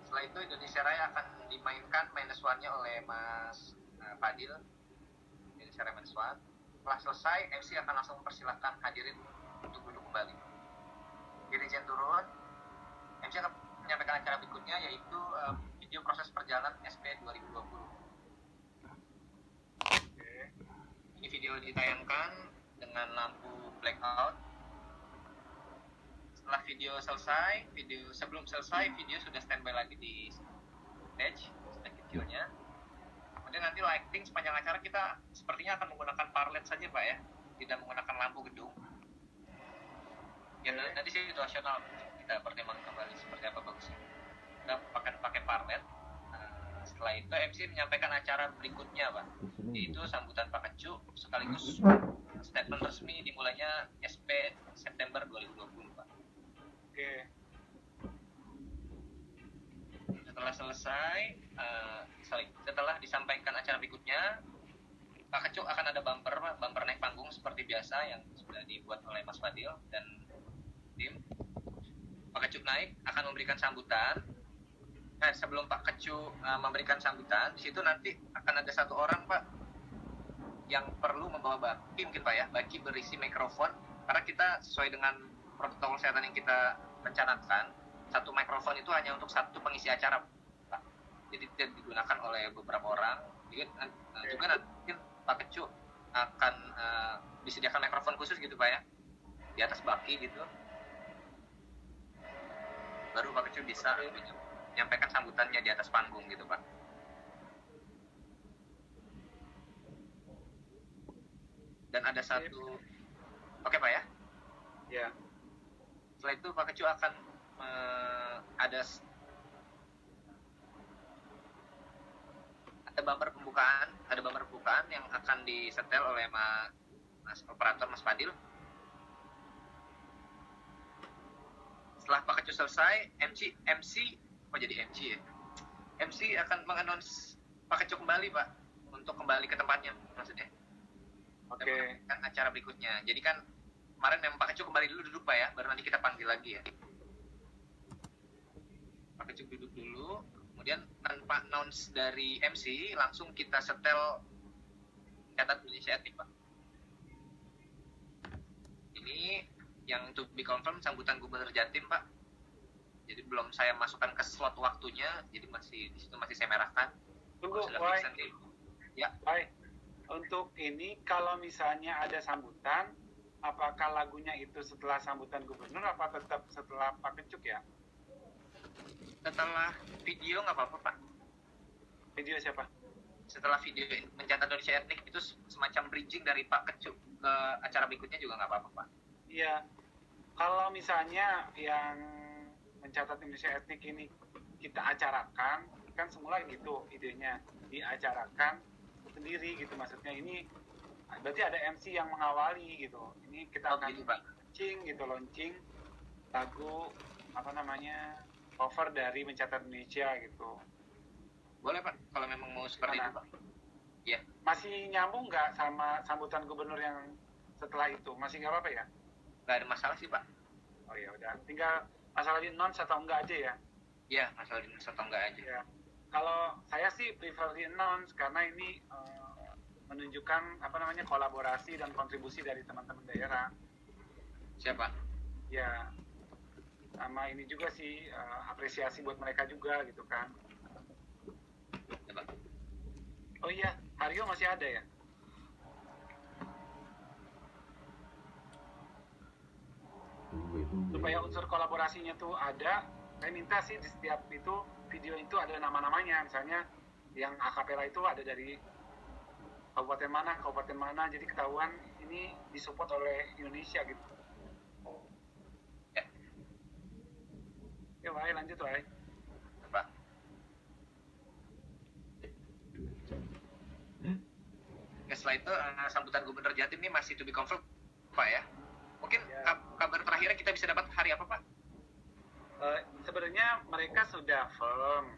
Setelah itu Indonesia Raya akan dimainkan minus one-nya oleh Mas Fadil. Indonesia Raya minus one. Setelah selesai, MC akan langsung mempersilahkan hadirin untuk duduk kembali. Dirjen turun, MC akan menyampaikan acara berikutnya yaitu video proses perjalanan SP 2020. Ini video ditayangkan dengan lampu blackout. Setelah video selesai, sebelum selesai video sudah standby lagi di stage kecilnya. Kemudian nanti lighting sepanjang acara kita sepertinya akan menggunakan parlet saja Pak ya, tidak menggunakan lampu gedung. Ya nanti situasional kita pertimbangkan kembali seperti apa bagusnya. Kita pakai parlet. Setelah itu MC menyampaikan acara berikutnya Pak, yaitu sambutan Pak Kecu sekaligus statement resmi dimulainya SP September 2020 Pak. Oke. Setelah selesai, setelah disampaikan acara berikutnya, Pak Kecu akan ada bumper naik panggung seperti biasa yang sudah dibuat oleh Mas Fadil dan tim. Pak Kecu naik akan memberikan sambutan. Sebelum Pak Kecu memberikan sambutan, di situ nanti akan ada satu orang Pak yang perlu membawa baki mungkin Pak ya, baki berisi mikrofon karena kita sesuai dengan protokol kesehatan yang kita rencanakan, satu mikrofon itu hanya untuk satu pengisi acara Pak. Jadi tidak digunakan oleh beberapa orang. Juga nanti Pak Kecu akan disediakan mikrofon khusus gitu Pak ya, di atas baki gitu. Baru Pak Kecu bisa menyampaikan sambutannya di atas panggung gitu Pak. Dan ada satu, oke Pak ya? Ya. Setelah itu Pak Kecu akan ada bumper pembukaan yang akan disetel oleh Mas operator Mas Fadil. Setelah Pak Kecu selesai, MC akan mengannounce Pak Kecu kembali Pak untuk kembali ke tempatnya maksudnya. Oke. Dan acara berikutnya. Jadi kan kemarin memang Pak Kecu kembali duduk Pak ya, baru nanti kita panggil lagi ya. Pak Kecu duduk dulu, kemudian tanpa announce dari MC langsung kita setel catat Indonesia Etnik Pak. Ini yang to be confirm sambutan Gubernur Jatim Pak. Jadi belum saya masukkan ke slot waktunya, jadi masih di situ masih saya merahkan. Tunggu, ya. Baik. Untuk ini kalau misalnya ada sambutan, apakah lagunya itu setelah sambutan gubernur apa tetap setelah Pak Kecuk ya? Setelah video nggak apa-apa Pak. Video siapa? Setelah video mencatat Indonesia Etnik itu semacam bridging dari Pak Kecuk ke acara berikutnya juga nggak apa-apa Pak. Iya. Kalau misalnya yang mencatat Indonesia Etnik ini kita acarakan, kan semula gitu idenya, diacarakan sendiri gitu, maksudnya ini berarti ada MC yang mengawali gitu. Ini kita akan launching lagu apa namanya cover dari mencatat Indonesia gitu. Boleh Pak, kalau memang mau seperti itu Pak. Iya. Masih nyambung nggak sama sambutan gubernur yang setelah itu? Masih nggak apa-apa ya? Nggak ada masalah sih Pak. Oh ya udah, tinggal masalah di announce atau enggak aja ya? Iya, masalah di announce atau enggak aja. Ya. Kalau saya sih prefer di announce karena ini menunjukkan apa namanya kolaborasi dan kontribusi dari teman-teman daerah. Siapa? Ya, sama ini juga sih apresiasi buat mereka juga gitu kan. Siapa? Oh iya, Mario masih ada ya? Supaya unsur kolaborasinya tuh ada, saya minta sih di setiap itu video itu ada nama-namanya, misalnya yang akapela itu ada dari kabupaten mana, jadi ketahuan ini disupport oleh Indonesia gitu. Ya, Wai, lanjut Wai. Apa? Ya, setelah itu sambutan Gubernur Jatim ini masih to be confirmed Pak ya. Mungkin kabar terakhirnya kita bisa dapat hari apa Pak? Sebenarnya mereka sudah firm.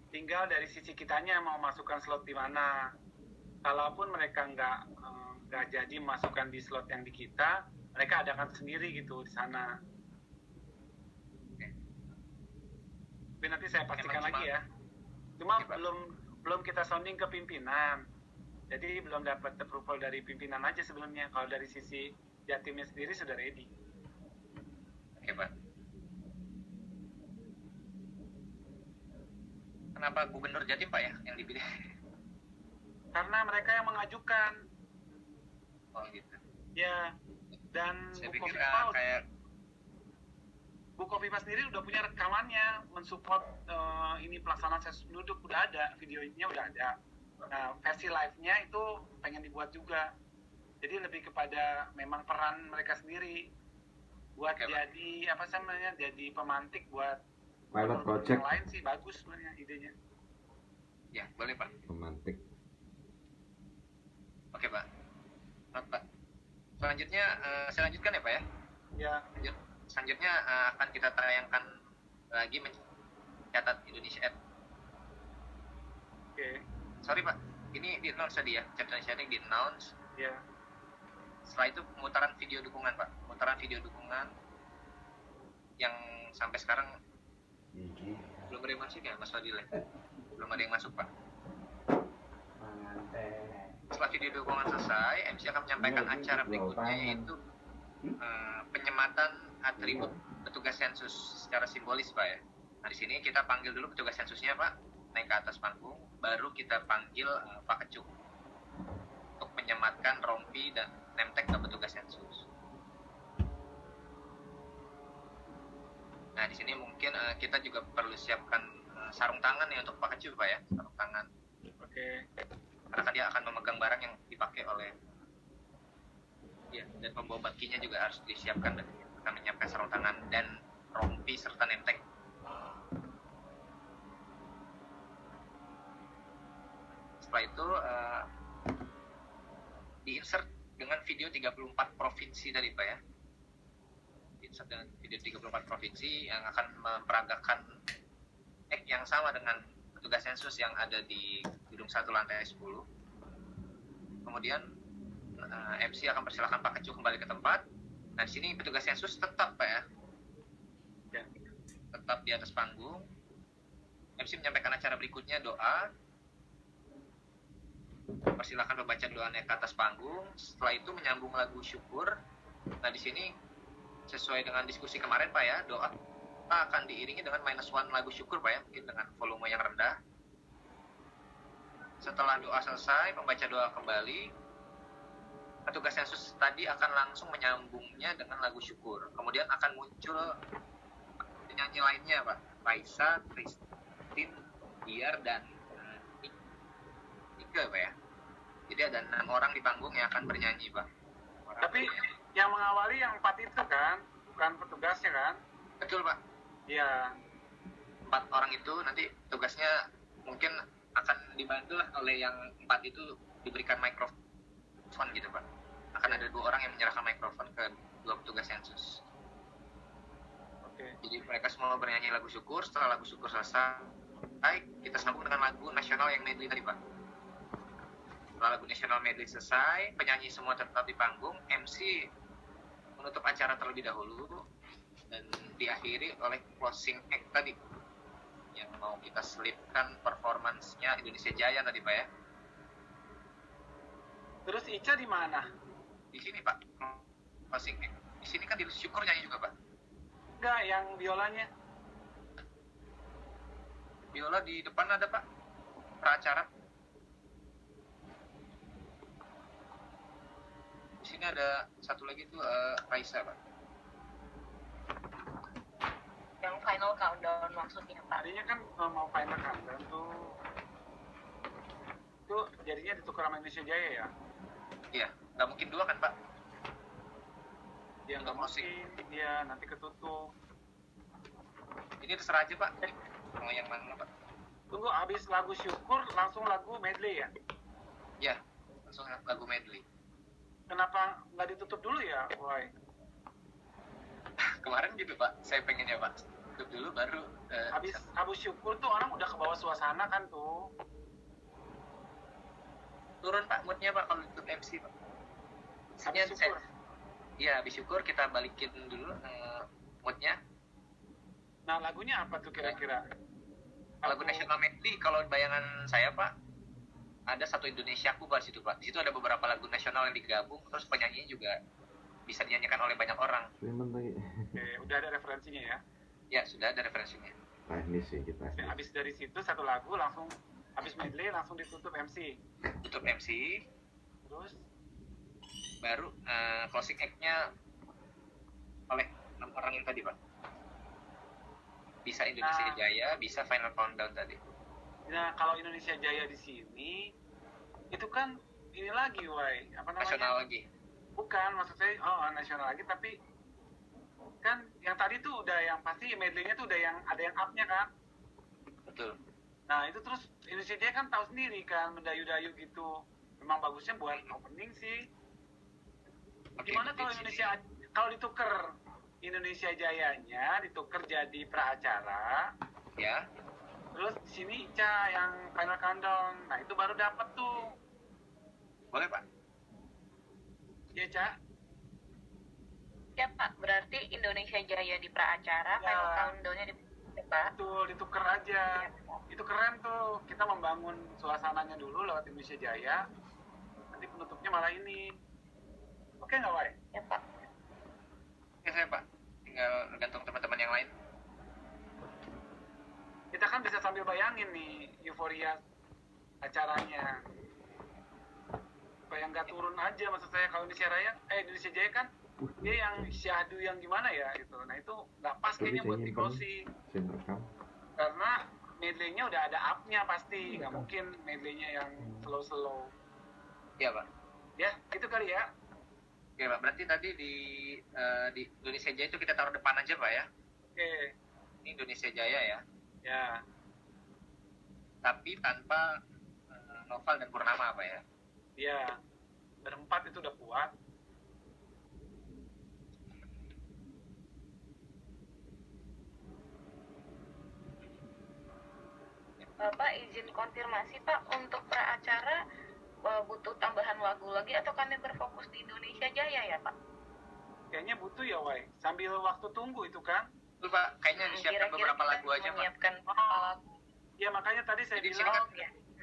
Tinggal dari sisi kitanya mau masukkan slot di mana. Kalaupun mereka nggak jadi masukkan di slot yang di kita, mereka adakan sendiri gitu di sana. Tapi nanti saya pastikan lagi ya. Cuma belum kita sounding ke pimpinan. Jadi belum dapat approval dari pimpinan aja sebelumnya. Kalau dari sisi Jatimnya sendiri sudah ready. Oke, Pak. Kenapa Gubernur Jatim, Pak, ya yang dipilih? Karena mereka yang mengajukan. Oh gitu. Ya. Dan Saya pikir kayak Bukoviva sendiri udah punya rekamannya mensupport ini pelaksanaan sensus penduduk, udah ada, videonya udah ada. Nah, versi live-nya itu pengen dibuat juga. Jadi lebih kepada memang peran mereka sendiri buat jadi apa namanya, jadi pemantik buat pilot project yang lain sih bagus sebenarnya idenya. Ya, boleh Pak. Pemantik. Oke Pak. Pak. Selanjutnya saya lanjutkan ya Pak ya. Ya. Selanjutnya akan kita tayangkan lagi mencatat Indonesia Ad. Oke. Sorry Pak, ini di announce tadi ya, catat Indonesia ini di announce. Ya. Setelah itu pemutaran video dukungan Pak, pemutaran video dukungan yang sampai sekarang belum ada yang masuk ya Mas Fadil ya? Belum ada yang masuk Pak. Setelah video dukungan selesai, MC akan menyampaikan acara berikutnya yaitu penyematan atribut petugas sensus secara simbolis Pak ya. Nah di sini kita panggil dulu petugas sensusnya Pak, naik ke atas panggung, baru kita panggil Pak Kecuk untuk menyematkan rompi dan nemtek ke petugas sensus. Nah di sini mungkin kita juga perlu siapkan sarung tangan ya untuk Pak Kecuk Pak ya, sarung tangan. Oke. Karena dia akan memegang barang yang dipakai oleh ya, dan pembawa bakinya juga harus disiapkan dan akan menyiapkan sarung tangan dan rompi serta nemtek. Setelah itu diinsert dengan video 34 provinsi tadi Pak ya. Diinsert dengan video 34 provinsi yang akan memperagakan yang sama dengan petugas sensus yang ada di gedung 1 lantai 10. Kemudian MC akan persilakan Pak Kecuk kembali ke tempat. Nah di sini petugas sensus tetap Pak ya, tetap di atas panggung. MC menyampaikan acara berikutnya doa. Persilakan membaca doa naik ke atas panggung. Setelah itu menyambung lagu syukur. Nah di sini sesuai dengan diskusi kemarin Pak ya, doa akan diiringi dengan -1 lagu syukur Pak ya, mungkin dengan volume yang rendah. Setelah doa selesai, membaca doa kembali, petugas sensus tadi akan langsung menyambungnya dengan lagu syukur. Kemudian akan muncul penyanyi lainnya Pak, Raisa, Christine, Diar, dan Nika Pak ya. Jadi ada 6 orang di panggung yang akan bernyanyi Pak. Tapi yang mengawali yang 4 itu kan, bukan petugasnya kan? Betul Pak. Iya. 4 orang itu nanti tugasnya mungkin akan dibantu lah oleh yang 4 itu diberikan mikrofon gitu Pak. Akan ada 2 orang yang menyerahkan mikrofon ke 2 petugas sensus. Oke. Jadi mereka semua bernyanyi lagu syukur. Setelah lagu syukur selesai, kita sambung dengan lagu nasional yang medley tadi Pak. Setelah lagu nasional medley selesai, penyanyi semua tetap di panggung. MC menutup acara terlebih dahulu dan diakhiri oleh closing act tadi yang mau kita selipkan performance-nya Indonesia Jaya tadi Pak ya. Terus Ica di mana? Di sini Pak, closing act. Di sini kan di syukur nyanyi juga Pak. Enggak, yang biolanya. Biola di depan ada Pak, praacara. Di sini ada satu lagi tuh Raisa Pak. Yang final countdown maksudnya Pak. Tadinya kan mau final countdown tuh. Itu jadinya ditukar sama Indonesia Jaya ya? Iya, nggak mungkin 2 kan Pak? Dia nggak mungkin, dia nanti ketutup. Ini terserah aja Pak, mau yang mana Pak? Tunggu, habis lagu syukur langsung lagu medley ya? Ya, langsung lagu medley. Kenapa nggak ditutup dulu ya, Boy? Kemarin gitu Pak, saya pengennya Pak, tutup dulu baru habis syukur tuh orang udah ke bawah suasana kan tuh. Turun Pak moodnya Pak kalau tutup MC Pak. Habis syukur? Iya, habis syukur kita balikin dulu moodnya. Nah lagunya apa tuh kira-kira? Lagu nasional medley kalau bayangan saya Pak, ada Satu Indonesiaku Pak di situ Pak. Di situ ada beberapa lagu nasional yang digabung, terus penyanyinya juga bisa dinyanyikan oleh banyak orang. Oke, udah ada referensinya ya? Ya, sudah ada referensinya. Teknis sih kita. Habis dari situ satu lagu langsung, habis medley langsung ditutup MC. Tutup MC, Terus baru closing act-nya oleh 6 orang yang tadi, Pak. Bisa Indonesia Jaya, bisa Final Countdown tadi. nah kalau Indonesia Jaya di sini itu kan ini lagi, Wai, apa namanya? Nasional lagi. Bukan, maksud saya nasional lagi, tapi kan yang tadi tuh udah yang pasti medley-nya tuh udah yang ada yang up-nya kan. Betul. Nah itu terus Indonesia Jaya kan tahu sendiri kan mendayu-dayu gitu. Memang bagusnya buat opening sih. Gimana kalau kalau ditukar Indonesia Jayanya ditukar jadi praacara, ya. terus di sini Ica yang Final Countdown, nah itu baru dapat tuh. Boleh, Pak? Iya, Ca. Ya Pak, berarti Indonesia Jaya di praacara, Ya. Final Countdown-nya di Pak. Betul, ditukar aja. Itu keren tuh. Kita membangun suasananya dulu lewat Indonesia Jaya. Nanti penutupnya malah ini. Oke nggak, Wai? Ya Pak. Oke, saya, Pak. Tinggal gantung teman-teman yang lain. Kita kan bisa sambil bayangin nih euforia acaranya. Supaya nggak turun aja, maksud saya kalau Indonesia Jaya kan dia yang syahdu yang gimana ya gitu. Nah itu nggak pas kayaknya buat di closing. Karena medley-nya udah ada up-nya pasti, nggak mungkin medley-nya yang slow-slow. Iya, Pak. Ya, itu kali ya. Oke, Pak. Berarti tadi di Indonesia Jaya itu kita taruh depan aja, Pak, ya? Oke. Ini Indonesia Jaya ya? Ya. Tapi tanpa Noval dan Purnama, Pak, ya? Iya. Berempat itu udah kuat. Bapak izin konfirmasi Pak, untuk praacara butuh tambahan lagu lagi atau kami berfokus di Indonesia Jaya ya Pak? Kayaknya butuh ya, Wai. Sambil waktu tunggu itu kan. Betul, Pak. Kayaknya disiapkan beberapa lagu aja, Pak. Menyiapkan beberapa lagu. Ya makanya tadi saya bilang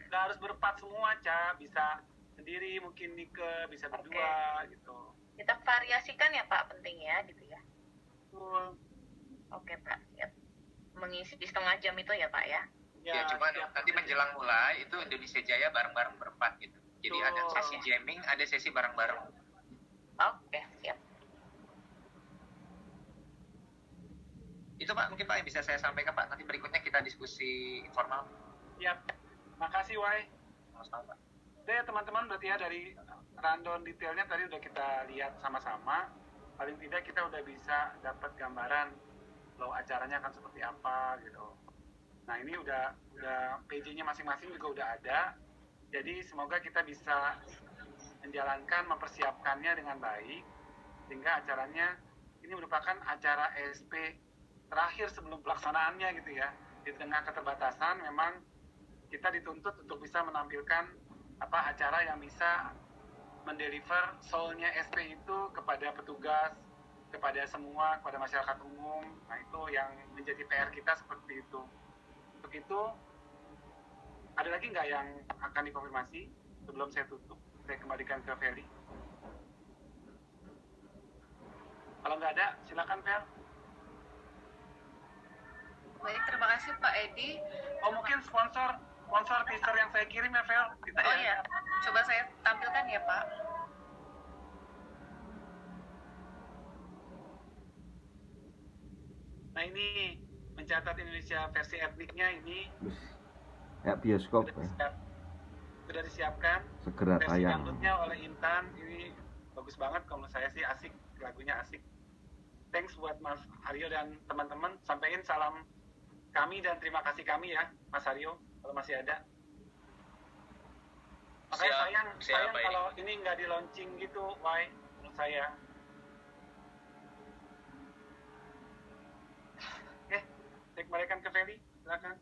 nggak harus berempat semua, Ca. Bisa sendiri, mungkin Nike, bisa berdua gitu. Kita variasikan ya Pak, penting ya gitu ya. Betul. Oke Pak, siap. Mengisi setengah jam itu ya Pak ya? Ya, cuma nanti menjelang mulai itu Indonesia Jaya bareng-bareng berempat gitu. Jadi ada sesi jamming, ada sesi bareng-bareng. Oke, siap. Itu Pak, mungkin Pak yang bisa saya sampaikan Pak. Nanti berikutnya kita diskusi informal. Siap. Makasih, Wai. Sama-sama, Pak. Oke, teman-teman, berarti ya dari rundown detailnya tadi udah kita lihat sama-sama. Paling tidak kita udah bisa dapat gambaran flow acaranya akan seperti apa gitu. Nah ini udah PJ-nya masing-masing juga udah ada. Jadi semoga kita bisa menjalankan, mempersiapkannya dengan baik. Sehingga acaranya ini merupakan acara ESP terakhir sebelum pelaksanaannya gitu ya. Di tengah keterbatasan memang kita dituntut untuk bisa menampilkan acara yang bisa mendeliver soul-nya SP itu kepada petugas, kepada semua, kepada masyarakat umum. Nah itu yang menjadi PR kita seperti itu. Untuk itu, ada lagi nggak yang akan dikonfirmasi sebelum saya tutup? Saya kembalikan ke Feli. Kalau nggak ada, silakan Fel. Baik, terima kasih Pak Edi. Oh mungkin sponsor teaser yang saya kirim ya Fel. Oh iya, coba saya tampilkan ya Pak. Nah ini mencatat Indonesia versi etniknya ini ya bioskop sudah disiapkan. Segera versi tayang. dangdutnya oleh Intan, ini bagus banget kalau menurut saya sih, asik, lagunya asik. Thanks buat Mas Aryo dan teman-teman, sampaikan salam kami dan terima kasih kami ya Mas Aryo kalau masih ada. Makanya sayang kalau ini nggak di launching gitu, why menurut saya. Oke, saya kembalikan ke Feli, silakan.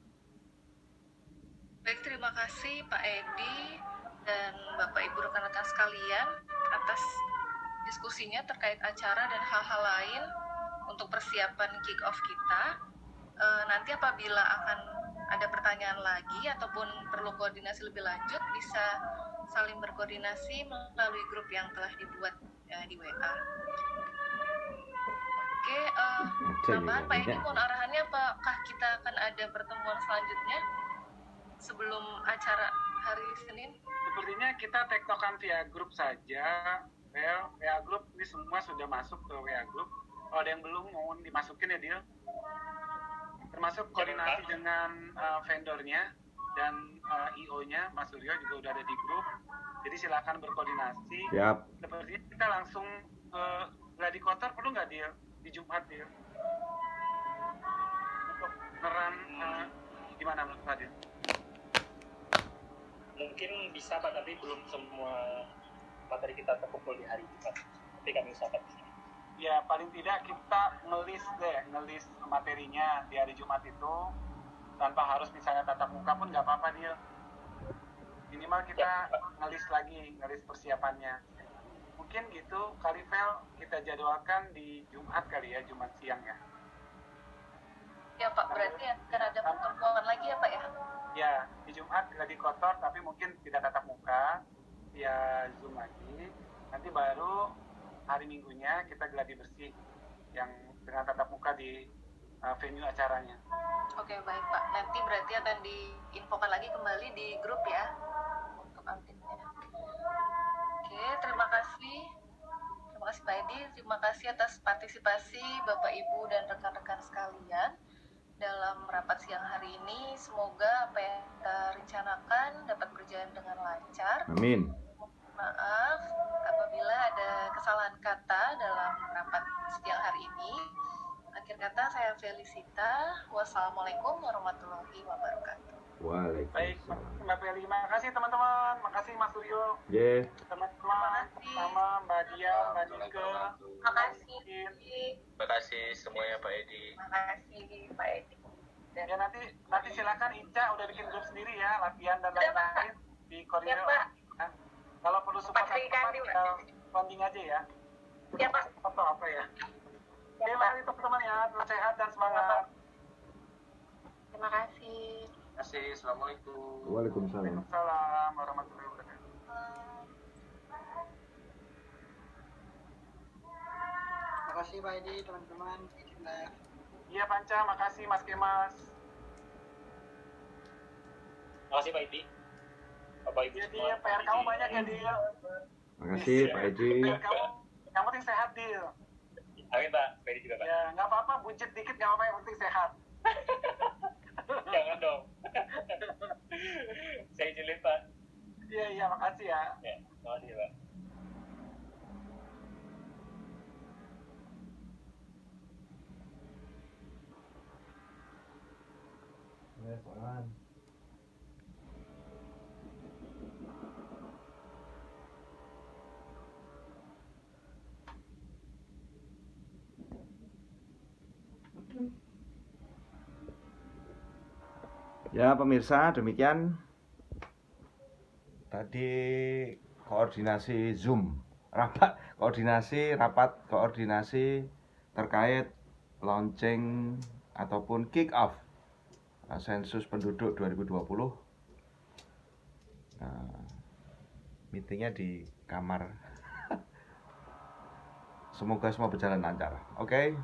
Baik, terima kasih Pak Edi dan Bapak Ibu rekan-rekan sekalian atas diskusinya terkait acara dan hal-hal lain untuk persiapan kick-off kita. Nanti apabila akan ada pertanyaan lagi ataupun perlu koordinasi lebih lanjut, bisa saling berkoordinasi melalui grup yang telah dibuat di WA. Oke, Oke, Ada tambahan Pak Edi, ya. mohon arahannya apakah kita akan ada pertemuan selanjutnya sebelum acara hari Senin? Sepertinya kita tektokan via grup saja. WA grup ini semua sudah masuk ke WA grup. Kalau ada yang belum mau dimasukin ya Dil. Termasuk koordinasi dengan vendornya dan IO-nya, Mas Suryo juga udah ada di grup. Jadi silakan berkoordinasi. Siap. Sepertinya kita langsung ke Gladi Kotor, perlu nggak Dil? Di Jumat Dil? Untuk ngeran gimana menurut Fadil? Mungkin bisa Pak, tapi belum semua materi kita terkumpul di hari Jumat. Tapi kami usahakan di sini. Ya paling tidak kita ngelis materinya di hari Jumat itu tanpa harus misalnya tatap muka pun nggak apa-apa Dil. Minimal kita ngelis persiapannya. Mungkin gitu kali Vel kita jadwalkan di Jumat kali ya, Jumat siang ya. Ya Pak, berarti akan ada pertemuan lagi ya Pak ya? Ya, di Jumat Gladi Kotor tapi mungkin tidak tatap muka, via Zoom lagi. Nanti baru hari Minggunya kita gladi bersih yang dengan tatap muka di venue acaranya. Oke, baik Pak. Nanti berarti akan diinfokan lagi kembali di grup ya untuk update-nya. Oke, terima kasih. Terima kasih Pak Edi. Terima kasih atas partisipasi Bapak Ibu dan rekan-rekan sekalian dalam rapat siang hari ini. Semoga apa yang kita rencanakan dapat berjalan dengan lancar. Amin. Maaf apabila ada kesalahan kata dalam rapat siang hari ini. Akhir kata saya Felicita. Wassalamualaikum warahmatullahi wabarakatuh. Waalaikumsalam. Baik, Mbak Feli. Makasih teman-teman. Makasih Mas Suryo. Yeah. Teman-teman sama Mbak Dia, Mbak Nike. Makasih. Terima kasih semuanya Pak Edi. Makasih Pak Edi. Ya nanti silakan Ica udah bikin grup sendiri ya, latihan dan lain-lain di koridor. Nah, kalau perlu support funding aja ya. Ya Pak. Atau apa ya? Oke, mari teman-teman ya, tetap sehat dan semangat. Terima kasih. Terima kasih. Assalamualaikum. Waalaikumsalam. Waalaikumsalam warahmatullahi wabarakatuh. Makasih Pak Edi, teman-teman. Iya Panca, makasih Mas Kemas. Makasih Pak Edi. Bapak Ibu Jadi semua. PR kamu banyak ya Dil. Makasih Pak Edi. PR kamu yang penting sehat Dil. Amin Pak, Pak Edi juga Pak. Ya nggak apa-apa, buncit dikit nggak apa-apa, yang penting sehat. Jangan dong. Saya izin lihat Pak. Iya, makasih ya. Ya, makasih Pak. Ya pemirsa, demikian tadi koordinasi Zoom, rapat koordinasi terkait launching ataupun kick off sensus penduduk 2020. Nah, meetingnya di kamar. Semoga semua berjalan lancar. Oke.